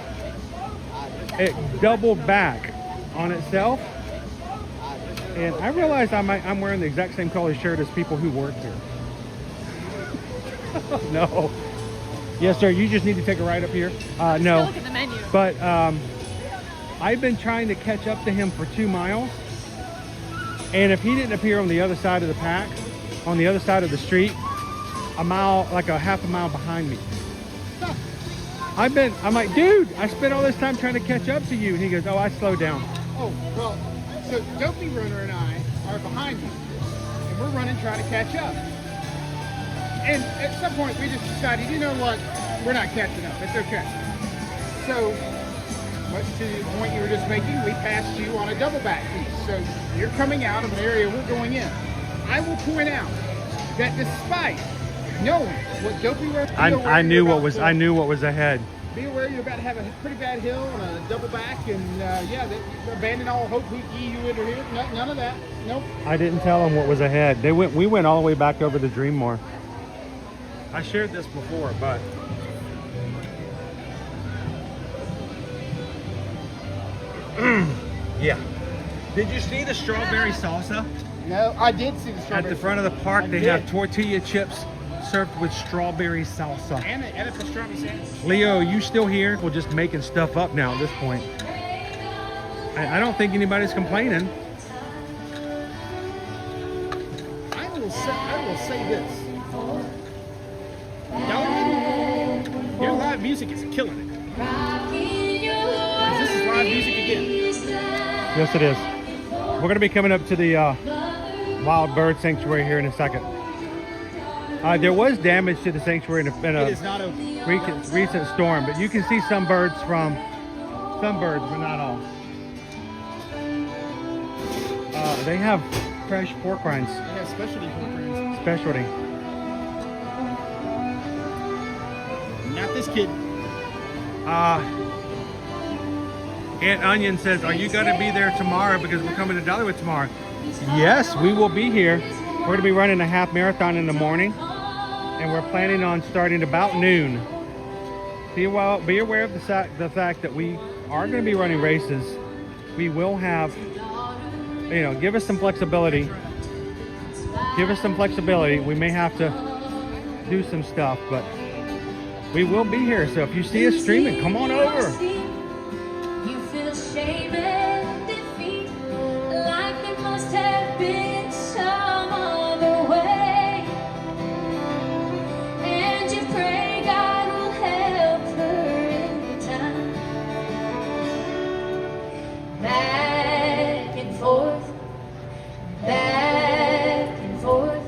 [SPEAKER 1] And I realized I'm wearing the exact same color shirt as people who work here. No. Yes, sir. You just need to take a ride up here. No.
[SPEAKER 8] Look at the menu.
[SPEAKER 1] But I've been trying to catch up to him for 2 miles. And if he didn't appear on the other side of the pack, on the other side of the street, a mile, like a half a mile behind me. I'm like, dude, I spent all this time trying to catch up to you. And he goes, oh, I slowed down.
[SPEAKER 6] Oh, well, so Dopey Runner and I are behind you. And we're running trying to catch up. And at some point we just decided, you know what, we're not catching up. It's okay. So, much to the point you were just making, we passed you on a double back piece. So you're coming out of an area we're going in. I will point out that despite knowing what Dopey Runner,
[SPEAKER 1] I knew what was ahead.
[SPEAKER 6] be aware you're about to have a pretty bad hill and a double back, and they abandon all hope we you would here. None of that. Nope.
[SPEAKER 1] I didn't tell them what was ahead. We went all the way back over to Dreammore. I shared this before, but yeah. Did you see the strawberry salsa?
[SPEAKER 6] No, I did see the strawberry.
[SPEAKER 1] At the front of the park, they have tortilla chips served with strawberry salsa.
[SPEAKER 6] And a pastrami sandwich.
[SPEAKER 1] Leo, you still here? We're just making stuff up now at this point. I don't think anybody's complaining.
[SPEAKER 6] I will say this. Dollywood, your live music is killing it. This is live music again.
[SPEAKER 1] Yes, it is. We're going to be coming up to the Wild Bird Sanctuary here in a second. There was damage to the sanctuary in a recent storm, but you can see some birds, but not all. They have fresh pork rinds.
[SPEAKER 6] They have specialty pork rinds.
[SPEAKER 1] Specialty.
[SPEAKER 6] Not this kid.
[SPEAKER 1] Aunt Onion says, are you going to be there tomorrow because we're coming to Dollywood tomorrow? Yes, we will be here. We're going to be running a half marathon in the morning, and we're planning on starting about noon. Be aware of the fact that we are going to be running races we will have, you know, give us some flexibility. Give us some flexibility. We may have to do some stuff, but we will be here. So if you see us streaming, come on over.
[SPEAKER 12] You feel shame and defeat, like there must have been some other way. And you pray God will help her in time. Back and forth, back and forth,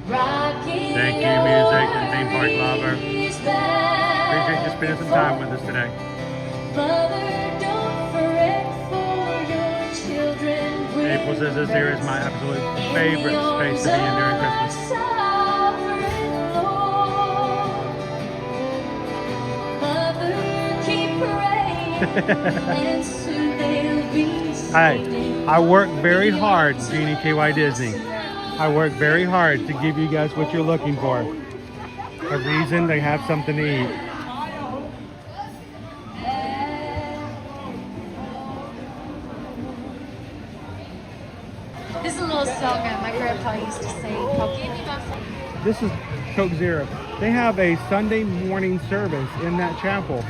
[SPEAKER 12] rocking.
[SPEAKER 1] Thank you, music and theme park lover. Appreciate you spending some time with us today.
[SPEAKER 12] Mother, don't fret for your children.
[SPEAKER 1] April says this here is my absolute favorite space to be in during Christmas.
[SPEAKER 12] Mother, keep praying, and soon they'll be
[SPEAKER 1] Hey, I work very hard, Jeannie KY Disney. I work very hard to give you guys what you're looking for. A reason they have something to eat.
[SPEAKER 12] This is a little song that my grandpa used to sing called Give Me My Phone.
[SPEAKER 1] This is Coke Zero. They have a Sunday morning service in that chapel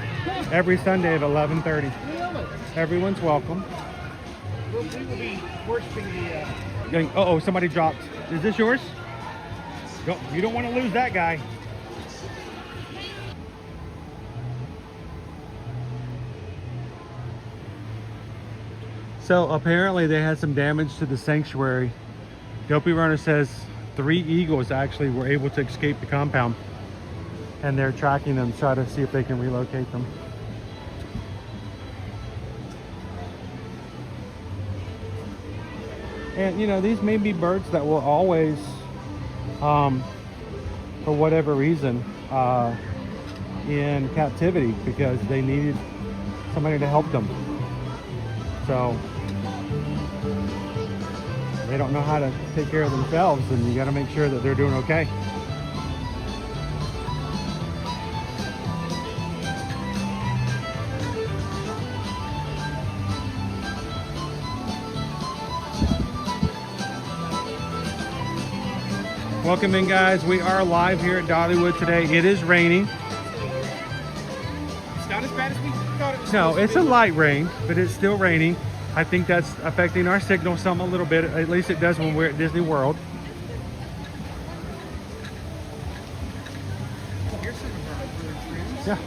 [SPEAKER 1] every Sunday at 11:30. Everyone's welcome.
[SPEAKER 6] We will be worshiping the...
[SPEAKER 1] Oh, somebody dropped. Is this yours? You don't want to lose that guy. So apparently they had some damage to the sanctuary. Dopey Runner says 3 eagles actually were able to escape the compound, and they're tracking them to try to see if they can relocate them. And you know, these may be birds that will always, for whatever reason, in captivity because they needed somebody to help them. So they don't know how to take care of themselves, and you got to make sure that they're doing okay. Welcome in, guys. We are live here at Dollywood today. It is raining.
[SPEAKER 10] It's not as bad as we thought it was.
[SPEAKER 1] No, it's a light rain, but it's still raining. I think that's affecting our signal some a little bit. At least it does when we're at Disney World. Yeah.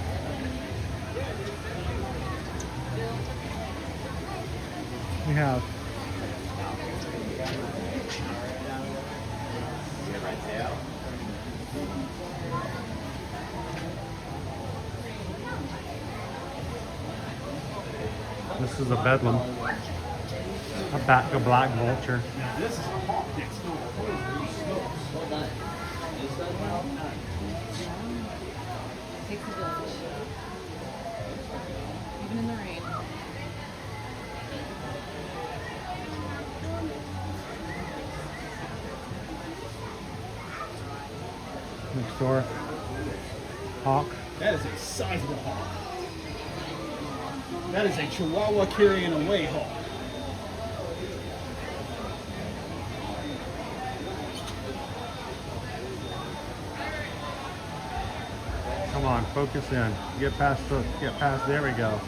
[SPEAKER 1] We have. This is a bedlam. A black vulture.
[SPEAKER 10] This is a hawk next door.
[SPEAKER 7] Takes a village. Even in the rain.
[SPEAKER 1] Next door. Hawk.
[SPEAKER 10] That is a sizable hawk. That is a Chihuahua carrying away hawk.
[SPEAKER 1] Come on, focus in. Get past, there we go.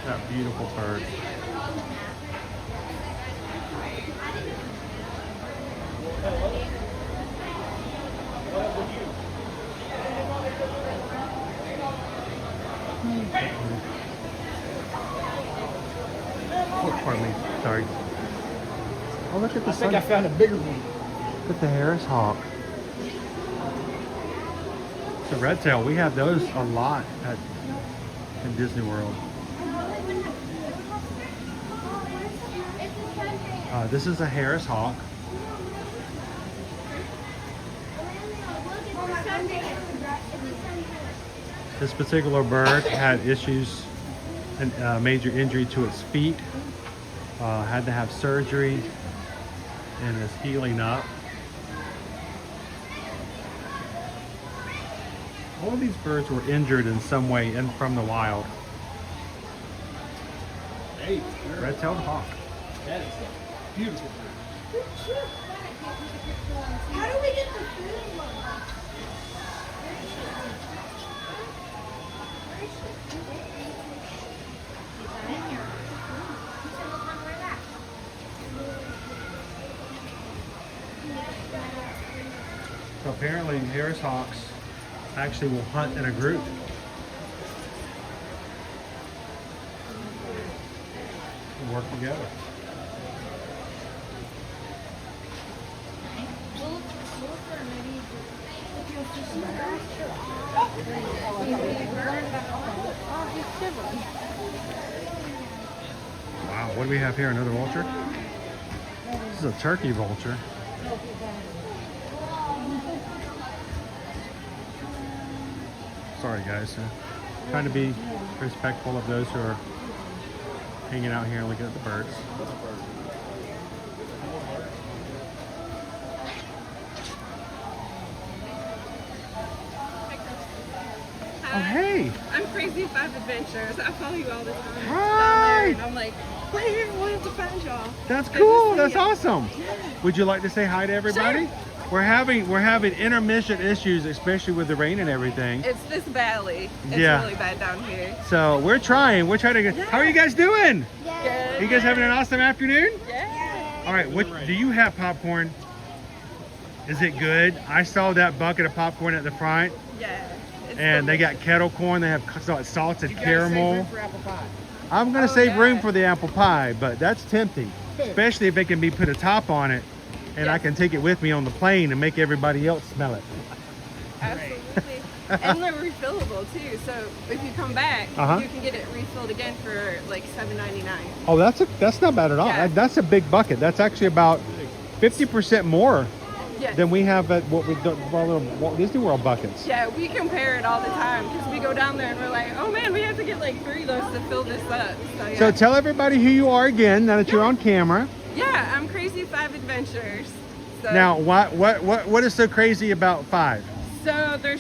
[SPEAKER 1] That beautiful bird. Oh, pardon me, sorry. Oh, look at the
[SPEAKER 6] I think I found a bigger one.
[SPEAKER 1] Look at the Harris hawk. The red tail, we have those a lot in Disney World. This is a Harris hawk. This particular bird had issues and major injury to its feet. Had to have surgery and is healing up. All of these birds were injured in some way and from the wild. Red-tailed hawk.
[SPEAKER 6] That is beautiful.
[SPEAKER 3] How do we get the food one?
[SPEAKER 1] So apparently Harris hawks actually will hunt in a group. And work together. Wow, what do we have here? Another vulture? This is a turkey vulture. Sorry guys, trying to be respectful of those who are hanging out here and looking at the birds. Oh, hey!
[SPEAKER 9] I'm Crazy 5 Adventures. I follow you all the time.
[SPEAKER 1] Hi!
[SPEAKER 9] And I'm like, wait, I wanted to find y'all.
[SPEAKER 1] That's
[SPEAKER 9] Good to
[SPEAKER 1] cool.
[SPEAKER 9] see
[SPEAKER 1] That's
[SPEAKER 9] ya.
[SPEAKER 1] awesome. Would you like to say hi to everybody?
[SPEAKER 9] Sure.
[SPEAKER 1] We're having intermission issues, especially with the rain and everything.
[SPEAKER 9] It's this valley. It's
[SPEAKER 1] Yeah.
[SPEAKER 9] really bad down here.
[SPEAKER 1] So we're trying to get. How are you guys doing?
[SPEAKER 9] Good.
[SPEAKER 1] You guys having an awesome afternoon?
[SPEAKER 9] Yeah.
[SPEAKER 1] All right. What do you have popcorn? Is it good? I saw that bucket of popcorn at the front,
[SPEAKER 9] Yeah.
[SPEAKER 1] and they got kettle corn. They have salted
[SPEAKER 6] You guys
[SPEAKER 1] caramel.
[SPEAKER 6] save room for apple pie.
[SPEAKER 1] I'm gonna save room for the apple pie, but that's tempting, especially if it can be put a top on it, and I can take it with me on the plane and make everybody else smell it.
[SPEAKER 9] Absolutely. And they're refillable too. So if you come back,
[SPEAKER 1] Uh-huh.
[SPEAKER 9] you can get it refilled again for like $7.99.
[SPEAKER 1] Oh, that's not bad at all.
[SPEAKER 9] Yeah.
[SPEAKER 1] That's a big bucket. That's actually about 50% more
[SPEAKER 9] Yes.
[SPEAKER 1] than we have at what we do our little Walt Disney World buckets.
[SPEAKER 9] Yeah, we compare it all the time because we go down there and we're like, oh man, we have to get like 3 of those to fill this up. So yeah.
[SPEAKER 1] So tell everybody who you are again now that you're on camera.
[SPEAKER 9] Yeah, I'm Crazy 5 Adventures. So,
[SPEAKER 1] Now, what is so crazy about 5?
[SPEAKER 9] So there's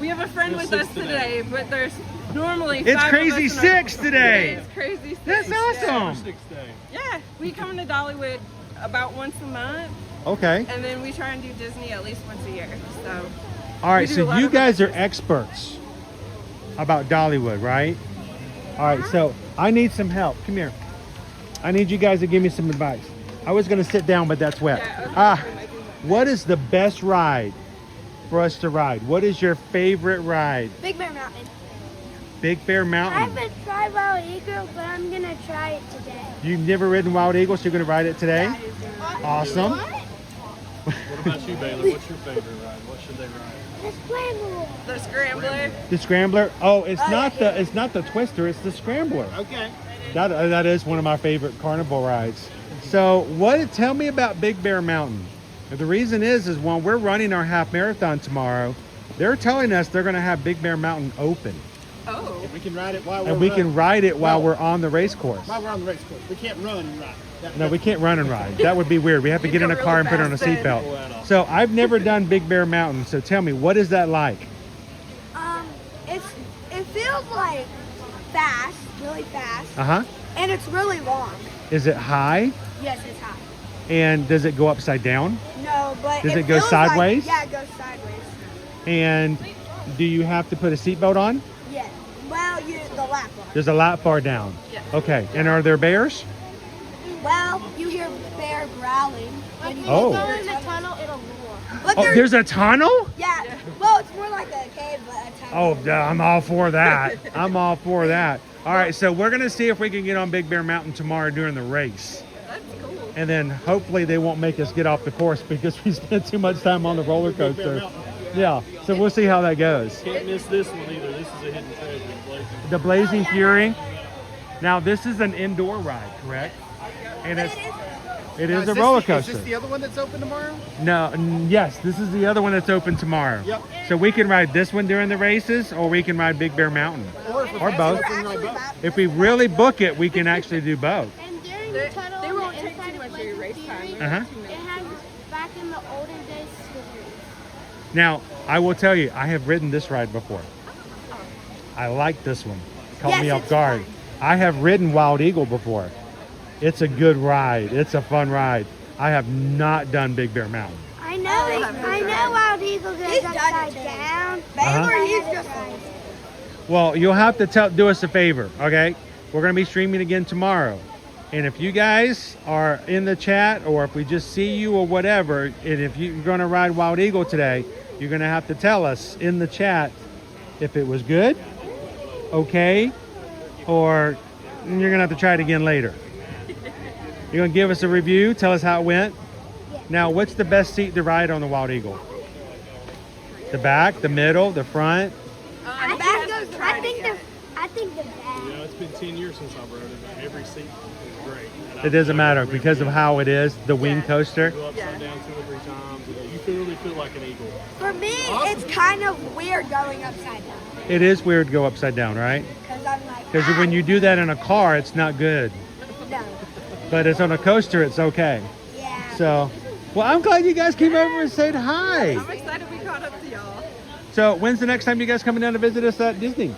[SPEAKER 9] we have a friend with us today, but there's normally
[SPEAKER 1] It's
[SPEAKER 9] 5
[SPEAKER 1] Crazy
[SPEAKER 9] of us in our-
[SPEAKER 1] 6 today.
[SPEAKER 9] It's Crazy 6.
[SPEAKER 1] That's awesome.
[SPEAKER 9] Yeah, we come to Dollywood about once a month,
[SPEAKER 1] Okay.
[SPEAKER 9] and then we try and do Disney at least once a year. So.
[SPEAKER 1] All right,
[SPEAKER 9] we do a
[SPEAKER 1] so
[SPEAKER 9] lot
[SPEAKER 1] you
[SPEAKER 9] of
[SPEAKER 1] guys are experts about Dollywood, right? All right, so I need some help. Come here. I need you guys to give me some advice. I was going to sit down, but that's wet. What is the best ride for us to ride? What is your favorite ride?
[SPEAKER 13] Big Bear Mountain.
[SPEAKER 1] Big Bear
[SPEAKER 13] I
[SPEAKER 1] Mountain.
[SPEAKER 13] haven't tried Wild Eagle, but I'm gonna try it today.
[SPEAKER 1] You've never ridden Wild Eagle, so you're going to ride it today? Awesome.
[SPEAKER 11] What about you, Bailey? What's your favorite ride? What should they ride?
[SPEAKER 13] The Scrambler.
[SPEAKER 9] The Scrambler.
[SPEAKER 1] The Scrambler? Oh, it's not the Twister, it's the Scrambler.
[SPEAKER 6] Okay.
[SPEAKER 1] That is one of my favorite carnival rides. So tell me about Big Bear Mountain. The reason is when we're running our half marathon tomorrow, they're telling us they're going to have Big Bear Mountain open.
[SPEAKER 9] Oh.
[SPEAKER 6] We can ride it while we're
[SPEAKER 1] And we can ride it while
[SPEAKER 6] No.
[SPEAKER 1] we're on the race course.
[SPEAKER 6] While we're on the race course. We can't run and ride.
[SPEAKER 1] No, we can't run and ride. That would be weird. We have to get in a car and put on a seatbelt. So I've never done Big Bear Mountain. So tell me, what is that like?
[SPEAKER 13] It feels like fast, really fast,
[SPEAKER 1] Uh-huh.
[SPEAKER 13] and it's really long.
[SPEAKER 1] Is it high?
[SPEAKER 13] Yes, it's high.
[SPEAKER 1] And does it go upside down?
[SPEAKER 13] No, but
[SPEAKER 1] Does it go
[SPEAKER 13] feels like-
[SPEAKER 1] sideways?
[SPEAKER 13] yeah, it goes sideways.
[SPEAKER 1] And do you have to put a seatbelt on?
[SPEAKER 13] Yeah. Well, the lap bar.
[SPEAKER 1] There's a lap bar down.
[SPEAKER 13] Yeah.
[SPEAKER 1] Okay. And are there bears?
[SPEAKER 13] Well, you hear bear growling. When you
[SPEAKER 1] Oh.
[SPEAKER 13] go in the tunnel, it'll roar. But
[SPEAKER 1] Oh, there's a tunnel?
[SPEAKER 13] Yeah. Well, it's more like a cave, but a tunnel.
[SPEAKER 1] Oh, duh, I'm all for that. I'm all for that. All right, so we're going to see if we can get on Big Bear Mountain tomorrow during the race.
[SPEAKER 9] That's cool.
[SPEAKER 1] And then hopefully they won't make us get off the course because we spent too much time on the roller coaster. Yeah, so we'll see how that goes.
[SPEAKER 11] Can't miss this one either. This is a hidden treasure.
[SPEAKER 1] The Blazing Fury. Now, this is an indoor ride, correct? And it is a roller coaster.
[SPEAKER 6] Is this the other one that's open tomorrow?
[SPEAKER 1] No, yes, this is the other one that's open tomorrow.
[SPEAKER 6] Yep.
[SPEAKER 1] So we can ride this one during the races, or we can ride Big Bear Mountain, or both. If we really book it, we can actually do both.
[SPEAKER 13] And during the tunnel,
[SPEAKER 9] They
[SPEAKER 13] on
[SPEAKER 9] won't
[SPEAKER 13] the
[SPEAKER 9] take
[SPEAKER 13] inside
[SPEAKER 9] too
[SPEAKER 13] of
[SPEAKER 9] much of your race
[SPEAKER 13] Blazing
[SPEAKER 9] time.
[SPEAKER 13] Fury,
[SPEAKER 1] Uh-huh.
[SPEAKER 13] it has back in the olden days scissors.
[SPEAKER 1] Now, I will tell you, I have ridden this ride before. I like this one. Caught
[SPEAKER 13] Yes,
[SPEAKER 1] me off
[SPEAKER 13] it's
[SPEAKER 1] guard.
[SPEAKER 13] fun.
[SPEAKER 1] I have ridden Wild Eagle before. It's a good ride. It's a fun ride. I have not done Big Bear Mountain.
[SPEAKER 13] I know Wild Eagle goes upside down. He's just
[SPEAKER 1] Well, you'll have to do us a favor, okay? We're going to be streaming again tomorrow. And if you guys are in the chat, or if we just see you or whatever, and if you're going to ride Wild Eagle today, you're going to have to tell us in the chat if it was good, okay, or you're going to have to try it again later. You're going to give us a review, tell us how it went. Now, what's the best seat to ride on the Wild Eagle? The back, the middle, the front?
[SPEAKER 13] I think the back.
[SPEAKER 10] You know, it's been 10 years since I've rode it, but every seat is great. And
[SPEAKER 1] It doesn't matter because of how it is, the wing coaster.
[SPEAKER 10] Go upside down 2 or 3 times. You really feel like an eagle.
[SPEAKER 13] For me, it's kind of weird going upside down.
[SPEAKER 1] It is weird to go upside down, right?
[SPEAKER 13] Because I'm like,
[SPEAKER 1] Because when you do that in a car, it's not good.
[SPEAKER 13] no.
[SPEAKER 1] But it's on a coaster, it's okay.
[SPEAKER 13] Yeah.
[SPEAKER 1] So, well, I'm glad you guys came over and said hi.
[SPEAKER 9] I'm excited we caught up to y'all.
[SPEAKER 1] So, when's the next time you guys coming down to visit us at Disney?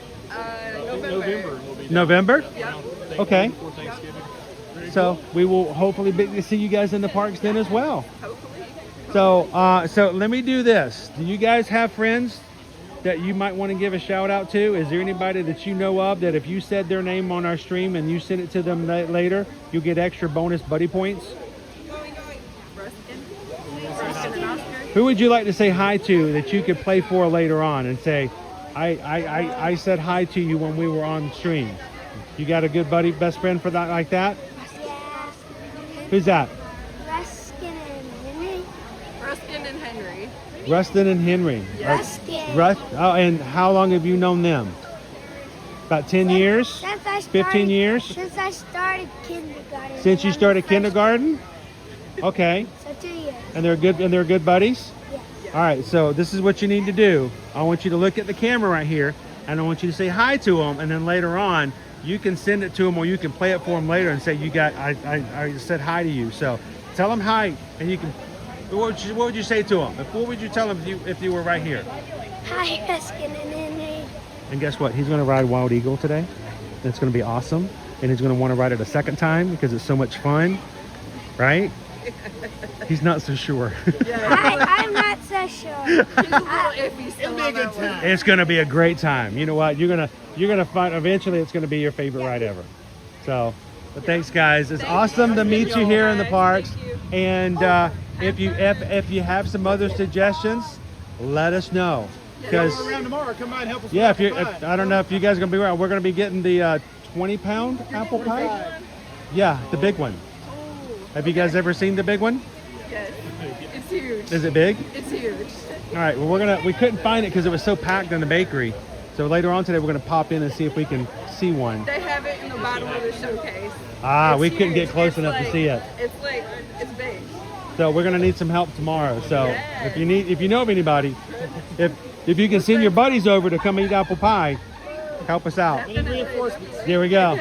[SPEAKER 9] November.
[SPEAKER 1] November?
[SPEAKER 9] Yeah.
[SPEAKER 1] Okay.
[SPEAKER 10] Before Thanksgiving.
[SPEAKER 1] So, we will hopefully see you guys in the parks then as well.
[SPEAKER 9] Hopefully.
[SPEAKER 1] So let me do this. Do you guys have friends that you might want to give a shout out to? Is there anybody that you know of that if you said their name on our stream and you send it to them later, you'll get extra bonus buddy points? Who would you like to say hi to that you could play for later on and say, I said hi to you when we were on stream? You got a good buddy, best friend for that like that?
[SPEAKER 13] Yeah.
[SPEAKER 1] Who's that?
[SPEAKER 13] Ruskin and Henry.
[SPEAKER 9] Ruskin and Henry.
[SPEAKER 1] Rustin and Henry.
[SPEAKER 13] Ruskin.
[SPEAKER 1] Oh, and how long have you known them? About 10 years?
[SPEAKER 13] Since I started,
[SPEAKER 1] 15 years?
[SPEAKER 13] Since I started kindergarten.
[SPEAKER 1] Since you started kindergarten? Okay.
[SPEAKER 13] So 2 years.
[SPEAKER 1] And they're good buddies?
[SPEAKER 13] Yeah.
[SPEAKER 1] All right, so this is what you need to do. I want you to look at the camera right here, and I want you to say hi to them, and then later on, you can send it to them, or you can play it for them later and say, I said hi to you. So tell them hi, and you can, what would you say to them? What would you tell them if you were right here?
[SPEAKER 13] Hi, Ruskin and Henry.
[SPEAKER 1] And guess what? He's going to ride Wild Eagle today. It's going to be awesome. And he's going to want to ride it a second time because it's so much fun. Right? He's not so sure.
[SPEAKER 13] I'm not so sure.
[SPEAKER 1] It's going to be a great time. You know what? You're going to find eventually it's going to be your favorite ride ever. So, but thanks guys. It's awesome to meet you here in the parks. And if you have some other suggestions, let us know. Because
[SPEAKER 6] around tomorrow, come by and help us.
[SPEAKER 1] yeah, I don't know if you guys are gonna be around. We're gonna be getting the 20-pound apple pie. Yeah, the big one. Have you guys ever seen the big one?
[SPEAKER 9] Yes. It's huge.
[SPEAKER 1] Is it big?
[SPEAKER 9] It's huge.
[SPEAKER 1] All right. Well, we couldn't find it because it was so packed in the bakery. So later on today, we're gonna pop in and see if we can see one.
[SPEAKER 9] They have it in the bottom of the showcase.
[SPEAKER 1] We couldn't get
[SPEAKER 9] huge.
[SPEAKER 1] close enough to see it.
[SPEAKER 9] It's big.
[SPEAKER 1] So we're gonna need some help tomorrow. So if you know of anybody, if you can send your buddies over to come eat apple pie, help us out. There we go.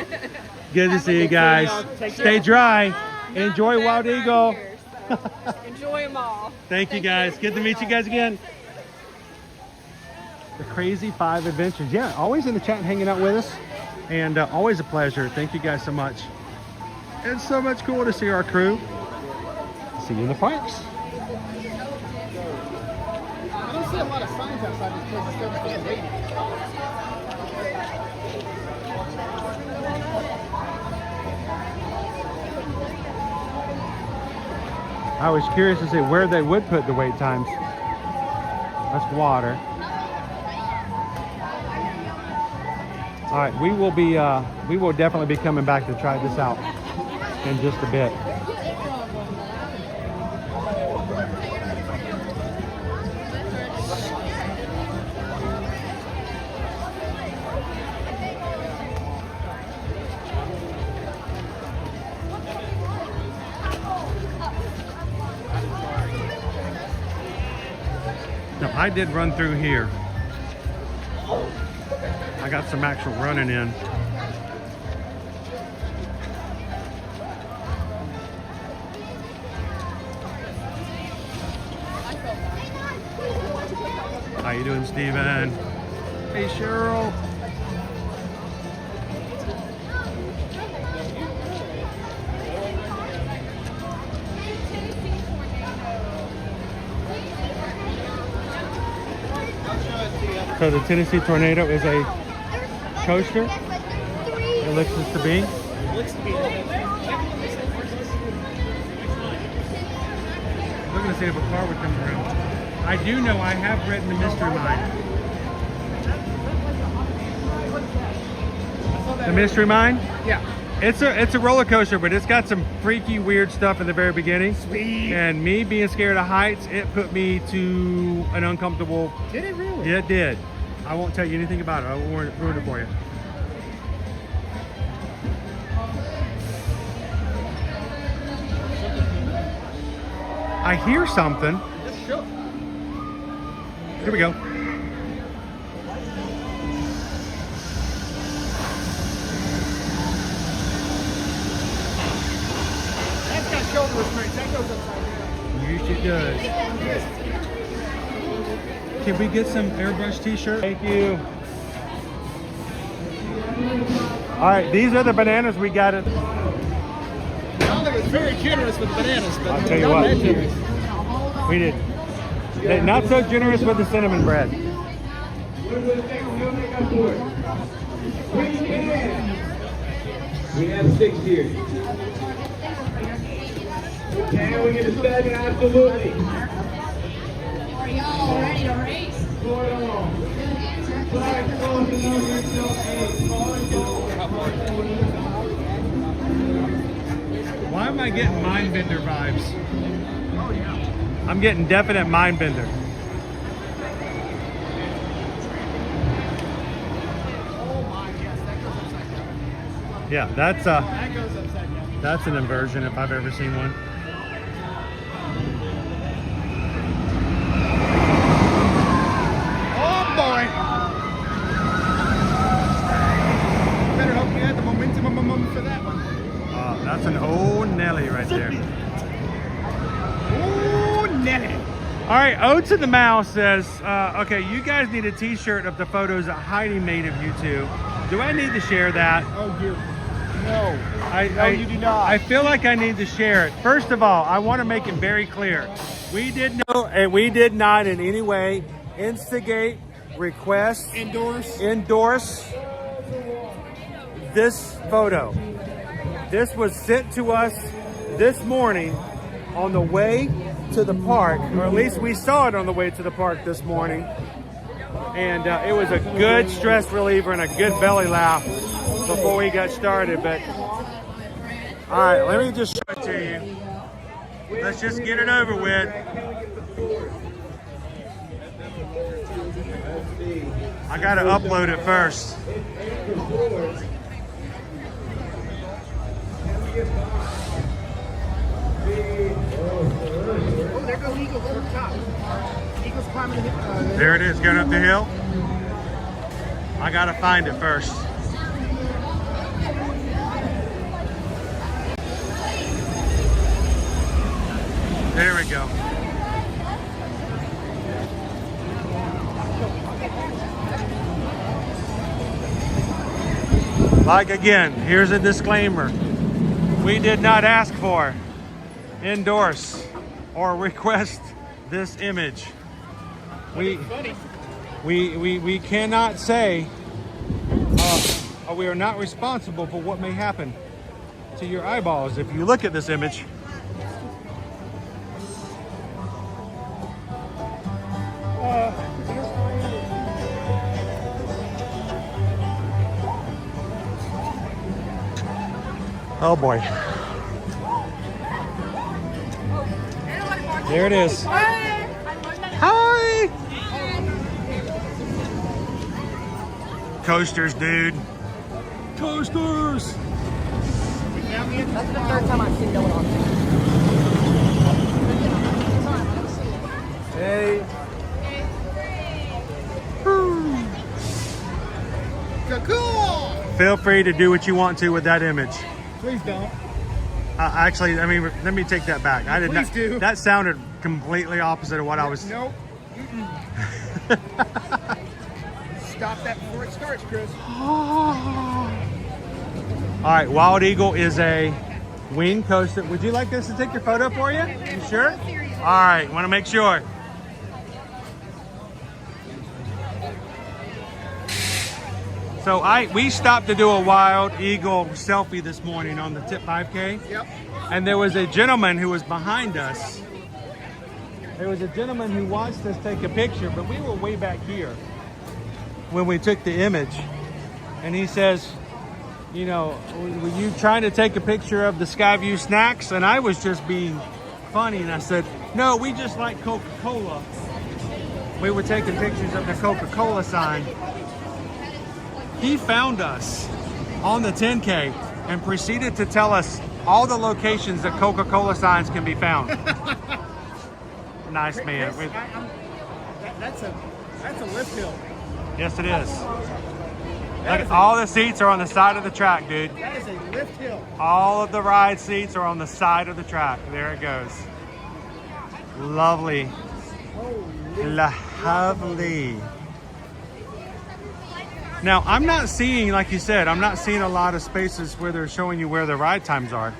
[SPEAKER 1] Good to see you guys. Stay dry. Enjoy Wild Eagle.
[SPEAKER 9] Enjoy them all.
[SPEAKER 1] Thank you guys. Good to meet you guys again. The Crazy 5 Adventures. Yeah, always in the chat and hanging out with us. And always a pleasure. Thank you guys so much. It's so much cool to see our crew. See you in the parks.
[SPEAKER 6] I don't see a lot of signs outside this place. It's still getting rainy.
[SPEAKER 1] I was curious to see where they would put the wait times. That's water. All right, we will definitely be coming back to try this out in just a bit. Now, I did run through here. I got some actual running in. How you doing, Steven? Hey, Cheryl. So the Tennessee Tornado is a coaster. It looks to be. Looking to see if a car would come around. I do know I have ridden the Mystery Mine. The Mystery Mine?
[SPEAKER 10] Yeah.
[SPEAKER 1] It's a roller coaster, but it's got some freaky weird stuff in the very beginning.
[SPEAKER 10] Sweet.
[SPEAKER 1] And me being scared of heights, it put me to an uncomfortable.
[SPEAKER 10] Did it really?
[SPEAKER 1] Yeah, it did. I won't tell you anything about it. I won't ruin it for you. I hear something. Here we go.
[SPEAKER 10] That's got shoulder restraints. That goes upside down.
[SPEAKER 1] Usually does. Can we get some airbrush t-shirt? Thank you. All right, these are the bananas we got at.
[SPEAKER 10] Y'all was very generous with the bananas, but
[SPEAKER 1] I'll tell you what, we did. Not so generous with the cinnamon bread.
[SPEAKER 5] We have 6 here. Can we get a second? Absolutely.
[SPEAKER 8] Are y'all ready to race?
[SPEAKER 1] Why am I getting Mindbender vibes? Oh yeah. I'm getting definite Mindbender. Yeah, that's an inversion if I've ever seen one.
[SPEAKER 10] Oh boy! Better hope you had the momentum for that one.
[SPEAKER 1] That's an old Nelly right there.
[SPEAKER 10] Oh, Nelly!
[SPEAKER 1] All right, Oats in the Mouse says, okay, you guys need a t-shirt of the photos that Heidi made of you two. Do I need to share that?
[SPEAKER 10] Oh, dear. No.
[SPEAKER 1] No,
[SPEAKER 10] you do not.
[SPEAKER 1] I feel like I need to share it. First of all, I want to make it very clear. We did not in any way instigate, request, endorse this photo. This was sent to us this morning on the way to the park, or at least we saw it on the way to the park this morning. And it was a good stress reliever and a good belly laugh before we got started. But all right, let me just show it to you. Let's just get it over with. I gotta upload it first.
[SPEAKER 10] Oh, there go Eagles up top. Eagles climbing the hill.
[SPEAKER 1] There it is, going up the hill. I gotta find it first. There we go. Like again, here's a disclaimer. We did not ask for, endorse, or request this image. We cannot say, we are not responsible for what may happen to your eyeballs if you look at this image. Oh boy. There it is. Hi! Coasters, dude. Coasters!
[SPEAKER 9] That's the third time I've seen going on.
[SPEAKER 1] Hey.
[SPEAKER 10] Cool!
[SPEAKER 1] Feel free to do what you want to with that image.
[SPEAKER 10] Please don't.
[SPEAKER 1] Actually, I mean, let me take that back. I did
[SPEAKER 10] Please
[SPEAKER 1] not.
[SPEAKER 10] do.
[SPEAKER 1] That sounded completely opposite of what I was.
[SPEAKER 10] Nope. Stop that before it starts, Chris.
[SPEAKER 1] All right, Wild Eagle is a wing coaster. Would you like us to take your photo for you? You sure? All right, want to make sure. So we stopped to do a Wild Eagle selfie this morning on the Tip 5K.
[SPEAKER 6] Yep.
[SPEAKER 1] And there was a gentleman who was behind us. There was a gentleman who watched us take a picture, but we were way back here when we took the image. And he says, you know, were you trying to take a picture of the Skyview snacks? And I was just being funny, and I said, no, we just like Coca-Cola. We were taking pictures of the Coca-Cola sign. He found us on the 10K and proceeded to tell us all the locations that Coca-Cola signs can be found. Nice man.
[SPEAKER 6] That's a lift hill.
[SPEAKER 1] Yes, it is. Look, all the seats are on the side of the track, dude.
[SPEAKER 6] That is a lift hill.
[SPEAKER 1] All of the ride seats are on the side of the track. There it goes. Lovely. Lovely. Now, I'm not seeing, like you said, I'm not seeing a lot of spaces where they're showing you where the ride times are.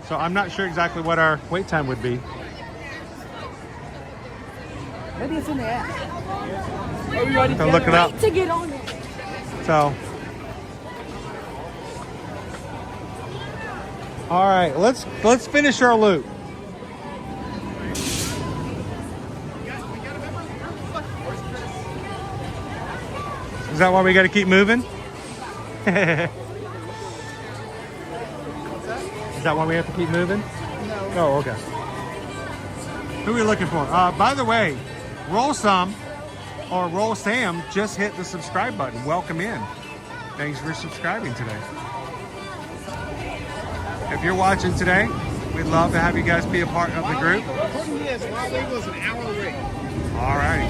[SPEAKER 1] So I'm not sure exactly what our wait time would be.
[SPEAKER 6] Maybe it's in the app.
[SPEAKER 1] So look it up.
[SPEAKER 3] To get on it.
[SPEAKER 1] So, all right, let's finish our loop. Is that why we got to keep moving? Is that why we have to keep moving? No. Oh, okay. Who are we looking for? By the way, Roll Some or Roll Sam just hit the subscribe button. Welcome in. Thanks for subscribing today. If you're watching today, we'd love to have you guys be a part of the group.
[SPEAKER 6] According to this, Wild Eagle is an hour away.
[SPEAKER 1] All right.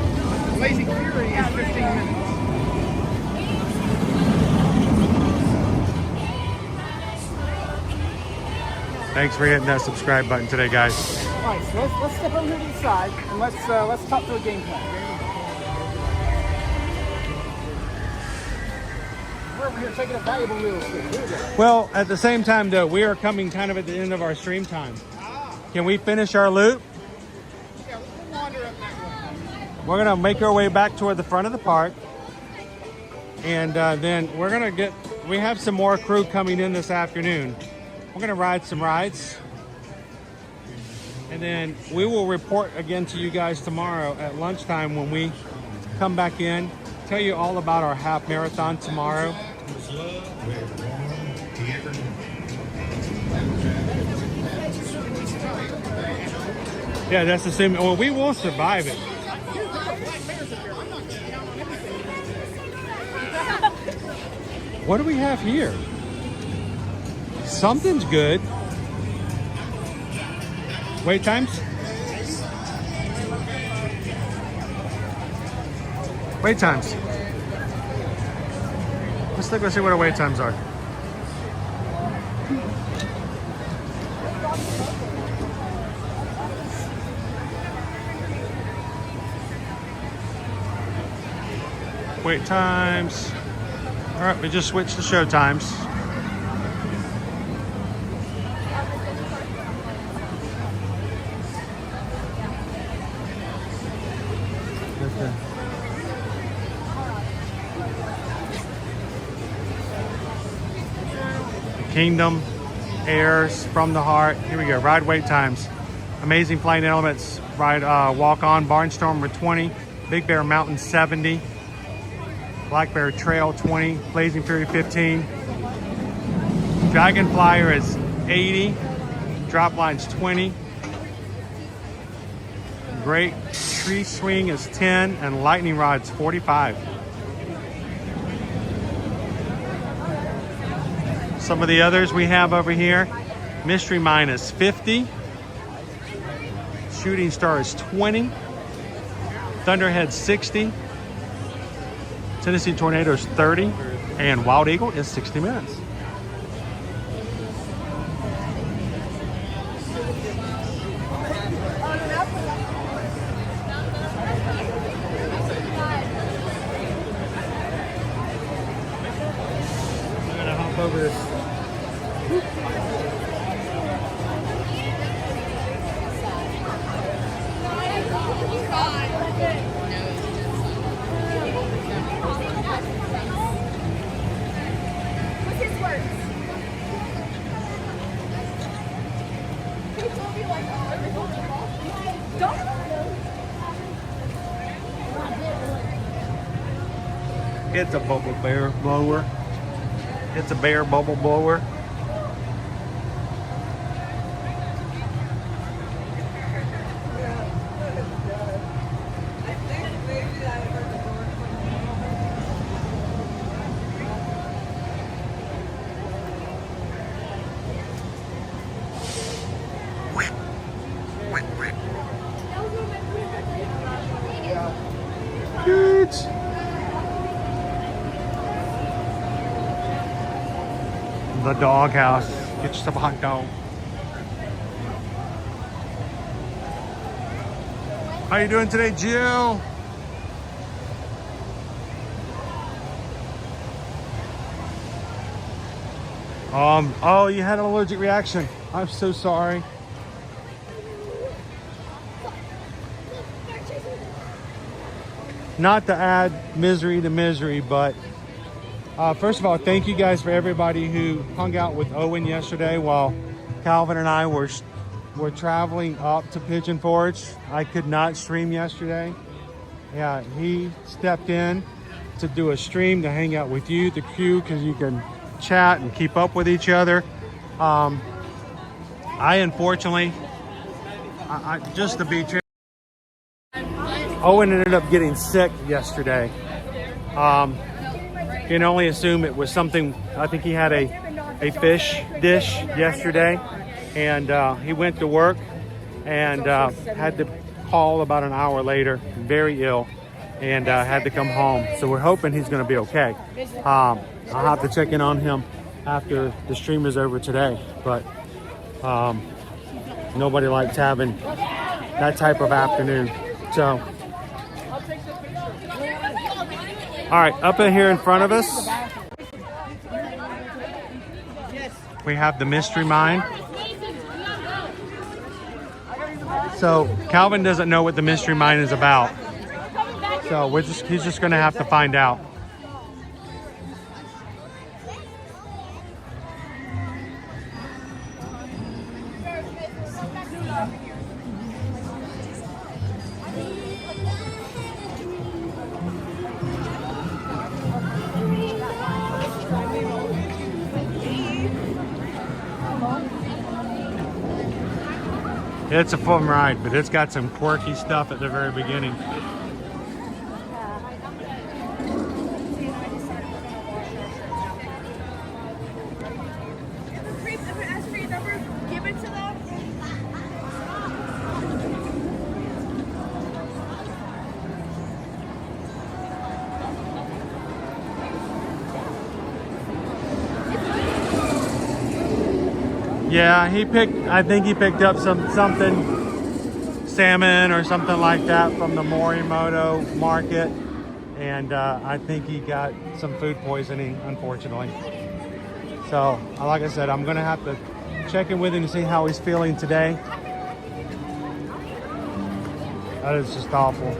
[SPEAKER 6] Blazing Fury is 15 minutes.
[SPEAKER 1] Thanks for hitting that subscribe button today, guys.
[SPEAKER 6] All right, so let's step over here to the side and let's talk through a game plan. We're over here taking a valuable real estate. Here we go.
[SPEAKER 1] Well, at the same time, though, we are coming kind of at the end of our stream time. Can we finish our loop?
[SPEAKER 6] Yeah, we'll wander up that way.
[SPEAKER 1] We're going to make our way back toward the front of the park. And then we're going to we have some more crew coming in this afternoon. We're going to ride some rides. And then we will report again to you guys tomorrow at lunchtime when we come back in. Tell you all about our half marathon tomorrow. Yeah, that's assuming. Well, we will survive it. What do we have here? Something's good. Wait times? Wait times. Let's look and see what our wait times are. Wait times. All right, we just switched to show times. Kingdom, Airs, From the Heart. Here we go. Ride wait times. Amazing Flying Elements. Ride Walk On, Barnstormer 20. Big Bear Mountain 70. Black Bear Trail 20. Blazing Fury 15. Dragon Flyer is 80. Drop Line's 20. Great Tree Swing is 10. And Lightning Rod's 45. Some of the others we have over here. Mystery Mine is 50. Shooting Star is 20. Thunderhead 60. Tennessee Tornado is 30. And Wild Eagle is 60 minutes. I'm gonna hop over this. It's a bubble bear blower. It's a bear bubble blower. Good. The doghouse. Get yourself a hot dog. How you doing today, Jill? Oh, you had an allergic reaction. I'm so sorry. Not to add misery to misery, but first of all, thank you guys for everybody who hung out with Owen yesterday while Calvin and I were traveling up to Pigeon Forge. I could not stream yesterday. Yeah, he stepped in to do a stream to hang out with you, the crew, because you can chat and keep up with each other. I unfortunately, just to be Owen ended up getting sick yesterday. Can only assume it was something. I think he had a fish dish yesterday, and he went to work and had to call about an hour later, very ill, and had to come home. So we're hoping he's going to be okay. I'll have to check in on him after the stream is over today, but nobody likes having that type of afternoon. So. All right, up in here in front of us, we have the Mystery Mine. So Calvin doesn't know what the Mystery Mine is about. So he's just gonna have to find out. It's a fun ride, but it's got some quirky stuff at the very beginning. Yeah, I think he picked up something, salmon or something like that from the Morimoto market. And I think he got some food poisoning, unfortunately. So, like I said, I'm gonna have to check in with him to see how he's feeling today. That is just awful.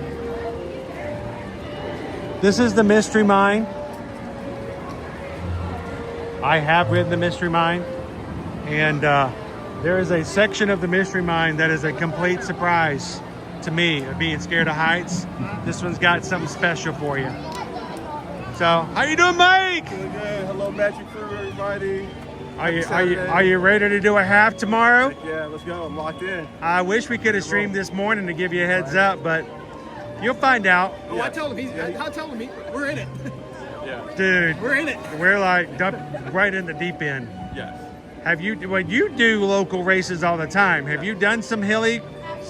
[SPEAKER 1] This is the Mystery Mine. I have ridden the Mystery Mine. And there is a section of the Mystery Mine that is a complete surprise to me, of being scared of heights. This one's got something special for you. So, how you doing, Mike?
[SPEAKER 14] Doing good. Hello, Magic Crew, everybody.
[SPEAKER 1] Are you ready to do a half tomorrow?
[SPEAKER 14] Yeah, let's go. I'm locked in.
[SPEAKER 1] I wish we could have streamed this morning to give you a heads up, but you'll find out.
[SPEAKER 6] Oh, I told him. I told him we're in it.
[SPEAKER 14] Yeah.
[SPEAKER 1] Dude,
[SPEAKER 6] we're in it.
[SPEAKER 1] We're like right in the deep end.
[SPEAKER 14] Yes.
[SPEAKER 1] Have you? Well, you do local races all the time. Have you done some hilly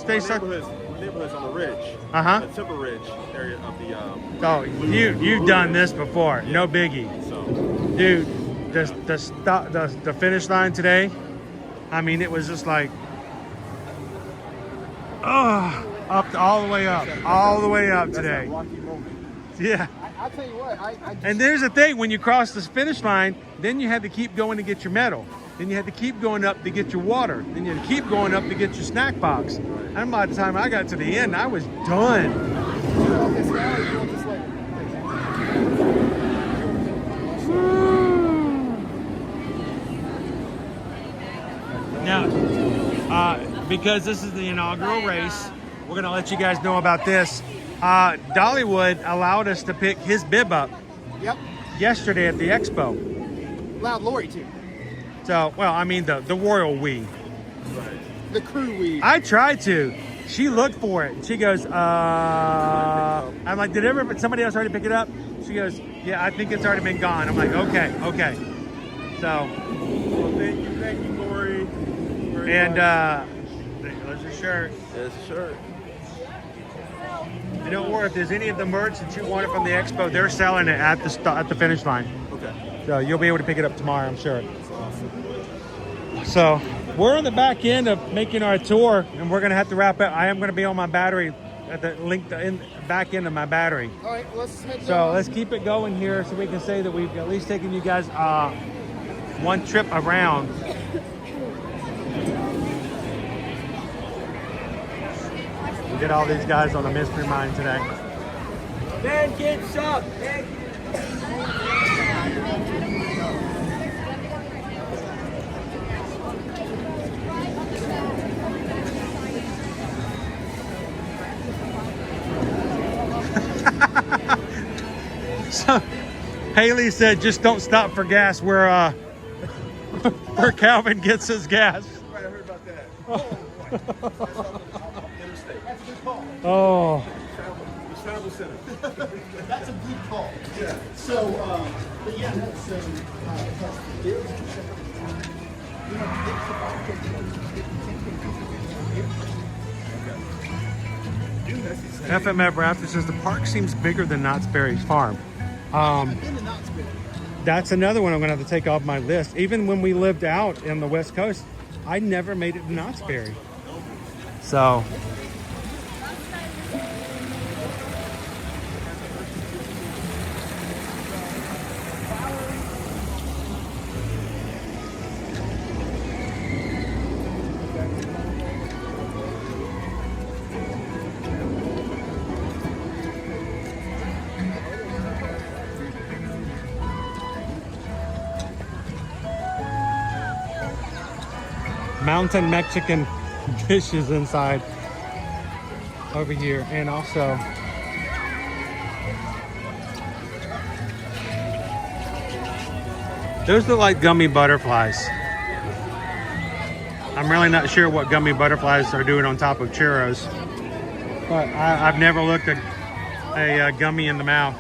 [SPEAKER 14] neighborhoods on the ridge.
[SPEAKER 1] The
[SPEAKER 14] Timber Ridge area of the.
[SPEAKER 1] Oh, you've done this before. Yeah. No biggie.
[SPEAKER 14] So,
[SPEAKER 1] dude, the finish line today. I mean, it was just like, up all the way up today.
[SPEAKER 14] That's a lucky moment.
[SPEAKER 1] Yeah.
[SPEAKER 6] I'll tell you what.
[SPEAKER 1] And there's the thing: when you cross the finish line, then you had to keep going to get your medal. Then you had to keep going up to get your water. Then you had to keep going up to get your snack box. And by the time I got to the end, I was done. Now, because this is the inaugural race, we're going to let you guys know about this. Dollywood allowed us to pick his bib up.
[SPEAKER 6] Yep.
[SPEAKER 1] yesterday at the expo.
[SPEAKER 6] Loud Lori too.
[SPEAKER 1] So, well, I mean the royal we.
[SPEAKER 6] The crew we.
[SPEAKER 1] I tried to. She looked for it. She goes, I'm like, did somebody else already pick it up? She goes, yeah, I think it's already been gone. I'm like, okay. So.
[SPEAKER 14] Well, thank you, Lori.
[SPEAKER 1] And there's your shirt.
[SPEAKER 14] There's a shirt.
[SPEAKER 1] And don't worry, if there's any of the merch that you wanted from the expo, they're selling it at the finish line.
[SPEAKER 14] Okay.
[SPEAKER 1] So you'll be able to pick it up tomorrow, I'm sure. So we're on the back end of making our tour, and we're gonna have to wrap up. I am gonna be on my battery at the back end of my battery.
[SPEAKER 6] All right, let's head
[SPEAKER 1] So
[SPEAKER 6] down.
[SPEAKER 1] let's keep it going here, so we can say that we've at least taken you guys one trip around. We get all these guys on a mystery mine today.
[SPEAKER 5] Man, get sucked.
[SPEAKER 1] So Haley said, just don't stop for gas where Calvin gets his gas.
[SPEAKER 14] Right, I heard about that. Interstate.
[SPEAKER 2] That's a good call.
[SPEAKER 1] Oh.
[SPEAKER 14] The travel center.
[SPEAKER 2] That's a good call.
[SPEAKER 14] Yeah.
[SPEAKER 2] So, but yeah, that's
[SPEAKER 1] FMF Raptor says the park seems bigger than Knott's Berry Farm.
[SPEAKER 6] I've been to Knott's Berry.
[SPEAKER 1] That's another one I'm gonna have to take off my list. Even when we lived out in the West Coast, I never made it to Knott's Berry. So. Mountain Mexican dishes inside over here, and also those look like gummy butterflies. I'm really not sure what gummy butterflies are doing on top of churros, but I've never looked at a gummy in the mouth.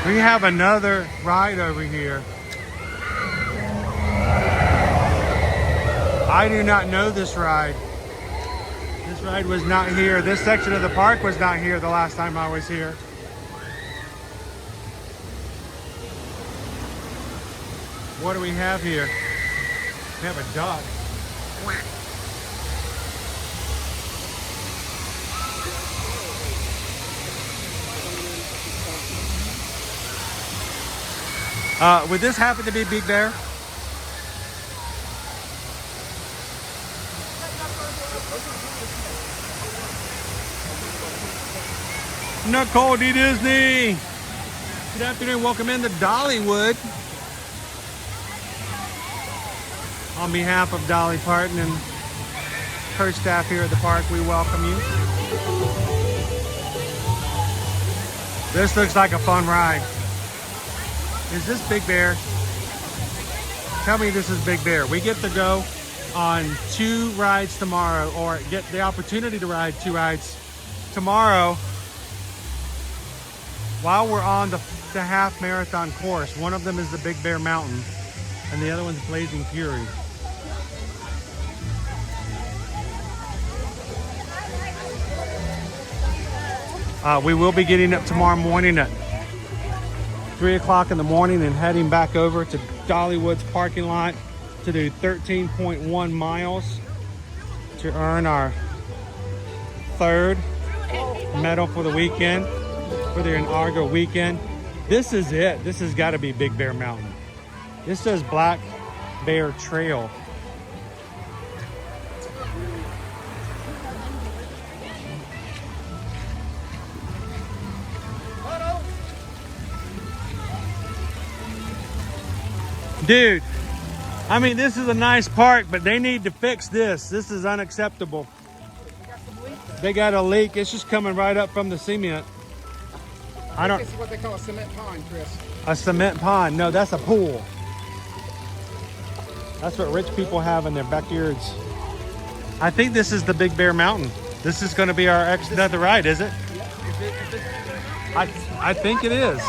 [SPEAKER 1] We have another ride over here. I do not know this ride. This ride was not here. This section of the park was not here the last time I was here. What do we have here? We have a duck. Would this happen to be Big Bear? Nicole D. Disney. Good afternoon. Welcome into Dollywood. On behalf of Dolly Parton and her staff here at the park, we welcome you. This looks like a fun ride. Is this Big Bear? Tell me this is Big Bear. We get to go on 2 rides tomorrow, or get the opportunity to ride 2 rides tomorrow while we're on the half marathon course. One of them is the Big Bear Mountain, and the other one's Blazing Fury. We will be getting up tomorrow morning at 3 o'clock in the morning and heading back over to Dollywood's parking lot to do 13.1 miles to earn our 3rd medal for the weekend, for the inaugural weekend. This is it. This has got to be Big Bear Mountain. This says Black Bear Trail. Dude, I mean, this is a nice park, but they need to fix this. This is unacceptable. They got a leak. It's just coming right up from the cement. I don't.
[SPEAKER 6] This is what they call a cement pond, Chris.
[SPEAKER 1] A cement pond? No, that's a pool. That's what rich people have in their backyards. I think this is the Big Bear Mountain. This is going to be our another ride, is it? I think it is.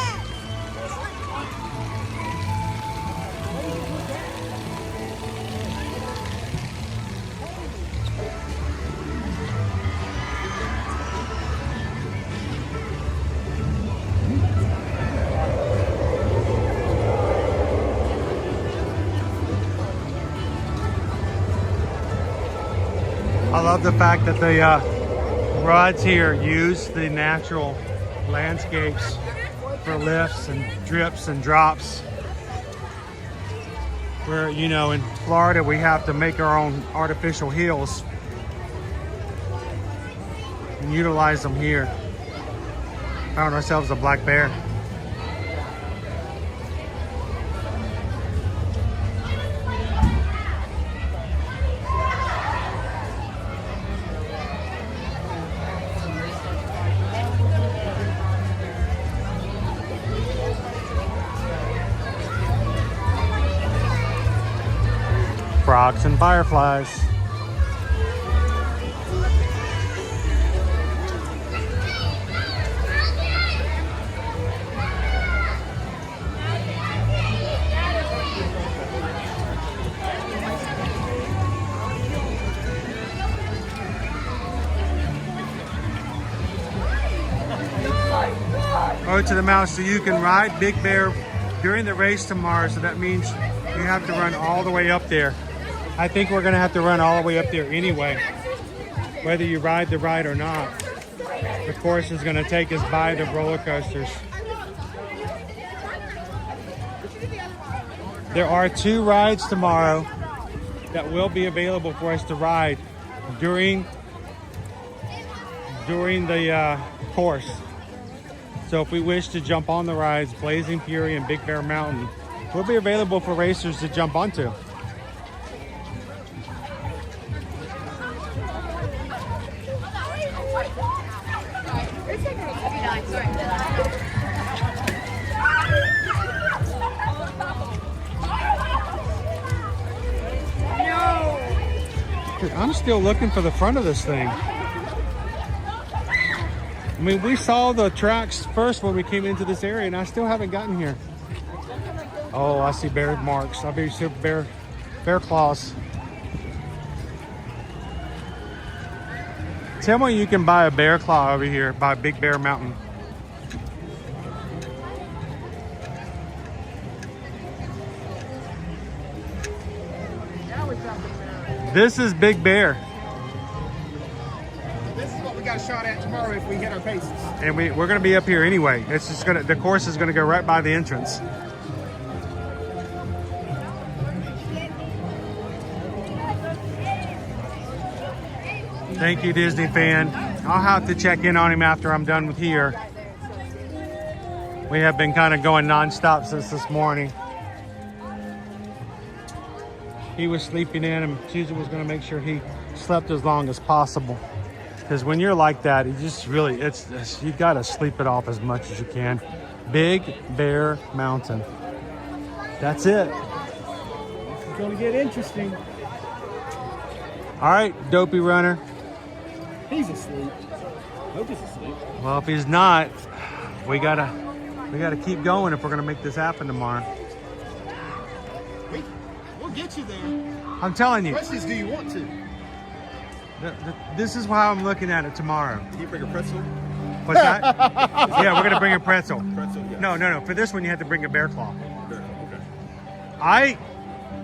[SPEAKER 1] I love the fact that the rods here use the natural landscapes for lifts and drips and drops. Where, you know, in Florida we have to make our own artificial hills and utilize them here. Found ourselves a black bear. Frogs and fireflies. Go to the mouse so you can ride Big Bear during the race tomorrow, so that means you have to run all the way up there. I think we're gonna have to run all the way up there anyway, whether you ride the ride or not. The course is gonna take us by the roller coasters. There are 2 rides tomorrow that will be available for us to ride during the course. So if we wish to jump on the rides, Blazing Fury and Big Bear Mountain will be available for racers to jump onto. Dude, I'm still looking for the front of this thing. I mean, we saw the tracks first when we came into this area, and I still haven't gotten here. Oh, I see bear marks. I see bear claws. Tell me you can buy a bear claw over here by Big Bear Mountain. This is Big Bear.
[SPEAKER 6] This is what we got a shot at tomorrow if we hit our paces.
[SPEAKER 1] And we're going to be up here anyway. It's just the course is going to go right by the entrance. Thank you, Disney fan. I'll have to check in on him after I'm done with here. We have been kind of going non-stop since this morning. He was sleeping in, and Susan was going to make sure he slept as long as possible. Because when you're like that, you just really, you got to sleep it off as much as you can. Big Bear Mountain. That's it.
[SPEAKER 6] It's going to get interesting.
[SPEAKER 1] All right, Dopey Runner.
[SPEAKER 6] He's asleep. Dopey's asleep.
[SPEAKER 1] Well, if he's not, we gotta keep going if we're gonna make this happen tomorrow.
[SPEAKER 6] We'll get you there.
[SPEAKER 1] I'm telling you.
[SPEAKER 6] The question is, do you want to?
[SPEAKER 1] This is how I'm looking at it tomorrow.
[SPEAKER 14] Can you bring a pretzel?
[SPEAKER 1] What's that? Yeah, we're gonna bring a pretzel.
[SPEAKER 14] Pretzel, yes.
[SPEAKER 1] No. For this one, you have to bring a bear claw.
[SPEAKER 14] Okay.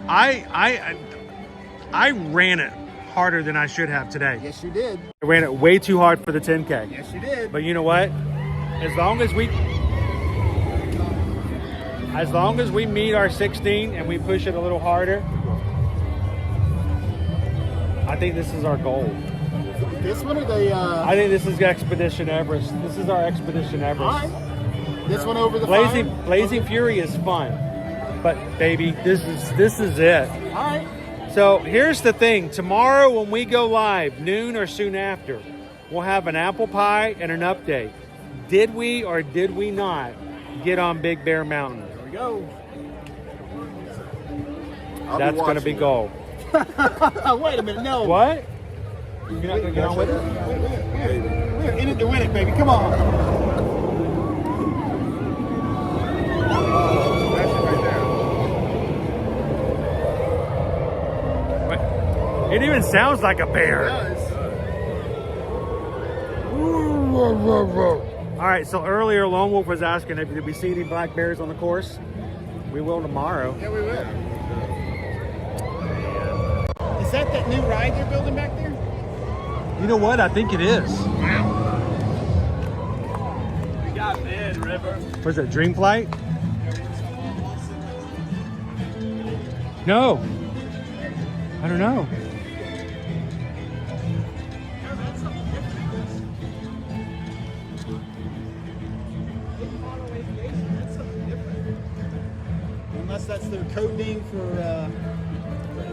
[SPEAKER 1] I ran it harder than I should have today.
[SPEAKER 6] Yes, you did.
[SPEAKER 1] I ran it way too hard for the 10K.
[SPEAKER 6] Yes, you did.
[SPEAKER 1] But you know what? As long as we meet our 16 and we push it a little harder, I think this is our goal.
[SPEAKER 6] This one or the...
[SPEAKER 1] I think this is Expedition Everest. This is our Expedition Everest.
[SPEAKER 6] All right. This one over the
[SPEAKER 1] Blazing Fury is fun. But baby, this is it.
[SPEAKER 6] All right.
[SPEAKER 1] So here's the thing. Tomorrow when we go live, noon or soon after, we'll have an apple pie and an update. Did we or did we not get on Big Bear Mountain?
[SPEAKER 6] There we go.
[SPEAKER 1] That's going to be gold.
[SPEAKER 6] Wait a minute, no.
[SPEAKER 1] What?
[SPEAKER 6] You're not going to get on with it? We're in it to win it, baby. Come on.
[SPEAKER 1] It even sounds like a bear. All right, so earlier Lone Wolf was asking if did we see any black bears on the course. We will tomorrow.
[SPEAKER 6] Yeah, we will. Is that new ride they're building back there?
[SPEAKER 1] You know what? I think it is.
[SPEAKER 6] Wow.
[SPEAKER 10] We got Bed River.
[SPEAKER 1] Was it Dream Flight? No. I don't know.
[SPEAKER 6] Unless that's their code name for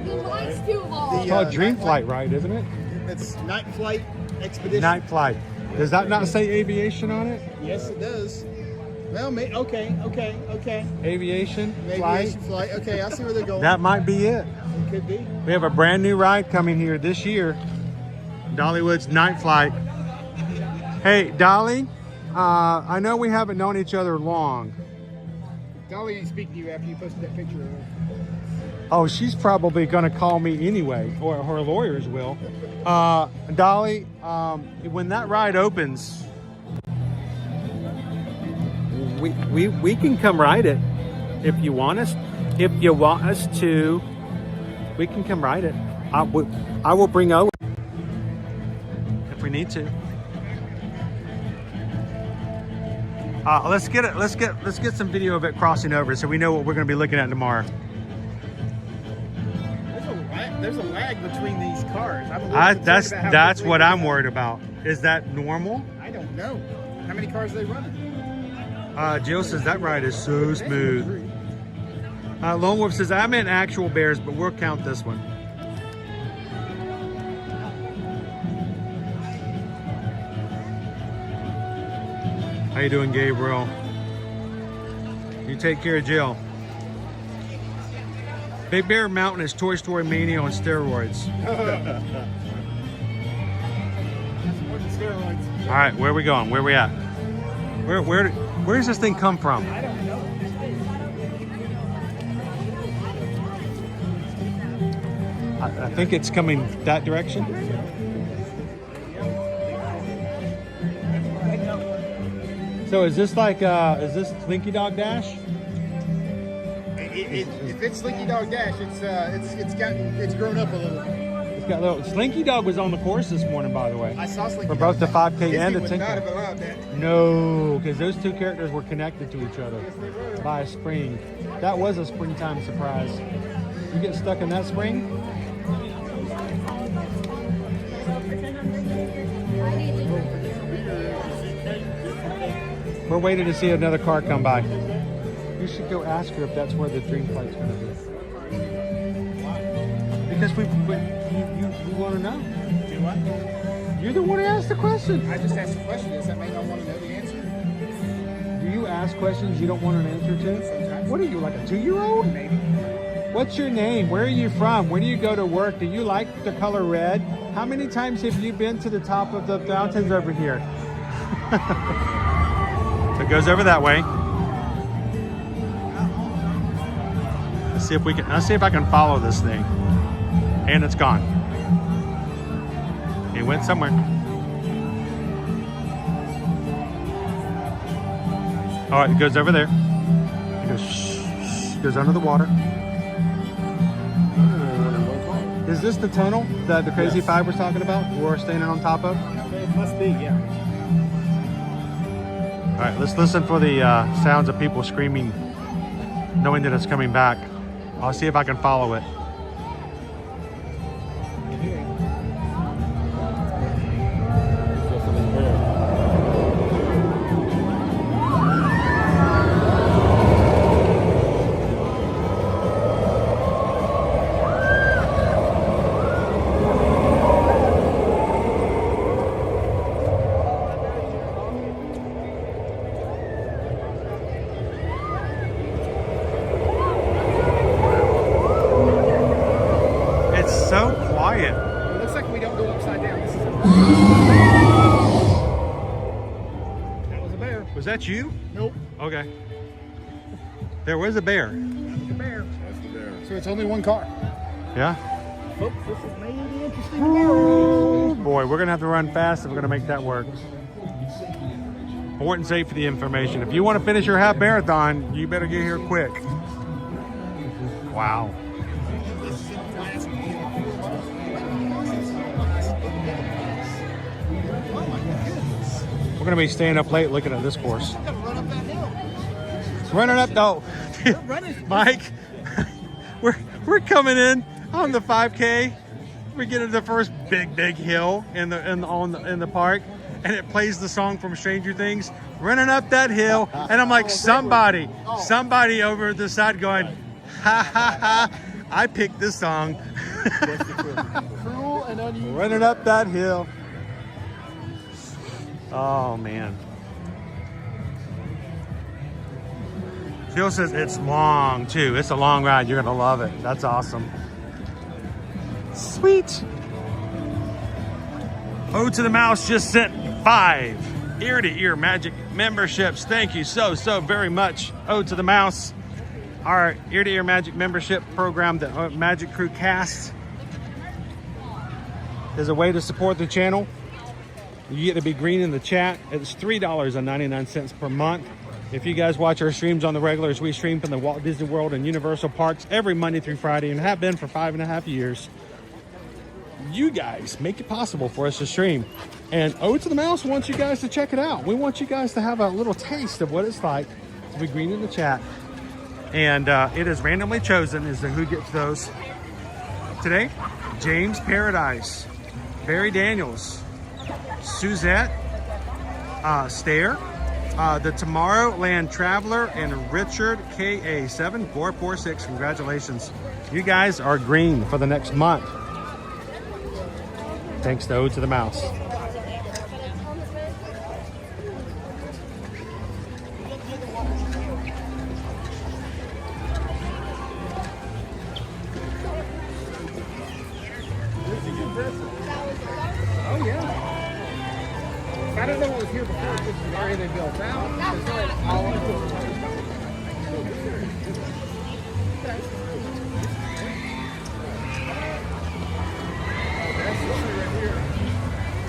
[SPEAKER 8] The line's too long.
[SPEAKER 1] It's called Dream Flight, right? Isn't it?
[SPEAKER 6] It's Night Flight Expedition.
[SPEAKER 1] Night Flight. Does that not say aviation on it?
[SPEAKER 6] Yes, it does. Well, okay.
[SPEAKER 1] Aviation
[SPEAKER 6] Aviation flight. Okay, I see where they're going.
[SPEAKER 1] That might be it.
[SPEAKER 6] It could be.
[SPEAKER 1] We have a brand new ride coming here this year. Dollywood's Night Flight. Hey, Dolly, I know we haven't known each other long.
[SPEAKER 6] Dolly ain't speaking to you after you posted that picture of her.
[SPEAKER 1] Oh, she's probably going to call me anyway, or her lawyers will. Dolly, when that ride opens, we can come ride it if you want us. If you want us to, we can come ride it. I will bring Owen if we need to. Let's get some video of it crossing over so we know what we're going to be looking at tomorrow.
[SPEAKER 6] There's a lag between these cars.
[SPEAKER 1] That's what I'm worried about. Is that normal?
[SPEAKER 6] I don't know. How many cars are they running?
[SPEAKER 1] Jill says that ride is so smooth. Lone Wolf says I meant actual bears, but we'll count this one. How you doing, Gabriel? You take care of Jill. Big Bear Mountain is Toy Story Mania on steroids. All right, where are we going? Where are we at? Where does this thing come from?
[SPEAKER 6] I don't know.
[SPEAKER 1] I think it's coming that direction. So is this like is this Slinky Dog Dash?
[SPEAKER 6] If it's Slinky Dog Dash, it's grown up a little.
[SPEAKER 1] It's got a little. Slinky Dog was on the course this morning, by the way.
[SPEAKER 6] I saw Slinky
[SPEAKER 1] for
[SPEAKER 6] Dog
[SPEAKER 1] both the 5K
[SPEAKER 6] Disney
[SPEAKER 1] and the
[SPEAKER 6] would
[SPEAKER 1] 10K.
[SPEAKER 6] not have allowed that.
[SPEAKER 1] No, because those two characters were connected to each other by a spring. That was a springtime surprise. You get stuck in that spring? We're waiting to see another car come by. You should go ask her if that's where the Dream Flight's going to be. Because we want to know.
[SPEAKER 6] Do what?
[SPEAKER 1] You're the one who asked the question.
[SPEAKER 6] I just asked the question. Does that mean I want to know the answer?
[SPEAKER 1] Do you ask questions you don't want an answer to?
[SPEAKER 6] Sometimes.
[SPEAKER 1] What are you, like a 2-year-old?
[SPEAKER 6] Maybe.
[SPEAKER 1] What's your name? Where are you from? Where do you go to work? Do you like the color red? How many times have you been to the top of the mountains over here? So it goes over that way. Let's see if I can follow this thing. And it's gone. It went somewhere. All right, it goes over there. It goes, shh, goes under the water. Is this the tunnel that the Crazy Five was talking about? We're standing on top of?
[SPEAKER 6] It must be, yeah.
[SPEAKER 1] All right, let's listen for the sounds of people screaming, knowing that it's coming back. I'll see if I can follow it. that you?
[SPEAKER 6] Nope.
[SPEAKER 1] Okay. There was a bear.
[SPEAKER 6] The bear. So it's only one car.
[SPEAKER 1] Yeah.
[SPEAKER 6] Folks, this is maybe interesting to
[SPEAKER 1] Oh
[SPEAKER 6] go.
[SPEAKER 1] boy, we're gonna have to run fast if we're gonna make that work. Important safety information. If you want to finish your half marathon, you better get here quick. Wow. We're gonna be staying up late looking at this course. Running up though. Mike, we're coming in on the 5K. We get to the first big hill in the park, and it plays the song from Stranger Things, running up that hill, and I'm like, somebody over the side going, ha ha ha, I picked this song.
[SPEAKER 6] Cruel and unusual.
[SPEAKER 1] Running up that hill. Oh man. Phil says it's long too. It's a long ride. You're gonna love it. That's awesome. Sweet. Ode to the Mouse just sent 5 ear-to-ear magic memberships. Thank you so very much, Ode to the Mouse. Our ear-to-ear magic membership program, the Magic Crew Cast, is a way to support the channel. You get to be green in the chat. It's $3.99 per month. If you guys watch our streams on the regulars, we stream from the Walt Disney World and Universal Parks every Monday through Friday and have been for 5.5 years. You guys make it possible for us to stream. And Ode to the Mouse wants you guys to check it out. We want you guys to have a little taste of what it's like to be green in the chat. And it is randomly chosen as to who gets those. Today, James Paradise, Barry Daniels, Suzette, Stair, the Tomorrowland Traveler, and Richard KA7446. Congratulations. You guys are green for the next month. Thanks to Ode to the Mouse.
[SPEAKER 6] Oh yeah. I don't know what was here before. This is the area they built out. It's like all of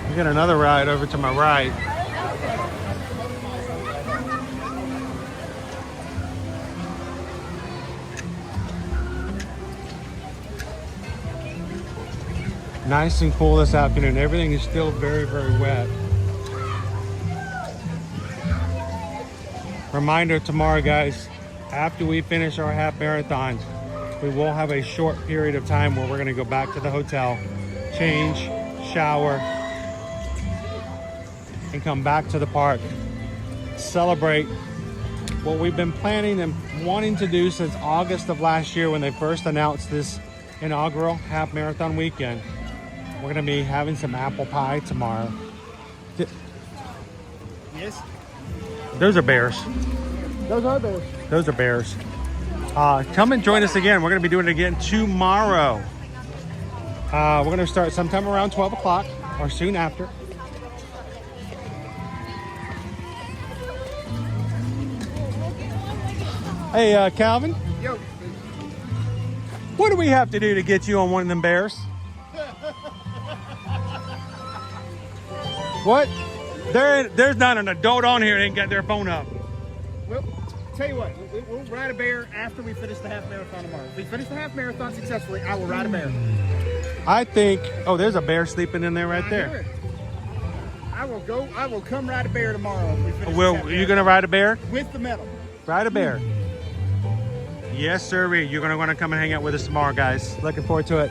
[SPEAKER 1] We got another ride over to my right. Nice and cool this afternoon. Everything is still very wet. Reminder tomorrow, guys, after we finish our half marathon, we will have a short period of time where we're going to go back to the hotel, change, shower, and come back to the park. Celebrate what we've been planning and wanting to do since August of last year when they first announced this inaugural half marathon weekend. We're going to be having some apple pie tomorrow.
[SPEAKER 6] Yes.
[SPEAKER 1] Those are bears.
[SPEAKER 6] Those are bears.
[SPEAKER 1] Those are bears. Come and join us again. We're going to be doing it again tomorrow. We're going to start sometime around 12 o'clock or soon after. Hey, Calvin.
[SPEAKER 6] Yo.
[SPEAKER 1] What do we have to do to get you on one of them bears? What? There's not an adult on here that ain't got their phone up.
[SPEAKER 6] Well, tell you what, we'll ride a bear after we finish the half marathon tomorrow. If we finish the half marathon successfully, I will ride a bear.
[SPEAKER 1] I think, oh, there's a bear sleeping in there right there.
[SPEAKER 6] I will come ride a bear tomorrow. If we finish
[SPEAKER 1] Well, you gonna ride a bear?
[SPEAKER 6] with the medal.
[SPEAKER 1] Ride a bear. Yes, sir. You're gonna want to come and hang out with us tomorrow, guys. Looking forward to it.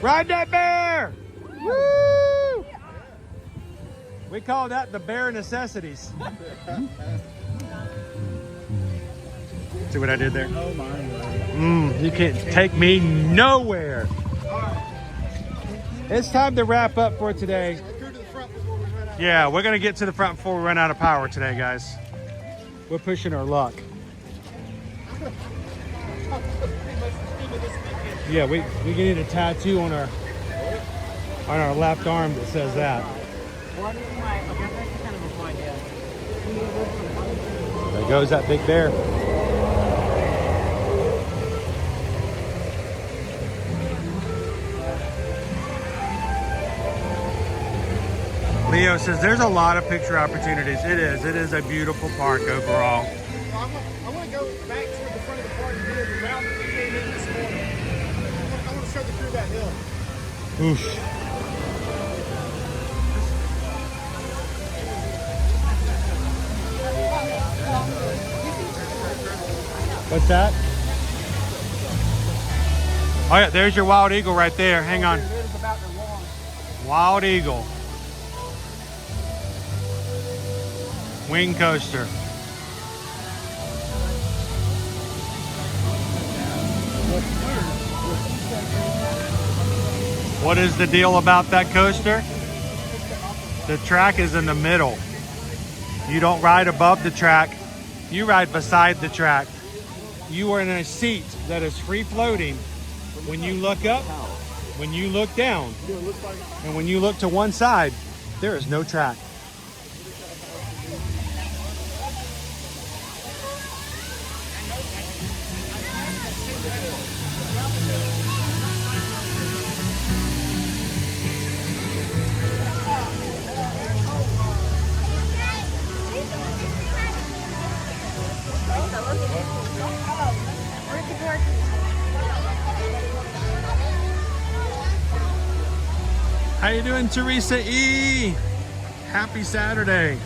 [SPEAKER 1] Ride that bear! Woo! We call that the bear necessities. See what I did there?
[SPEAKER 6] Oh my.
[SPEAKER 1] You can't take me nowhere. It's time to wrap up for today. Yeah, we're gonna get to the front before we run out of power today, guys. We're pushing our luck. Yeah, we can need a tattoo on our left arm that says that.
[SPEAKER 11] What is my, okay, that's kind of a fun idea.
[SPEAKER 1] There goes that big bear. Leo says there's a lot of picture opportunities. It is a beautiful park overall.
[SPEAKER 6] I want to go back to the front of the park and do the route that we came in this morning. I want to show the crew that hill.
[SPEAKER 1] Oof. What's that? Oh yeah, there's your wild eagle right there. Hang on. Wild eagle. Wing coaster. What is the deal about that coaster? The track is in the middle. You don't ride above the track. You ride beside the track. You are in a seat that is free floating. When you look up, when you look down, and when you look to one side, there is no track. How you doing, Teresa E? Happy Saturday.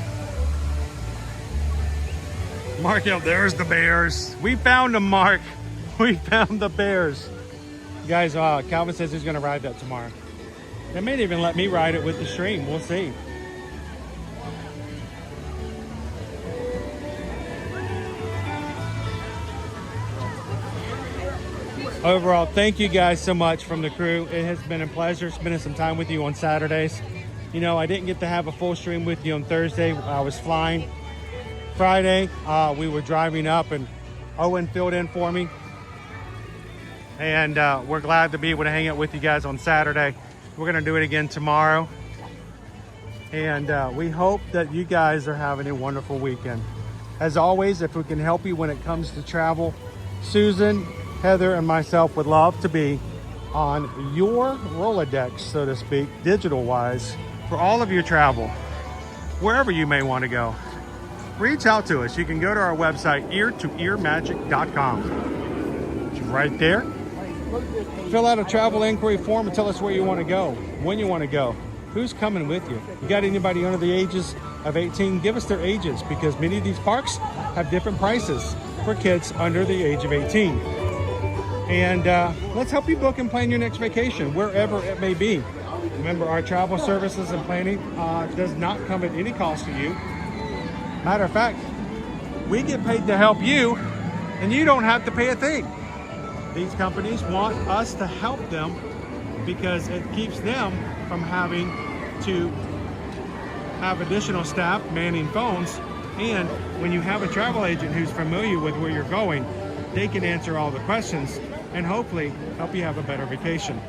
[SPEAKER 1] Mark, there's the bears. We found them, Mark. We found the bears. Guys, Calvin says he's gonna ride that tomorrow. They may even let me ride it with the stream. We'll see. Overall, thank you guys so much from the crew. It has been a pleasure spending some time with you on Saturdays. You know, I didn't get to have a full stream with you on Thursday. I was flying. Friday, we were driving up and Owen filled in for me. And we're glad to be able to hang out with you guys on Saturday. We're gonna do it again tomorrow. And we hope that you guys are having a wonderful weekend. As always, if we can help you when it comes to travel, Susan, Heather, and myself would love to be on your Rolodex, so to speak, digital-wise, for all of your travel, wherever you may want to go. Reach out to us. You can go to our website, eartoearmagic.com. It's right there. Fill out a travel inquiry form and tell us where you want to go, when you want to go, who's coming with you. You got anybody under the ages of 18? Give us their ages, because many of these parks have different prices for kids under the age of 18. And let's help you book and plan your next vacation, wherever it may be. Remember, our travel services and planning does not come at any cost to you. Matter of fact, we get paid to help you, and you don't have to pay a thing. These companies want us to help them because it keeps them from having to have additional staff manning phones. And when you have a travel agent who's familiar with where you're going, they can answer all the questions and hopefully help you have a better vacation.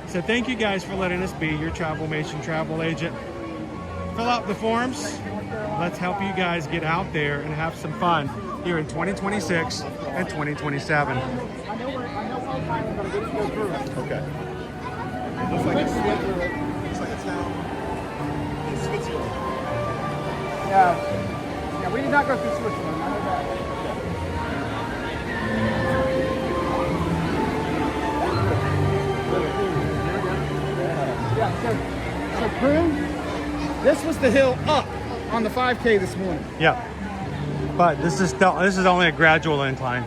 [SPEAKER 1] So thank you guys for letting us be your Travelmation travel agent. Fill out the forms. Let's help you guys get out there and have some fun here in 2026 and 2027.
[SPEAKER 6] Okay. Looks like it's Switzerland. Looks like it's now in Switzerland. Yeah, we did not go through Switzerland. I know that. Yeah, so crew, this was the hill up on the 5K this morning.
[SPEAKER 1] Yeah, but this is only a gradual incline.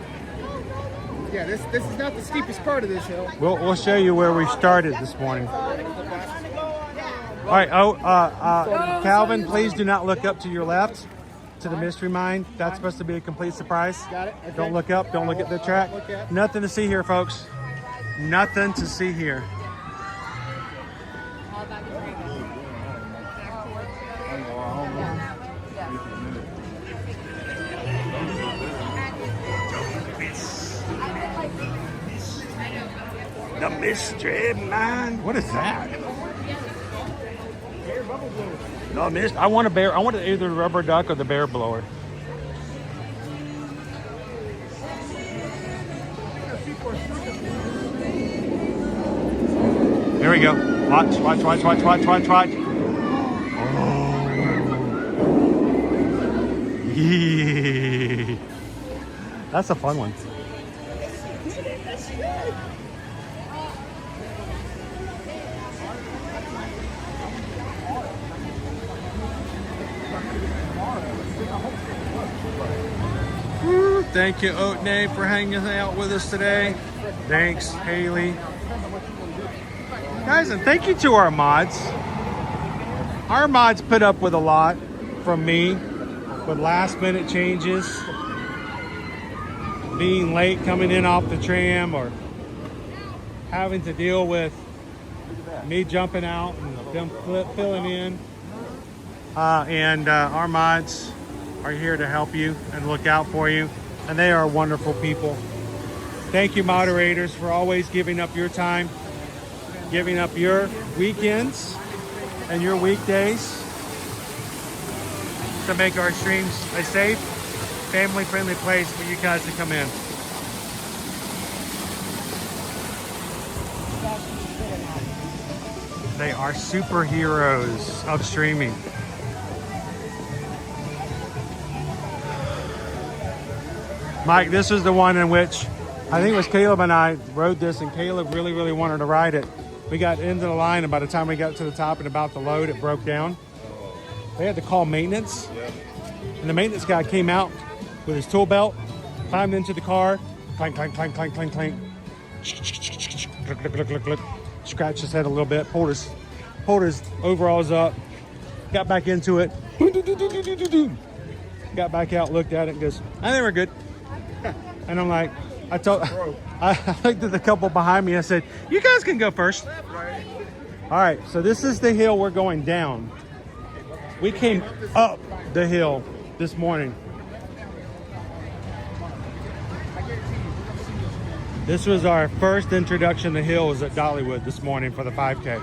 [SPEAKER 6] Yeah, this is not the steepest part of this hill.
[SPEAKER 1] We'll show you where we started this morning. All right, Calvin, please do not look up to your left to the Mystery Mine. That's supposed to be a complete surprise.
[SPEAKER 6] Got it. Okay.
[SPEAKER 1] Don't look up, don't look at the track. Nothing to see here, folks. Nothing to see here. The Mystery Mine. What is that? No, I want a bear. I want either the rubber duck or the bear blower. we go. Watch. Yee. That's a fun one. Woo, thank you, Oatney, for hanging out with us today. Thanks, Haley. Guys, and thank you to our mods. Our mods put up with a lot from me, with last minute changes, being late coming in off the tram, or having to deal with me jumping out and them filling in. Our mods are here to help you and look out for you, and they are wonderful people. Thank you, moderators, for always giving up your time, giving up your weekends and your weekdays to make our streams a safe, family-friendly place for you guys to come in. They are superheroes of streaming. Mike, this is the one in which I think it was Caleb and I rode this, and Caleb really wanted to ride it. We got into the line, and by the time we got to the top and about to load, it broke down. They had to call maintenance. And the maintenance guy came out with his tool belt, climbed into the car, clank, clank, clank, clank, clank, clank. Look. Scratched his head a little bit, pulled his overalls up, got back into it, got back out, looked at it, and goes, I think we're good. And I'm like, I looked at the couple behind me, I said, you guys can go first. All right, so this is the hill we're going down. We came up the hill this morning. This was our first introduction to hills at Dollywood this morning for the 5K.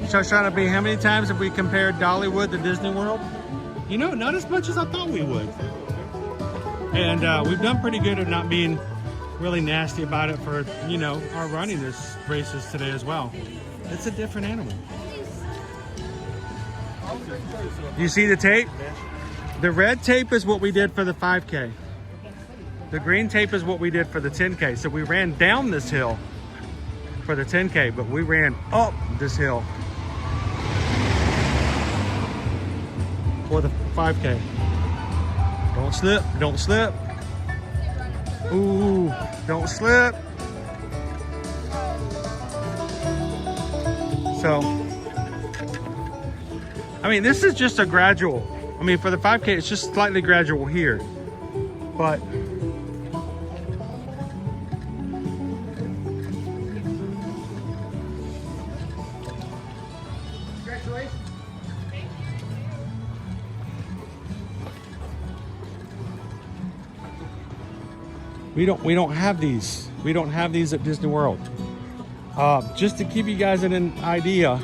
[SPEAKER 1] So I was trying to be, how many times have we compared Dollywood to Disney World? You know, not as much as I thought we would. And we've done pretty good at not being really nasty about it for, you know, our running this races today as well. It's a different animal. You see the tape? The red tape is what we did for the 5K. The green tape is what we did for the 10K. So we ran down this hill for the 10K, but we ran up this hill for the 5K. Don't slip, don't slip. Ooh, don't slip. So, I mean, this is just a gradual. I mean, for the 5K, it's just slightly gradual here. But we don't have these. We don't have these at Disney World. Just to give you guys an idea,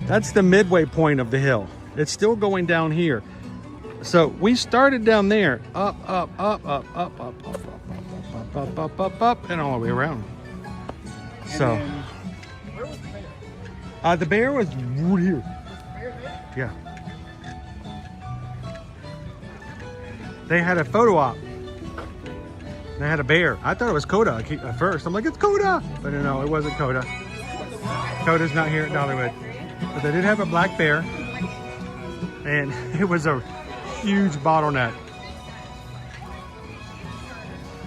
[SPEAKER 1] that's the midway point of the hill. It's still going down here. So we started down there, up, and all the way around. So the bear was right here. Yeah. They had a photo op. They had a bear. I thought it was Coda at first. I'm like, it's Coda! But no, it wasn't Coda. Coda's not here at Dollywood. But they did have a black bear. And it was a huge bottleneck.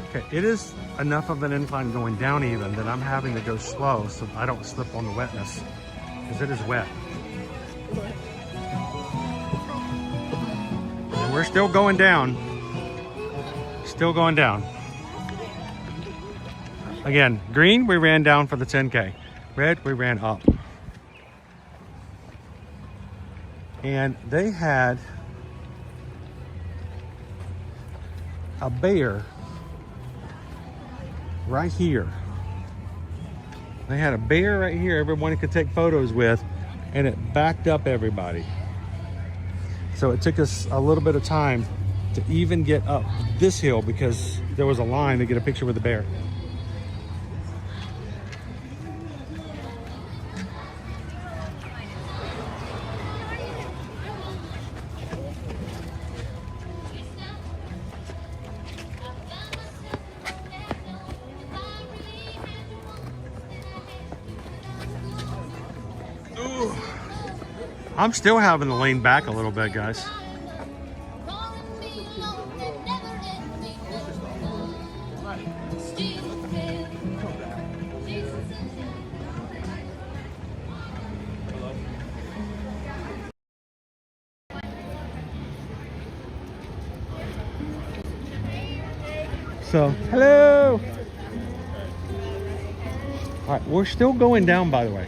[SPEAKER 1] Okay, it is enough of an incline going down even that I'm having to go slow so I don't slip on the wetness. Because it is wet. And we're still going down. Still going down. Again, green, we ran down for the 10K. Red, we ran up. and they had a bear right here. They had a bear right here everyone could take photos with, and it backed up everybody. So it took us a little bit of time to even get up this hill because there was a line to get a picture with the bear. I'm still having to lean back a little bit, guys. So, hello. All right, we're still going down, by the way.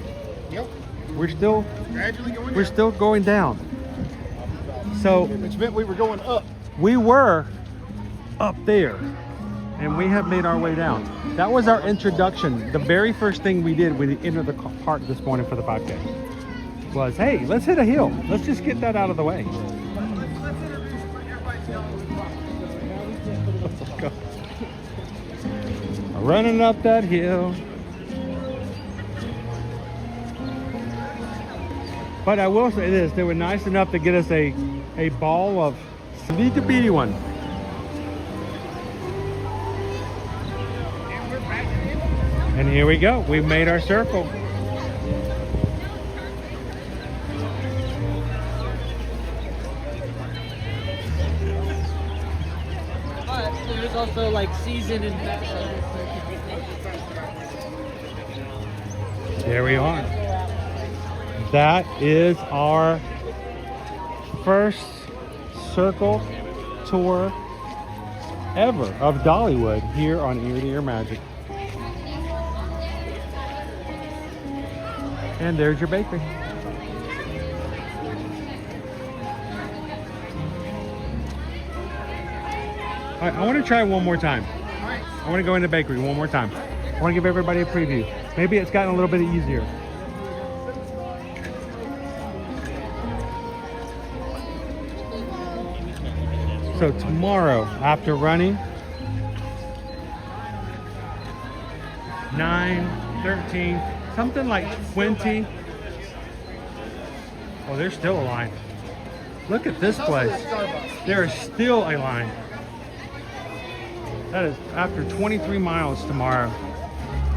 [SPEAKER 6] Yep.
[SPEAKER 1] We're still
[SPEAKER 6] Gradually going down.
[SPEAKER 1] We're still going down. So
[SPEAKER 6] Which meant we were going up.
[SPEAKER 1] we were up there, and we have made our way down. That was our introduction. The very first thing we did when we entered the park this morning for the 5K was, hey, let's hit a hill. Let's just get that out of the way. Running up that hill. But I will say this, they were nice enough to get us a ball of little bitty one. And here we go. We've made our circle.
[SPEAKER 11] But there's also like season and
[SPEAKER 1] There we are. That is our first circle tour ever of Dollywood here on Ear to Ear Magic. And there's your bakery. All right, I want to try one more time. I want to go in the bakery one more time. I want to give everybody a preview. Maybe it's gotten a little bit easier. So tomorrow, after running 9, 13, something like 20. Oh, there's still a line. Look at this place. There is still a line. That is after 23 miles tomorrow.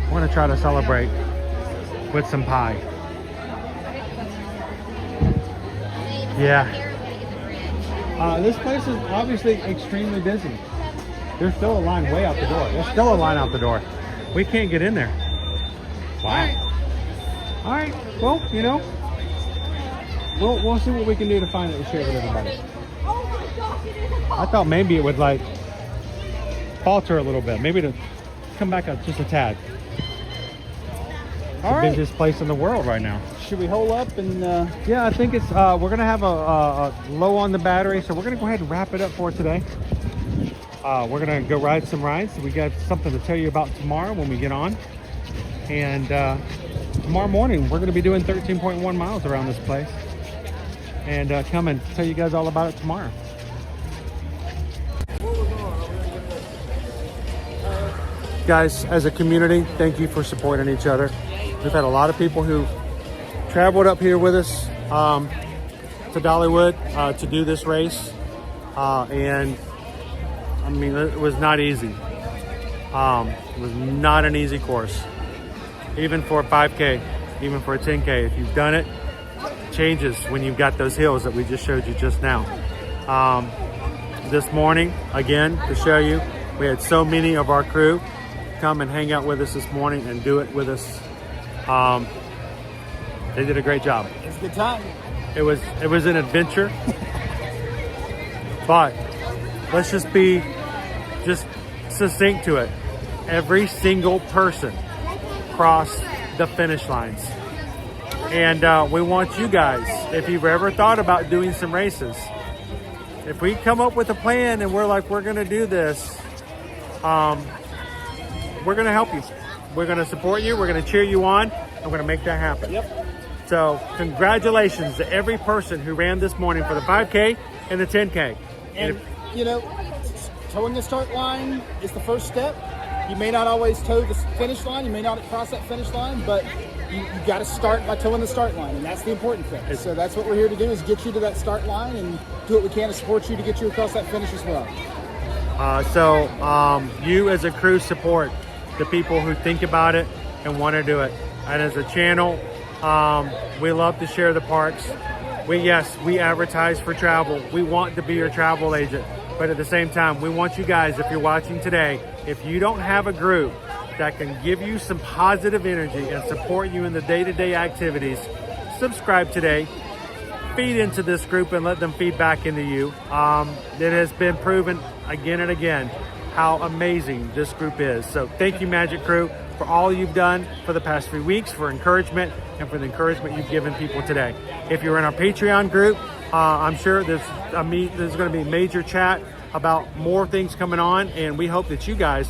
[SPEAKER 1] We're gonna try to celebrate with some pie. Yeah. This place is obviously extremely busy. There's still a line way out the door. There's still a line out the door. We can't get in there. Wow. All right. Well, you know, we'll see what we can do to find it and share it with everybody. I thought maybe it would like falter a little bit. Maybe to come back up just a tad. It's the busiest place in the world right now.
[SPEAKER 6] Should we hole up and
[SPEAKER 1] yeah, I think it's we're gonna have a low on the battery, so we're gonna go ahead and wrap it up for today. We're gonna go ride some rides. We got something to tell you about tomorrow when we get on, and tomorrow morning we're gonna be doing 13.1 miles around this place, and come and tell you guys all about it tomorrow. Guys, as a community, thank you for supporting each other. We've had a lot of people who traveled up here with us to Dollywood to do this race, and I mean, it was not easy. It was not an easy course, even for a 5K, even for a 10K. If you've done it, it changes when you've got those hills that we just showed you just now. This morning, again, to show you, we had so many of our crew come and hang out with us this morning and do it with us. They did a great job.
[SPEAKER 6] It's a good time.
[SPEAKER 1] It was an adventure, but let's just be succinct to it. Every single person crossed the finish lines. And we want you guys, if you've ever thought about doing some races, if we come up with a plan and we're like, we're going to do this, we're going to help you. We're going to support you. We're going to cheer you on. And we're going to make that happen.
[SPEAKER 6] Yep.
[SPEAKER 1] So congratulations to every person who ran this morning for the 5K and the 10K.
[SPEAKER 6] And, you know, towing the start line is the first step. You may not always tow the finish line. You may not cross that finish line, but you got to start by towing the start line, and that's the important thing. So that's what we're here to do, is get you to that start line and do what we can to support you to get you across that finish as well.
[SPEAKER 1] You as a crew support the people who think about it and want to do it. And as a channel, we love to share the parks. We advertise for travel. We want to be your travel agent. But at the same time, we want you guys, if you're watching today, if you don't have a group that can give you some positive energy and support you in the day-to-day activities, subscribe today. Feed into this group and let them feed back into you. It has been proven again and again how amazing this group is. So thank you, Magic Crew, for all you've done for the past 3 weeks, for encouragement, and for the encouragement you've given people today. If you're in our Patreon group, I'm sure there's going to be major chat about more things coming on, and we hope that you guys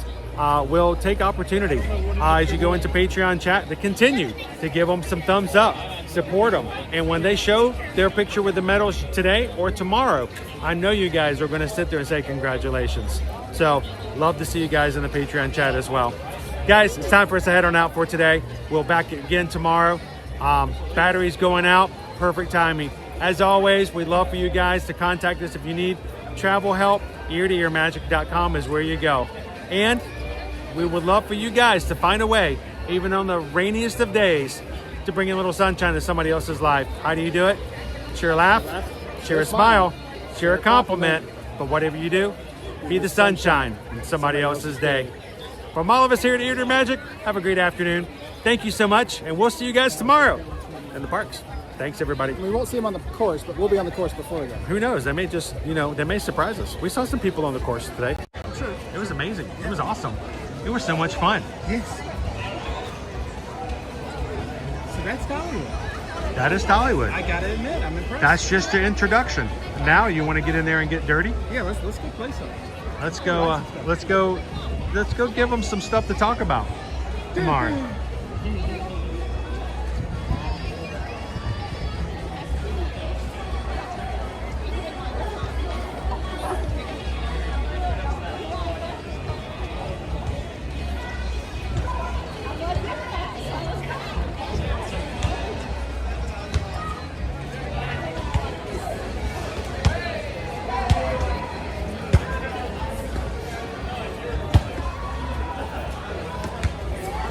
[SPEAKER 1] will take opportunity as you go into Patreon chat to continue to give them some thumbs up, support them, and when they show their picture with the medals today or tomorrow, I know you guys are going to sit there and say congratulations. So love to see you guys in the Patreon chat as well. Guys, it's time for us to head on out for today. We'll back again tomorrow. Batteries going out, perfect timing. As always, we'd love for you guys to contact us if you need travel help. eartoearmagic.com is where you go. And we would love for you guys to find a way, even on the rainiest of days, to bring in a little sunshine to somebody else's life. How do you do it? Share a laugh, share a smile, share a compliment. But whatever you do, be the sunshine in somebody else's day. From all of us here at Ear to Ear Magic, have a great afternoon. Thank you so much, and we'll see you guys tomorrow in the parks. Thanks, everybody.
[SPEAKER 6] We won't see them on the course, but we'll be on the course before then.
[SPEAKER 1] Who knows? They may just, they may surprise us. We saw some people on the course today.
[SPEAKER 6] Sure.
[SPEAKER 1] It was amazing. It was awesome. It was so much fun.
[SPEAKER 6] Yes. So that's Dollywood.
[SPEAKER 1] That is Dollywood.
[SPEAKER 6] I gotta admit, I'm impressed.
[SPEAKER 1] That's just your introduction. Now you want to get in there and get dirty?
[SPEAKER 6] Yeah, let's go play something.
[SPEAKER 1] Let's go give them some stuff to talk about tomorrow.